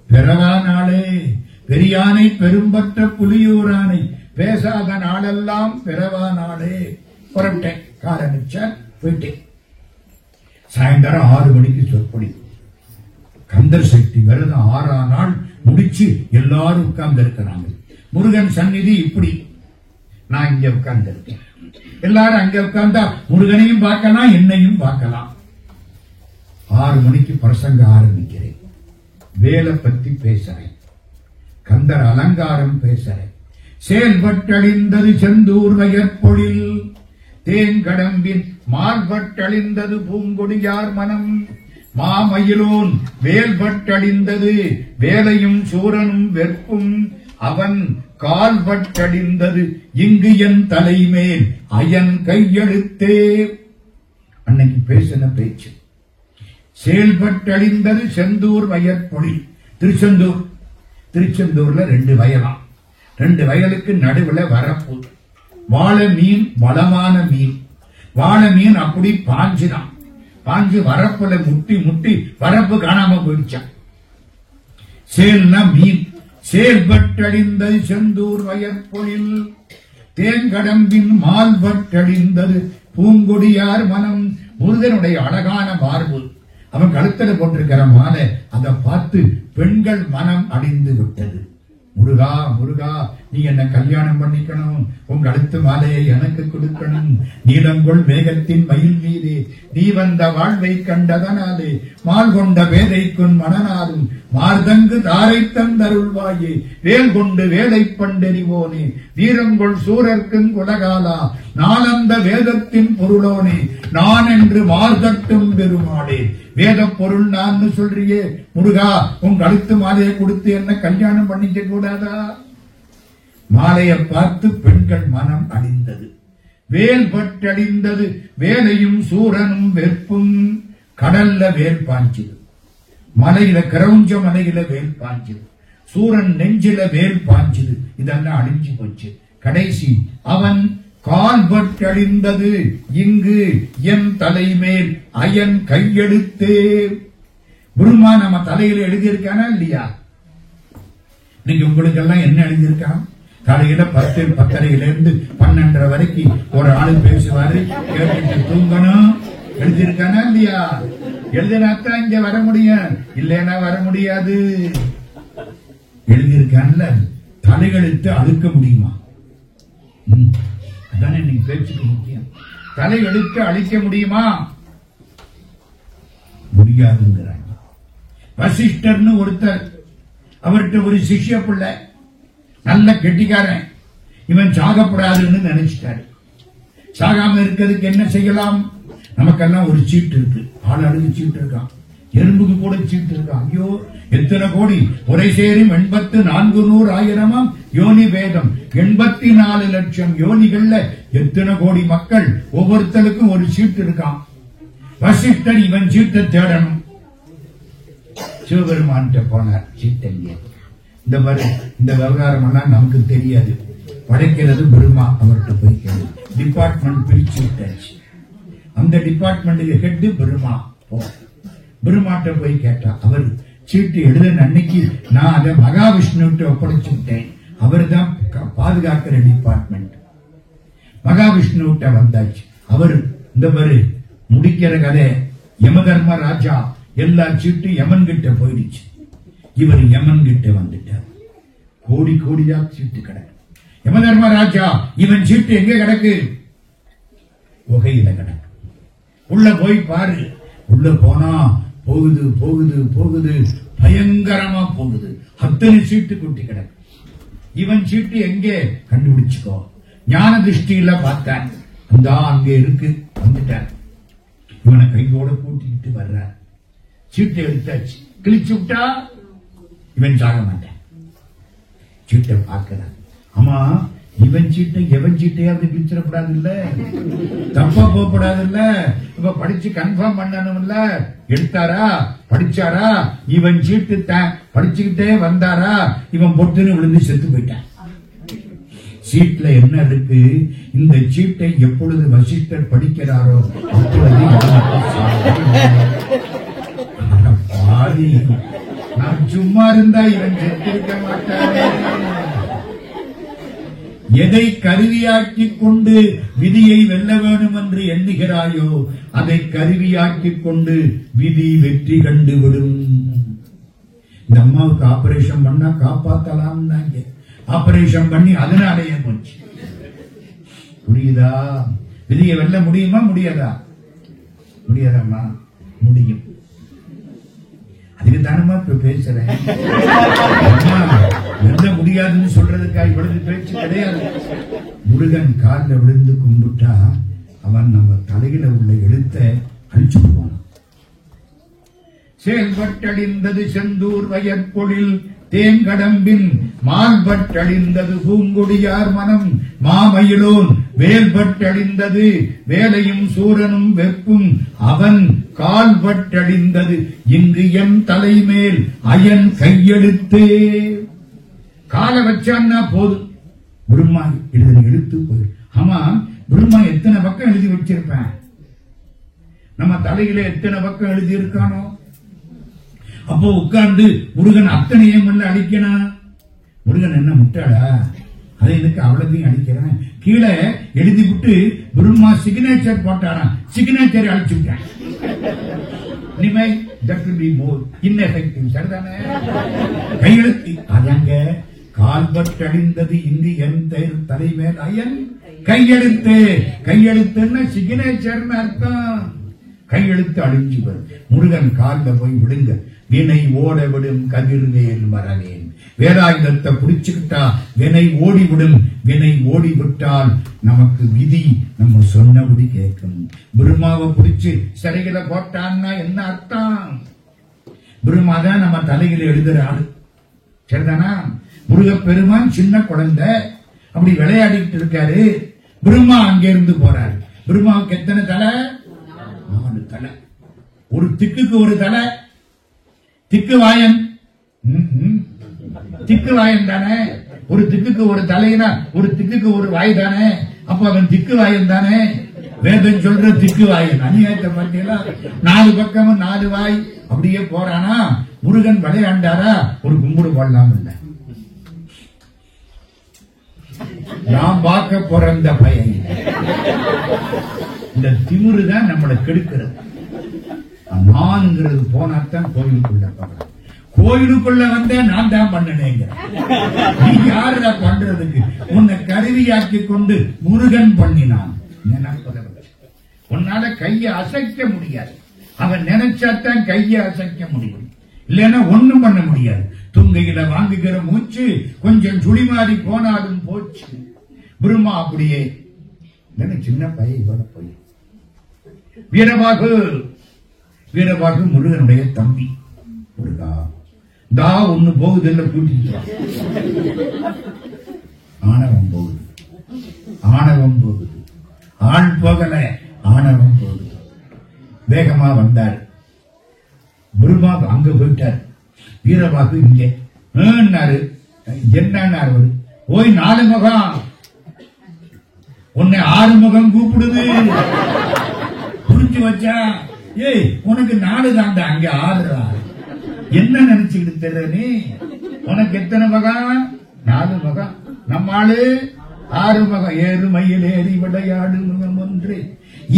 பிறவா நாளே, பெரியானை பெரும்பற்ற புலியூரானை, பேசாத நாளெல்லாம் பிறவா நாளே. புறப்பட்டேன், காரணிச்சார், போயிட்டேன். சாயந்தரம் 6 மணிக்கு சொற்பொழி. கந்தர் சக்தி விரதம் 6ஆம் நாள் முடிச்சு எல்லாரும் உட்கார்ந்து இருக்கிறாங்க. முருகன் சந்நிதி இப்படி, நான் இங்க உட்கார்ந்து இருக்கேன். எல்லாரும் அங்க உட்கார்ந்தா முருகனையும் பார்க்கலாம், என்னையும் பார்க்கலாம். 6 மணிக்கு பிரசங்க ஆரம்பிக்கிறேன். வேலை பத்தி பேசுறேன், கந்தர் அலங்காரம் பேசுறேன். செயல்பட்டழிந்தது செந்தூர் வயற்பொழில், தேங்கடம்பின் மால்பட்டழிந்தது பூங்கொடியார் மனம், மாமயிலோன் வேல்பட்டழிந்தது வேலையும் சூரனும் வெற்பும், அவன் கால்பட்டழிந்தது இங்கு என் தலைமேல் அயன் கையெழுத்தே. அன்னைக்கு பேசின பேச்சு. செயல்பட்டழிந்தது செந்தூர் வயற்பொழில். திருச்செந்தூர்ல 2 வயலாம், 2 வயலுக்கு நடுவுல வரப்பு. வாழை மீன் வளமான மீன். வாழை மீன் அப்படி பாஞ்சுதான், பாஞ்சு வரப்புல முட்டி வரப்பு காணாம போயிடுச்சான். சேல்னா மீன். செயல்பட்டழிந்தது செந்தூர் வயற்பொழில், தேங்கடம்பின் மால்பட்டழிந்தது பூங்கொடியார் மனம். முருகனுடைய அழகான மார்பு, அவன் கழுத்துல போட்டிருக்கிற மாலை, அதை பார்த்து பெண்கள் மனம் அடிந்து விட்டது. முருகா முருகா, நீ என்ன கல்யாணம் பண்ணிக்கணும், உன் கழுத்து மாலையை எனக்கு கொடுக்கணும். நீலங்கொள் மேகத்தின் மயில் மீதே நீ வந்த வாழ்வை கண்டதனாலே, மால் கொண்ட வேதைக்குன் மனநாளும் மார்தங்கு தாரை தந்தருள்வாயே, வேல் கொண்டு வேலை பண்டெறிவோனே, வீரங்கொள் சூரர்க்கும் குலகாலா, நாளந்த வேதத்தின் பொருளோனே, நான் என்று மார்தட்டும் பெருமாளே. வேத பொருள் நான் சொல்றியே முருகா, உன் கழுத்து மாலையை கொடுத்து என்ன கல்யாணம் பண்ணிக்க கூடாதா? மாலையை பார்த்து பெண்கள் மனம் அடிந்தது. வேல் பட்டடிந்தது வேலையும் சூரனும் வெற்பும். கடல்ல வேல் பாஞ்சுது, மலையில கிரௌஞ்ச மலையில வேல் பாஞ்சுது, சூரன் நெஞ்சில வேல் பாஞ்சுது. இதெல்லாம் அழிஞ்சு போச்சு. கடைசி அவன் கால்பட்டழிந்தது இங்கு என் தலைமேல் அயன் கையெழுத்தே. குருமா நம்ம தலையில எழுதியிருக்கானா இல்லையா? நீங்க உங்களுக்கு எல்லாம் என்ன எழுதியிருக்கான்? காலையில 10:30 12 வரைக்கும் ஒரு ஆளு பேசுவாரு, கேட்டுட்டு தூங்கணும். எழுதியிருக்கானா இல்லையா? எழுதினாத்தான் இங்க வர முடியும், இல்லைன்னா வர முடியாது. எழுதியிருக்கான்ல, தலையெழுத்து அழுக்க முடியுமா? அதானே நீங்க பேச்சுக்கு முக்கியம். தலையெழுத்து அழிக்க முடியுமா? முடியாதுங்கிறாங்க. வசிஷ்டர்னு ஒருத்தர், அவர்கிட்ட ஒரு சிஷ்ய பிள்ளை, நல்ல கெட்டிக்காரன். இவன் சாகப்படாதுன்னு நினைச்சிட்டாரு. சாகாம இருக்கிறதுக்கு என்ன செய்யலாம்? நமக்கெல்லாம் ஒரு சீட்டு இருக்கு, ஆள் அழுகு சீட்டு இருக்கான், எறும்புக்கு கூட சீட்டு இருக்கான். ஐயோ, எத்தனை கோடி ஒரே சேரும் 84,100,000 யோனி வேதம், 84 லட்சம் யோனிகள்ல எத்தனை கோடி மக்கள், ஒவ்வொருத்தருக்கும் ஒரு சீட்டு இருக்கான். வசிஷ்டர் இவன் சீட்டை தேடணும். சிவபெருமான் போனார், சீட்டங்க இந்த மாதிரி இந்த விவகாரம் எல்லாம் நமக்கு தெரியாது, படைக்கிறது பெருமா. அவர்கிட்ட போய் கேள்வி, டிபார்ட்மெண்ட் பிரிச்சு விட்டாச்சு. அந்த டிபார்ட்மெண்ட்டுக்கு ஹெட் பெருமா. பெருமாட்ட போய் கேட்டா, அவர் சீட்டு எழுத அன்னைக்கு நான் அதை மகாவிஷ்ணுவிட்ட ஒப்படைச்சு விட்டேன், அவர் தான் பாதுகாக்கிற டிபார்ட்மெண்ட். மகாவிஷ்ணுவிட்ட வந்தாச்சு. அவர் இந்த மாதிரி முடிக்கிற கதை, யமதர்ம ராஜா எல்லா சீட்டு யமன் கிட்ட போயிடுச்சு. இவர் யமன் கிட்ட வந்துட்டார். கோடி கோடியா சீட்டு கிடக்கு. யமதர்ம ராஜா, இவன் சீட்டு எங்க கிடக்கு? குகையில கிடக்கு. உள்ள போய் பாரு. உள்ள போனா போகுது போகுது போகுது, பயங்கரமா போகுது. அத்தனை சீட்டு குட்டி கிடக்கு. இவன் சீட்டு எங்கே கண்டுபிடிச்சுக்கோ. ஞான திருஷ்டியில பார்த்தான், அந்த அங்கே இருக்கு, வந்துட்டார். இவனை கையோட கூட்டிக்கிட்டு வர்ற, சீட்டை எடுத்தாச்சு, கிழிச்சு விட்டா இவன் சாக மாட்டான். சீட்டை பார்க்கிறான். ஆமா, இவன் சீட்டை எவன் சீட்டையாவது கிழிச்சிடப்படாது இல்ல, தப்பா போகப்படாது இல்ல. இப்ப படிச்சு கன்ஃபார்ம் பண்ணணும் இல்ல. எடுத்தாரா, படிச்சாரா, இவன் சீட்டு படிச்சுக்கிட்டே வந்தாரா, இவன் பொட்டுன்னு விழுந்து செத்து போயிட்டான். சீட்ல என்ன இருக்கு? இந்த சீட்டை எப்பொழுது வசிஷ்டர் படிக்கிறாரோ அப்பொழுது பாதி. நான் சும்மா இருந்தா இவன் செத்திருக்க மாட்டாரே. எதை கருவியாக்கிக் கொண்டு விதியை வெல்ல வேண்டும் என்று எண்ணுகிறாயோ அதை கருவியாக்கிக் கொண்டு விதி வெற்றி கண்டுவிடும். இந்த அம்மாவுக்கு ஆபரேஷன் பண்ணா காப்பாத்தலாம், ஆபரேஷன் பண்ணி அதனாலேயே போச்சு. புரியுதா? விதியை வெல்ல முடியுமா முடியாதா? முடியாதம்மா, முடியும். அதுக்கு தானமா இப்ப பேசுறேன். வெல்ல முடியாதுன்னு சொல்றதுக்கா இவ்வளவு பேச்சு கிடையாது. முருகன் காலில் விழுந்து கும்பிட்டா அவன் நம்ம தலையில உள்ள எழுத்தை அழிச்சு போவான். செயல்பட்டழிந்தது செந்தூர் வயற்பொழில் தேங்கடம்பின் மால்பட்டழிந்தது பூங்கொடியார் மனம் மாமயிலோன் வேல்பட்டழிந்தது வேலையும் சூரனும் வெப்பும் அவன் கால்பட்டழிந்தது இங்கு என் தலைமேல் அயன் கையெழுத்தே. காலை வச்சான்னா போதும், பிரம்மா எழுத்து போய். ஆமா, பிரம்மா எத்தனை பக்கம் எழுதி வச்சிருப்பேன்? நம்ம தலையில எத்தனை பக்கம் எழுதி இருக்கானோ? அப்போ உட்கார்ந்து முருகன் அத்தனையும் அழிக்கணும். முருகன் என்ன முட்டாளா? அதை இதுக்கு அவ்வளவையும் அழிக்கிறேன். கீழே எழுதி விட்டு பிரம்மா சிக்னேச்சர் போட்டானா, சிக்னேச்சர் அழிச்சு விட்டான். இனிமே that will be more ineffective. சரிதானே? கையெழுத்து அதாங்க. கால்பட்டழிந்தது இங்கு என் தலைமேல் அயன் கையெழுத்து. கையெழுத்துன்னா சிக்னேச்சர்னு அர்த்தம். கையெழுத்து அழிஞ்சு வரும். முருகன் காலில் போய் விடுங்க. வினை ஓட விடும் கதிர்வேல் மரவேன். வேலாயுதத்தை பிடிச்சுக்கிட்டா வினை ஓடிவிடும். வினை ஓடிவிட்டால் நமக்கு விதி நம்ம சொன்னபடி கேட்கும். பிரம்மாவை பிடிச்சு சிறைகளை போட்டான்னா என்ன அர்த்தம்? பிரம்மா தான் நம்ம தலையில எழுதுற ஆளு. சரிதானா? முருகப்பெருமான் சின்ன குழந்தை, அப்படி விளையாடிட்டு இருக்காரு. பிரம்மா அங்கிருந்து போறாரு. பிரம்மாவுக்கு எத்தனை தலை? 4 தலை. ஒரு திக்குக்கு ஒரு தலை. திக்குவாயன், திக்குவாயன் தானே. ஒரு திக்குக்கு ஒரு தலைனா ஒரு திக்குக்கு ஒரு வாய் தானே. அப்ப அவன் திக்குவாயன் தானே. வேதம் சொல்ற திக்குவாயன். அநியாயத்தை பார்த்தீங்களா? 4 பக்கமும் 4 வாய் அப்படியே போறானா? முருகன் விளையாண்டாரா? ஒரு கும்பிடு போடலாம் இல்ல. நான் பார்க்க பிறந்த பையன். இந்த திமிரு தான் நம்மளை கெடுக்கிறது. நான்ங்கிறது போனாத்தான் கோயிலுக்குள்ள போகலாம். கோயிலுக்குள்ள வந்தே நான் தான் பண்ணனேங்க. நீ யாருடா பண்றதுக்கு? உன்னை கருவியாக்கி கொண்டு முருகன் பண்ணினான். உன்னால கைய அசைக்க முடியாது. அவன் நினைச்சாத்தான் கைய அசைக்க முடியும், இல்லைன்னா ஒண்ணும் பண்ண முடியாது. துங்கையில வாங்குகிற மூச்சு கொஞ்சம் சுழிமாறி போனாலும் போச்சு. பிரம்மா அப்படியே சின்ன பையன் இவன போய் வீரபாகு. வீரபாகு முருகனுடைய தம்பி. முருகா தா ஒண்ணு போகுதுல்ல, கூட்டிட்டு ஆணவம் போகுது. ஆணவம் போகுது. ஆள் போகல, ஆணவம் போகுது. வேகமா வந்தார். பிரம்மா அங்க போயிட்டார். வீரபாகு இங்கே என்னாரு? போய் 4 முகம், உன்னை 6 முகம் கூப்பிடுது. புரிஞ்சு வச்சா? ஏய், உனக்கு 4 தாண்டா, அங்க 6. என்ன நினைச்சுக்கிட்டு தெரியல நீ? உனக்கு எத்தனை முகம்? 4 முகம். நம்மாளு 6 முகம். ஏறு மயில் ஏறி விளையாடு முகம் ஒன்று,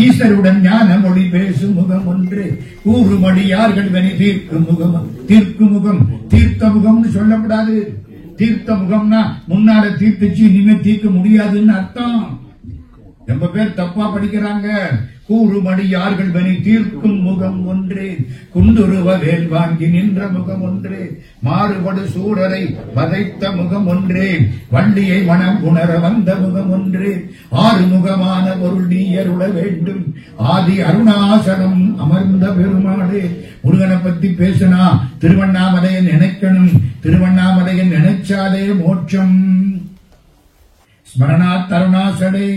ஈசருடன் ஞான மொழி பேசும் முகம் ஒன்று, கூறுமடியார்கள் வனி தீர்க்கும் முகம். தீர்க்கு முகம், தீர்த்த முகம்னு சொல்லக்கூடாது. தீர்த்த முகம்னா முன்னால தீர்த்துச்சு, இனிமே தீர்க்க முடியாதுன்னு அர்த்தம். ரொம்ப பேர் தப்பா படிக்கிறாங்க. கூறுமடியார்கள் வனி தீர்க்கும் முகம் முகம் ஒன்றே, குண்டுருவ வேல் வாங்கி நின்ற முகம் ஒன்றே, மாறுபடு சூரரை வதைத்த முகம் ஒன்றே, வள்ளியை மனம் உணர வந்த முகம் ஒன்றே, ஆறுமுகமான பொருள் நீ அருள வேண்டும், ஆதி அருணாசனம் அமர்ந்த பெருமாளே. முருகனை பத்தி பேசினா திருவண்ணாமலையை நினைக்கணும், திருவண்ணாமலையை நினைச்சாலே மோட்சம். ஸ்மரணாத் அருணாசலே,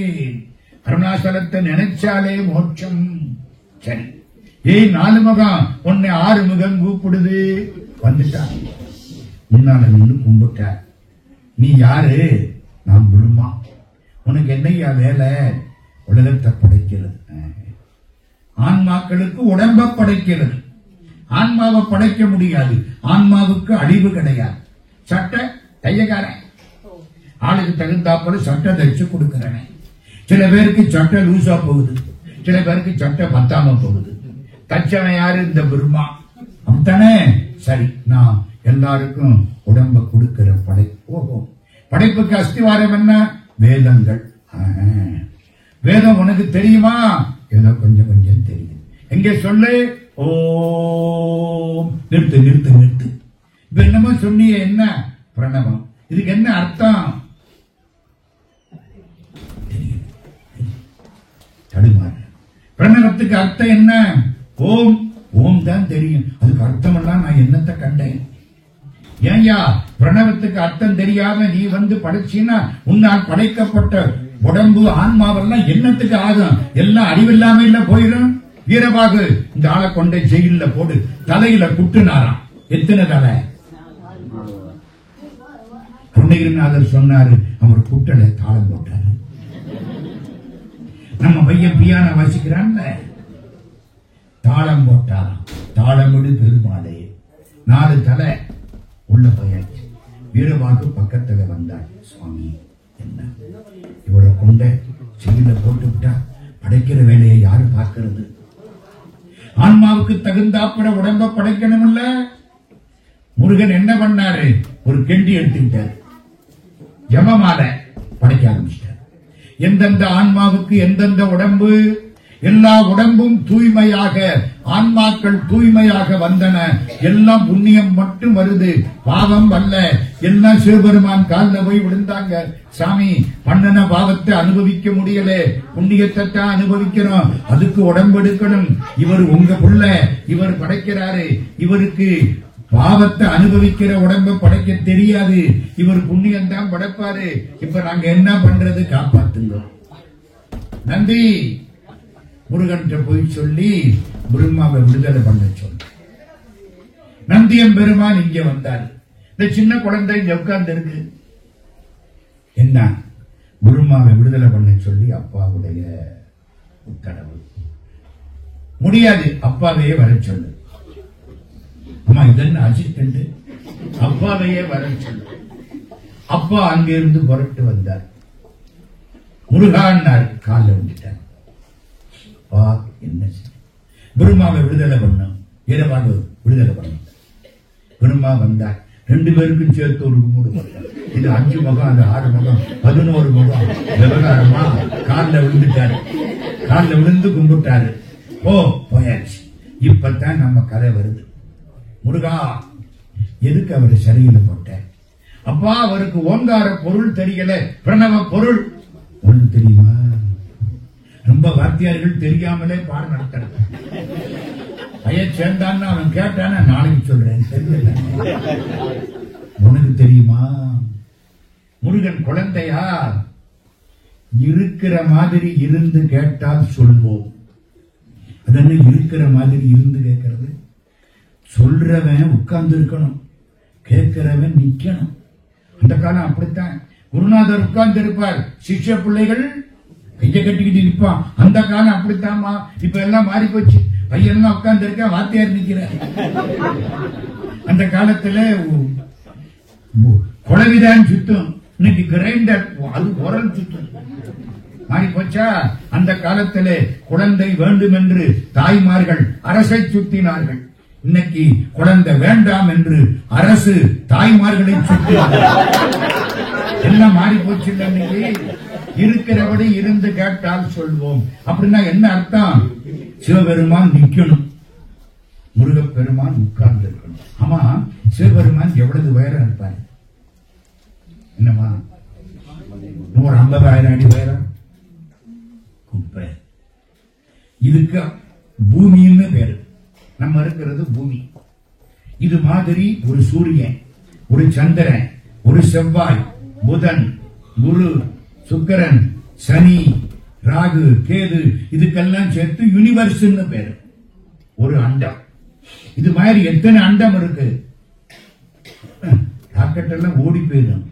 அருணாசலத்தை நினைச்சாலே மோட்சம். சரி, ஏய் 4 முகம் உன்னை 6 முகம் கூப்பிடுது. வந்துட்டா முன்னால நின்று கும்பிட்ட. நீ யாரு? நான் பிரம்மா. உனக்கு என்னையா வேலை? உலகத்தை படைக்கிறது. ஆன்மாக்களுக்கு உடம்ப படைக்கிறது. ஆன்மாவை படைக்க முடியாது. ஆன்மாவுக்கு அழிவு கிடையாது. சட்டை தையக்காரன், ஆளுக்கு தகுந்தாப்போல சட்டை தைச்சு கொடுக்கிறேன். சில பேருக்கு சட்டை லூசா போகுது, சில பேருக்கு சட்டை பத்தாம போகுது. தச்சவன் யாரு? இந்த பிரம்மா. அப்படித்தானே? சரி, நான் எல்லாருக்கும் உடம்ப கொடுக்கிற ஓஹோ, படைப்புக்கு அஸ்திவாரம் என்ன? வேதங்கள். வேதம் உனக்கு தெரியுமா? ஏதோ கொஞ்சம் கொஞ்சம் தெரியும். எங்கே சொல்லு? ஓம். நிறுத்து நிறுத்து நிறுத்து. இப்ப என்னமோ சொன்னிய, என்ன? பிரணவம். இதுக்கு என்ன அர்த்தம்? தடுமாறு. பிரணவத்துக்கு அர்த்தம் என்ன? ஓம். ஓம் தான் தெரியும். அதுக்கு அர்த்தம் எல்லாம் நான் என்னத்தை கண்டேன்? ஏன்யா பிரணவத்துக்கு அர்த்தம் தெரியாம நீ வந்து படைச்சின்னா உன்னால் படைக்கப்பட்ட உடம்பு ஆன்மாவெல்லாம் என்னத்துக்கு ஆகும்? எல்லாம் அறிவில்லாம இல்ல போயிடும். வீரபாகு இந்த ஆளை கொண்ட ஜெயில போடு, தலையில குட்டுனாராம். எத்தனை தலை? அருணகிரிநாதர் சொன்னாரு, அவர் குட்டலை தாளம் போட்டாரு. நம்ம பையன் பியானோ வாசிக்கிறான்ல, தாளம் போட்டாராம். தாளமிடு பெருமாளே. 4 தலை உள்ள போயாச்சு. வீரபாகு பக்கத்துல வந்தார். சுவாமி, என்ன இவரை கொண்ட செயில போட்டு விட்டா படைக்கிற வேலையை யாரு பார்க்கிறது? ஆன்மாவுக்கு தகுந்தாப்பட உடம்ப படைக்கணும் இல்ல? முருகன் என்ன பண்ணாரு? ஒரு கெண்டி எடுத்துக்கிட்டாரு, ஜபமால படைக்க ஆரம்பிச்சிட்டார். எந்தெந்த ஆன்மாவுக்கு எந்தெந்த உடம்பு, எல்லா உடம்பும் தூய்மையாக, ஆன்மாக்கள் தூய்மையாக வந்தன. எல்லாம் புண்ணியம் மட்டும் வருது, பாவம் அல்ல. எல்லாம் சிவபெருமான் காலில் போய் விழுந்தாங்க. சாமி, பண்ணன பாவத்தை அனுபவிக்க முடியல, புண்ணியத்தை தான் அனுபவிக்கிறோம், அதுக்கு உடம்பு எடுக்கணும். இவர் உங்க புள்ள, இவர் படைக்கிறாரு, இவருக்கு பாவத்தை அனுபவிக்கிற உடம்ப படைக்க தெரியாது, இவர் புண்ணியம் தான் படைப்பாரு. இப்ப நாங்க என்ன பண்றது? காப்பாத்துங்க. நந்தி முருகன் போய் சொல்லி பிரம்மாவை விடுதலை பண்ண சொல்ல. நந்தியம் பெருமான் இங்க வந்தார். இந்த சின்ன குழந்தை இங்க உட்கார்ந்து இருக்கு. என்ன? பிரம்மாவை விடுதலை பண்ண சொல்லி அப்பாவுடைய உத்தரவு. முடியாது, அப்பாவையே வர சொல்லு. அம்மா, இதென்ன அசிஸ்டன்ட்? அப்பாவையே வர சொல்லு. அப்பா அங்கிருந்து புறட்டு வந்தார். முருகான்னார், காலில் வந்துட்டார். என்ன பிரம்மாவை விடுதலை பண்ணும், வீரபாகு விடுதலை பண்ணும். பிரம்மா வந்தார். 2 பேருக்கும் சேர்த்து ஒரு கும்பிடு போட்டார். இது 5 முகம், அது 6 முகம், 11 முகம். விவகாரமா காலில் விழுந்துட்டாரு. காலில் விழுந்து கும்பிட்டாரு. போயாச்சு. இப்பதான் நம்ம கதை வருது. முருகா, எதுக்கு அவரு சரியில போட்ட? அப்பா, அவருக்கு ஓங்கார பொருள் தெரியல, பிரணவ பொருள் ஒன்று தெரியுமா? ரொம்ப வாத்தியார்கள் தெரியாமலே பாடம் நடத்துறது. பையன் சேர்ந்தான்னு அவன் கேட்டான, நாளைக்கு சொல்றேன், தெரியல. உனக்கு தெரியுமா? முருகன் குழந்தையா? இருக்கிற மாதிரி இருந்து கேட்டால் சொல்வோம். அதென்ன இருக்கிற மாதிரி இருந்து கேட்கறது? சொல்றவன் உட்கார்ந்து இருக்கணும், கேட்கிறவன் நிக்கணும். அந்த காலம் அப்படித்தான். குருநாதர் உட்கார்ந்து இருப்பார், சிஷ்ய பிள்ளைகள் கைய கட்டிக்கிட்டு நிற்பான். அந்த காலம் அப்படித்தாமா. இப்ப எல்லாம் மாறி போச்சு. பையன்லாம் உட்கார்ந்து இருக்க, வாத்தியார் நிக்கிற. அந்த காலத்துல குழவிதான் சுத்தம், இன்னைக்கு கிரைண்டர், அது உரல் சுத்தம். மாறி போச்சா? அந்த காலத்துல குழந்தை வேண்டும் என்று தாய்மார்கள் அரசை சுத்தினார்கள். இன்னைக்கு குழந்தை வேண்டாம் என்று அரசு தாய்மார்களை சுத்தினார்கள். எல்லாம் மாறி போச்சு. இன்னைக்கு இருக்கிறபடி இருந்து கேட்டால் சொல்வோம். அப்படின்னா என்ன அர்த்தம்? சிவபெருமான் நிக்கணும், முருகப்பெருமான் உட்கார்ந்து இருக்கணும். ஆமா, சிவபெருமான் எவ்வளவு உயரம் இருப்பாரு? என்னமா 150,000 அடி உயரம். குப்பை. இதுக்கு பூமின்னு பேரு. நம்ம இருக்கிறது பூமி. இது மாதிரி ஒரு சூரியன், ஒரு சந்திரன், ஒரு செவ்வாய், புதன், குரு, சுக்கிரன், சனி, ராகு, கேது, இதுக்கெல்லாம் சேர்த்து யூனிவர்ஸ் பேரு. ஒரு அண்டம். இது மாதிரி எத்தனை அண்டம் இருக்கு? ராக்கெட் எல்லாம் ஓடி போயிடும்.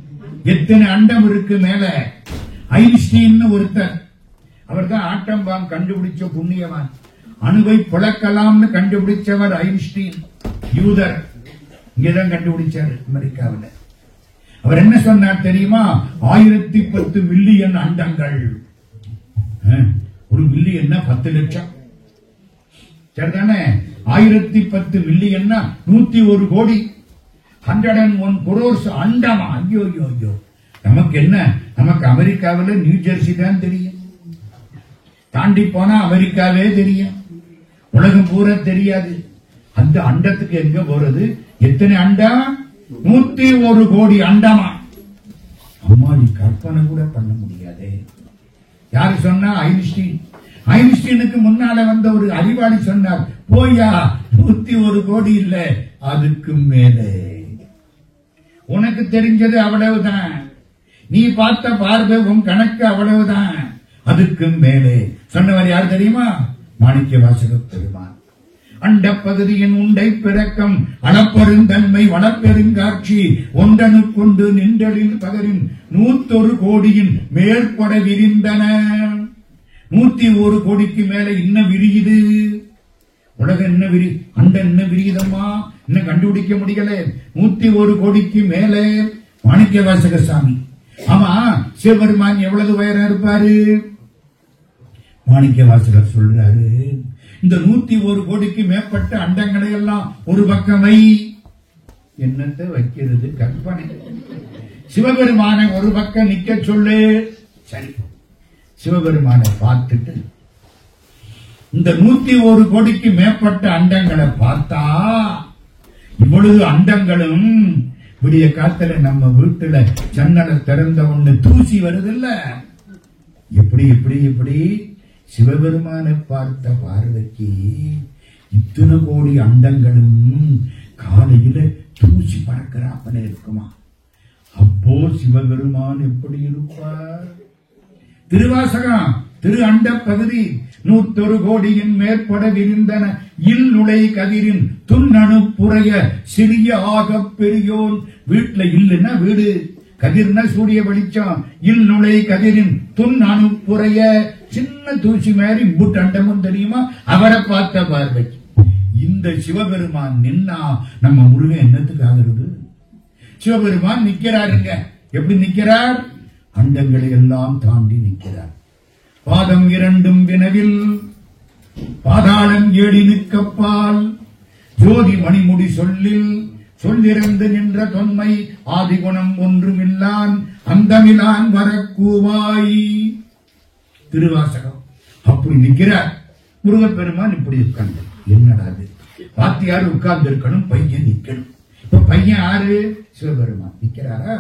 எத்தனை அண்டம் இருக்கு மேல? ஐன்ஸ்டீன் ஒருத்தர், அவர் தான் ஆட்டம் பாம் கண்டுபிடிச்ச புண்ணியவான். அணுவை பிளக்கலாம்னு கண்டுபிடிச்சவர் ஐன்ஸ்டீன். யூதர். இங்கதான் கண்டுபிடிச்சார், அமெரிக்காவில். அவர் என்ன சொன்னார் தெரியுமா? 1010 மில்லியன் அண்டங்கள். ஒரு மில்லியன்னா 10 லட்சம். சரிதானே? 1010 மில்லியன்னா 101 கோடி. 101 crores அண்டமா? ஐயோ ஐயோ ஐயோ. நமக்கு என்ன? நமக்கு அமெரிக்காவில் நியூ ஜெர்சி தான் தெரியும். தாண்டி போனா அமெரிக்காவே தெரியும். உலகம் பூரா தெரியாது. அந்த அண்டத்துக்கு எங்க போறது? எத்தனை அண்டம்? 101 கோடி அண்டமா? அம்மாடி, கற்பனை கூட பண்ண முடியாது. யாரு சொன்னா? ஐன்ஸ்டீன். ஐன்ஸ்டீனுக்கு முன்னால வந்த ஒரு அறிவாளி சொன்னார், போயா 101 கோடி இல்ல, அதுக்கு மேலே. உனக்கு தெரிஞ்சது அவ்வளவுதான். நீ பார்த்த பார்வை, உன் கணக்கு அவ்வளவுதான். அதுக்கு மேலே சொன்னவர் யார் தெரியுமா? மாணிக்கவாசக பெருமான். அண்ட பகுதியின் உண்டை பிறக்கம் அளப்பெருந்தன்மை வளப்பெருங்காட்சி ஒன்றனுக்கொண்டு நின்றலின் பகரின் 101 கோடியின் மேற்பட விரிந்தன. 101 கோடிக்கு மேல இன்னும் விரியுது. உலகம் என்ன விரி, அண்டம் என்ன விரியுதம்மா? இன்னும் கண்டுபிடிக்க முடியல. 101 கோடிக்கு மேல. மாணிக்கவாசக சாமி. ஆமா, சிவபெருமான் எவ்வளவு உயரம் இருப்பாரு? மாணிக்கவாசகர் சொல்றாரு, இந்த 101 கோடிக்கு மேற்பட்ட அண்டங்களை எல்லாம் ஒரு பக்கமை. என்னத்தை வைக்கிறது? கற்பனை. சிவபெருமான ஒரு பக்கம் நிக்க சொல்லு. சரி, சிவபெருமானை பார்த்துட்டு இந்த 101 கோடிக்கு மேற்பட்ட அண்டங்களை பார்த்தா, இவ்வளவு அண்டங்களும் விடிய காத்துல நம்ம வீட்டுல ஜன்னலை திறந்த ஒண்ணு தூசி வருதில்ல, எப்படி எப்படி எப்படி சிவபெருமானை பார்த்த பார்வைக்கு இத்தனை கோடி அண்டங்களும் காலையில தூசி பறக்கிறாப்பன இருக்குமா? அப்போ சிவபெருமான் எப்படி இருப்பார்? திருவாசகம், திரு அண்ட பகுதி 101 கோடியின் மேற்பட விரிந்தன இல் நுழை கதிரின் துண்ணணு புறைய சிறிய ஆக பெரியோன். வீட்டுல இல்லைன்னா வீடு, கதிர்னா சூரிய வெளிச்சம். இல் நுழை கதிரின் துண்ணணு புறைய, சின்ன தூசி மாதிரி புட்டு அண்டமும் தெரியுமா? அவரை பார்த்த பார்வை. இந்த சிவபெருமான் நின்னா நம்ம முருகன் என்னத்துக்கு ஆகிறது? சிவபெருமான் நிக்கிறாருங்க. எப்படி நிக்கிறார்? அண்டங்களை எல்லாம் தாண்டி நிற்கிறார். பாதம் இரண்டும் வினவில் பாதாளம் ஏடி நிற்கப்பால் ஜோதி மணிமுடி சொல்லில் சொல்லிறந்து நின்ற தொன்மை ஆதிகுணம் ஒன்றுமில்லான் அந்தமிலான் வரக்கூவாய். திருவாசகம். அப்படி நிற்கிறார் முருகப்பெருமான். இப்படி உட்கார்ந்து என்னடா அது? பாத்தியாரு உட்கார்ந்து இருக்கணும், பையன் நிக்கணும். இப்ப பையன் யாரு? சிவபெருமான் நிக்கிறாரா?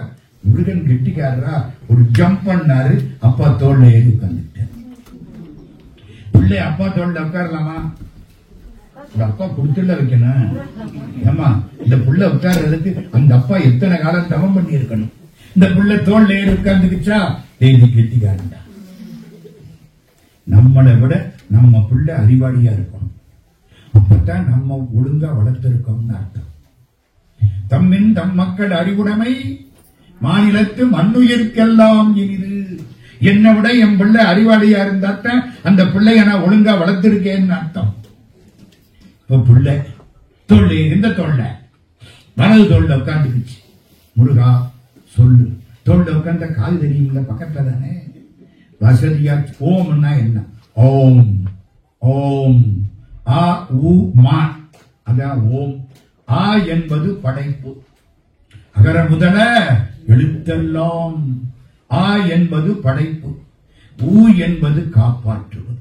முருகன் கெட்டிக்காரரா? ஒரு ஜம்ப் பண்ணாரு, அப்பா தோல்ல ஏறி உட்கார்ந்துட்டார். பிள்ளை அப்பா தோல்ல உட்காரலாமா? அப்பா குடுத்துள்ள வைக்கணும். ஏமா, இந்த புள்ள உட்கார்றதுக்கு அந்த அப்பா எத்தனை காலம் தவம் பண்ணி இருக்கணும். இந்த புள்ள தோல்ல ஏறி உட்கார்ந்துக்குச்சா, தேதி கெட்டிக்காரண்டா. நம்மளை விட நம்ம புள்ள அறிவாளியா இருக்கணும். அப்பதான் நம்ம ஒழுங்கா வளர்த்திருக்கோம்னு அர்த்தம். தம்மின் தம் மக்கள் அறிவுடைமை மாநிலத்து மண்ணுயிர்க்கெல்லாம் இனிது. என்னை விட என் பிள்ளை அறிவாளியா இருந்தாத்தான் அந்த பிள்ளைய நான் ஒழுங்கா வளர்த்திருக்கேன்னு அர்த்தம். இப்ப பிள்ளை தோல்ல, எந்த தோல்ல? வலது தோல்ல உட்காந்துக்குச்சு. முருகா சொல்லு. தோல்ல உட்கார்ந்த கால் தெரியுங்களா? பக்கத்துல தானே. வசதியா ஓம்னா என்ன? ஓம் ஓம் ஆ உ மா, அதான் ஓம். ஆ என்பது படைப்பு, அகர முதல எழுத்தெல்லாம். ஆ என்பது படைப்பு, ஊ என்பது காப்பாற்றுவது,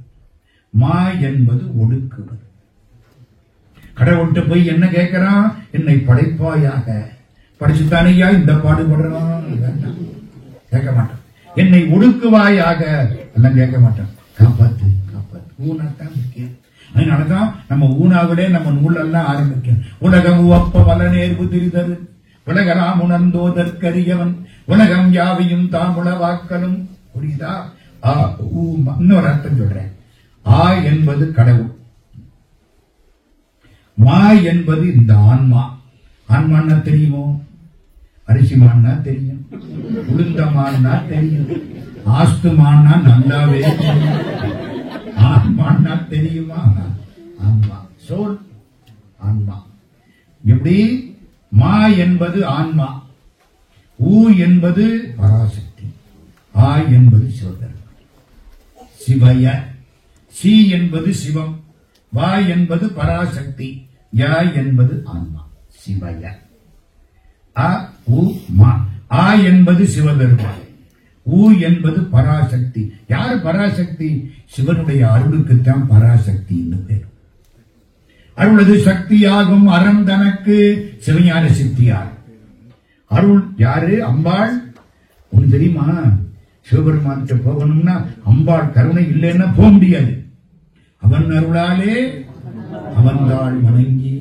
மா என்பது ஒடுக்குவது. கடவுள்கிட்ட போய் என்ன கேட்கிறான்? என்னை படைப்பாயாக. படிச்சுத்தானையா இந்த பாடுபடுறான்? கேட்க மாட்டான். என்னை ஒடுக்குவாயாக எல்லாம் கேட்க மாட்டான். காப்பாத்து காப்பாத்து. ஊனாத்தான் முக்கியம். அதனாலதான் நம்ம ஊனாவிலே நம்ம நூலெல்லாம் ஆரம்பிக்கும். உலகம் உவப்ப வல நேர்வு திரிதரு உலகராம் உணர்ந்தோதற்கரியவன் உலகம் யாவையும் தாமுள வாக்கலும். புரியுதா? இன்னொரு அர்த்தம் சொல்றேன். ஆ என்பது கடவுள், மா என்பது இந்த ஆன்மா. ஆன்மான்னா தெரியுமோ? அரிசிமான்னா தெரியும், உளுந்தமான்னா தெரியும், ஆஸ்துமான்னா நல்லாவே தெரியும். ஆன்மான்னா தெரியுமா? ஆன்மா, சோல், ஆன்மா. எப்படி? மா என்பது ஆன்மா, ஊ என்பது பராசக்தி, ஆ என்பது சிவபெருமான். சிவய. சி என்பது சிவம், வா என்பது பராசக்தி, யா என்பது ஆன்மா. சிவய. அ உ மா. ஆ என்பது சிவபெருமான், ஊ என்பது பராசக்தி. யாரு பராசக்தி? சிவனுடைய அருளுக்குத்தான் பராசக்தி பேர். அருளது சக்தியாகும் அறம் தனக்கு சிவஞான சித்தியார். அருள் யாரு? அம்பாள். ஒண்ணு தெரியுமா? சிவபெருமான் போகணும்னா அம்பாள் கருணை இல்லைன்னா போக முடியாது. அவன் அருளாலே அவன்தாள் வணங்கி.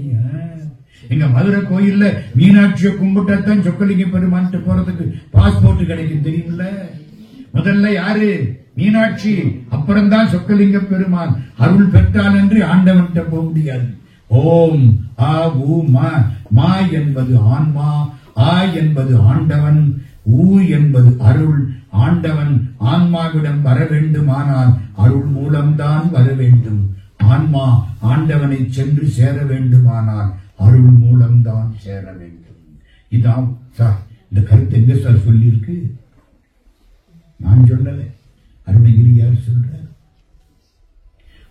எங்க மதுரை கோயில்ல மீனாட்சியை கும்பிட்டத்தான் சொக்கலிங்க பெருமான் போறதுக்கு பாஸ்போர்ட் கிடைக்கும், தெரியுமில்ல? முதல்ல யாரு? மீனாட்சி, அப்புறம்தான் சொக்கலிங்க பெருமான். அருள் பெற்றால் என்று ஆண்டவன்கிட்ட போக முடியாது. ஓம் ஆ ஊ மா. மா என்பது ஆன்மா, ஆ என்பது ஆண்டவன், ஊ என்பது அருள். ஆண்டவன் ஆன்மாவிடம் வர வேண்டுமானால் அருள் மூலம்தான் வர வேண்டும். ஆன்மா ஆண்டவனை சென்று சேர வேண்டுமானால் அருள் மூலம்தான் சேர வேண்டும். இதான் சார் இந்த கருத்து எங்க சார் சொல்லியிருக்கு? நான் சொல்லல, அருணகிரியார் சொல்றார்.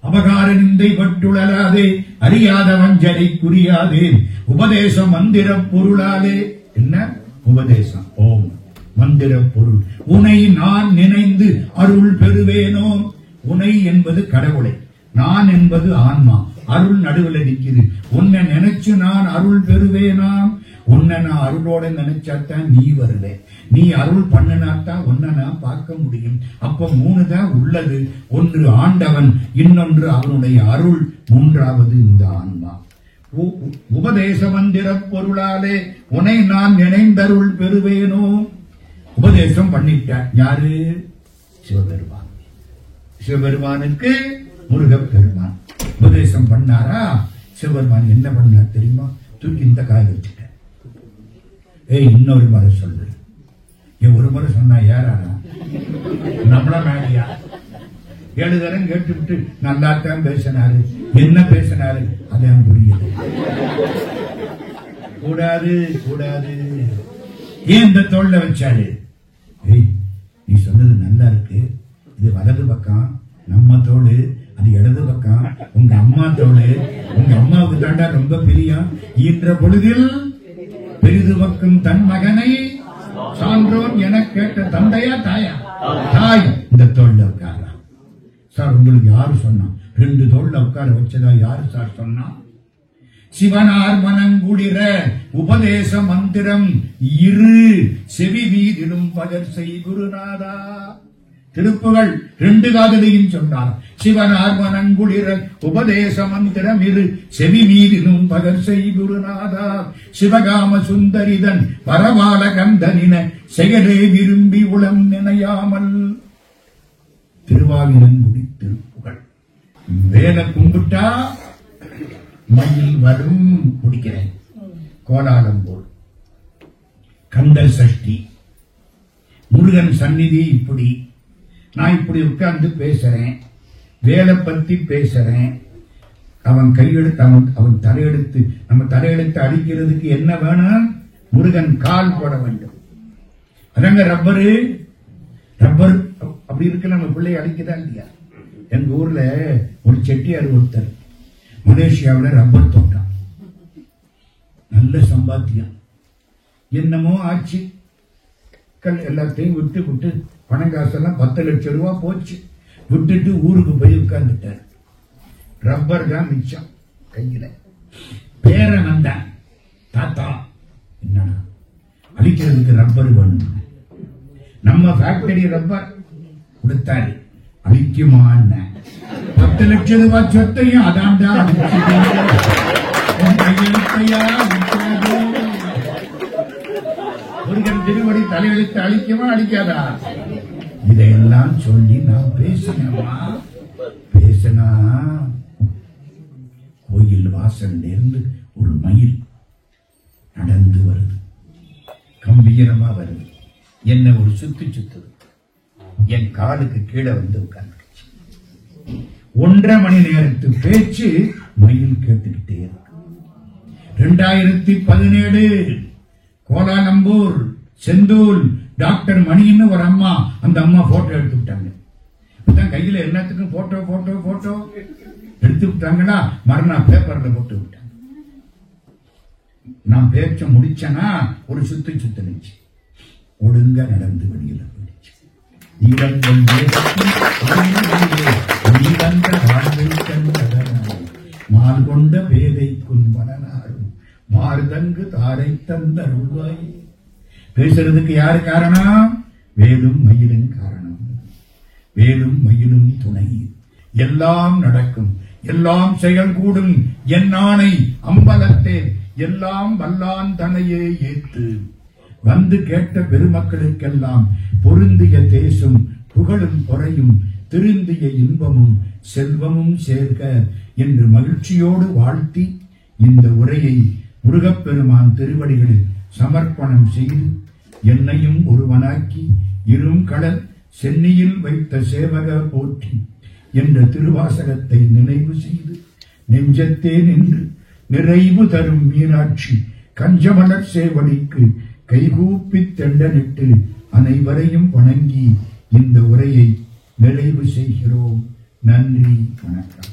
அபகார நிந்தை பட்டுழலாதே, அறியாத வஞ்சனை குறியாதே, உபதேச மந்திர பொருளாலே. என்ன உபதேசம்? ஓம் மந்திர பொருள். உனை நான் நினைந்து அருள் பெறுவேனோ. உனை என்பது கடவுளை, நான் என்பது ஆன்மா. அருள் நடுவில் நிற்கிறது. உன்னை நினைச்சு நான் அருள் பெறுவேனாம். உன்னை நான் அருளோட நினைச்சாத்தான் நீ வரல. நீ அருள் பண்ணினாத்தான் உன்னை நான் பார்க்க முடியும். அப்ப மூணு தான் உள்ளது. ஒன்று ஆண்டவன், இன்னொன்று அவனுடைய அருள், மூன்றாவது இந்த ஆன்மா. உபதேச மந்திர பொருளாலே உன்னை நான் நினைந்தருள் பெறுவேனோ. உபதேசம் பண்ணிட்டார் யாரு? சிவபெருமான். சிவபெருமானுக்கு முருகப்பெருமான் உபதேசம் பண்ணாரா? சிவபெருமான் என்ன பண்ணார் தெரியுமா? தூக்கி இந்த காய வச்சுட்ட. இன்னொரு முறை சொல்லு. ஒரு முறை சொன்னா யாராரா? நம்மள மேடியா? 7 தரம் கேட்டுவிட்டு நல்லாத்தான் பேசினாரு. என்ன பேசினாரு? அதான் புரியல. கூடாது கூடாது. ஏன் இந்த தோல்ல வச்சாரு? நீ சொன்னது நல்லா இருக்கு, இது வலது பக்கம் நம்ம தோடு, அது இடது பக்கம் உங்க அம்மா தோடு. உங்க அம்மாவுக்கு தாண்டா ரொம்ப பிரியம். ஈன்ற பொழுதில் பெரிது பக்கம் தன் மகனை சான்றோன் என கேட்ட தந்தையா தாயா? தாய். இந்த தோல்ல உட்காரா சார். உங்களுக்கு யாரு சொன்னா? 2 தோல்ல உட்கார வச்சதா யாரு சார் சொன்னா? சிவனார் மனங்குளிர உபதேச மந்திரம் இரு செவி வீதிலும் பகர் செய் குருநாதா. திருப்புகள் 2 காதலையும் சொன்னார். சிவனார் மனங்குளிர உபதேச மந்திரம் இரு செவி மீதிலும் பகர் செய் குருநாதா. சிவகாம சுந்தரிதன் வரவால கந்தனின செயலே விரும்பி உளம் நினையாமல். திருவாவினங்குடி திருப்புகள். வேலை கும்பிட்டா மயில் வரும் குடிக்கிறேன். கோலாலம் போல் கந்தல் சஷ்டி, முருகன் சந்நிதி. இப்படி நான் இப்படி உட்கார்ந்து பேசுறேன், வேலை பத்தி பேசுறேன். அவன் கையெழுத்து, அவன் தலையெடுத்து, நம்ம தலையெடுத்து அடிக்கிறதுக்கு என்ன வேணும்? முருகன் கால் போட வேண்டும். அதங்க ரப்பர் அப்படி இருக்கு. நம்ம பிள்ளை அடிக்கதான் இல்லையா? எங்க ஊர்ல ஒரு செட்டியார் ஒருத்தர் மலேசியாவில் ரப்பர் தோட்டம், நல்ல சம்பாத்தியம். என்னமோ ஆச்சு, எல்லாத்தையும் விட்டு பணம் காசெல்லாம் 10 லட்சம் ரூபாய் போச்சு. விட்டுட்டு ஊருக்கு போய் உட்கார்ந்துட்டார். ரப்பர் தான் மிச்சம் கையில. பேரன் வந்தான், தாத்தா என்னடா அழிக்கிறதுக்கு ரப்பர் வேணும், நம்ம ஃபேக்டரி ரப்பர் கொடுத்தாரு, அழிக்குமான 10 லட்சம் ரூபாய் சொத்தையும் அதான்டா முருகன் திருவடி தலையெழுத்து அழிக்குமா அழிக்காதா? இதையெல்லாம் சொல்லி நான் பேசினா கோயில் வாசல்ல இருந்து ஒரு மயில் நடந்து வருது, கம்பீரமா வருது, என்ன ஒரு சுத்துது, என் காலுக்கு கீழே வந்து உட்கார்ந்து 1.5 மணி நேரத்து பேச்சு மயில் கேட்டுக்கிட்டே இருக்கு. 2017 கோலாலம்பூர் செந்தூல் டாக்டர் மணின்னு ஒரு அம்மா, அந்த அம்மா போட்டோ எடுத்து விட்டாங்க. கையில எல்லாத்துக்கும் போட்டோ எடுத்து விட்டாங்களா, மறுநாள் பேப்பர்ல போட்டு விட்டாங்க. நான் பேச்ச முடிச்சனா ஒரு சுத்துனுச்சு, ஒழுங்கா நடந்து வெளியில போயிடுச்சு. மால் கொண்ட பேதை குன்பனாரும் மாறுதங்கு தாரை தந்த ரூபாய். பேசுறதுக்கு யாரு காரணம்? வேலும் மயிலும் காரணம், வேலும் மயிலும் துணை. எல்லாம் நடக்கும், எல்லாம் செயல் கூடும், என் ஆணை அம்பலத்தே எல்லாம் வல்லான் தனையே ஏத்து. வந்து கேட்ட பெருமக்களுக்கெல்லாம் பொருந்திய தேசம் புகழும் குறையும் திருந்திய இன்பமும் செல்வமும் சேர்க்க என்று மகிழ்ச்சியோடு வாழ்த்தி இந்த உரையை முருகப்பெருமான் திருவடிகளில் சமர்ப்பணம் செய்து என்னையும் ஒருவனாக்கி இரும் கடல் சென்னியில் வைத்த சேவக போற்றி என்ற திருவாசகத்தை நினைவு செய்து நெஞ்சத்தே நின்று நிறைவு தரும் மீனாட்சி கஞ்சமலர் சேவடிக்கு கைகூப்பி தெண்டனிட்டு அனைவரையும் வணங்கி இந்த உரையை நிறைவு செய்கிறோம். நன்றி, வணக்கம்.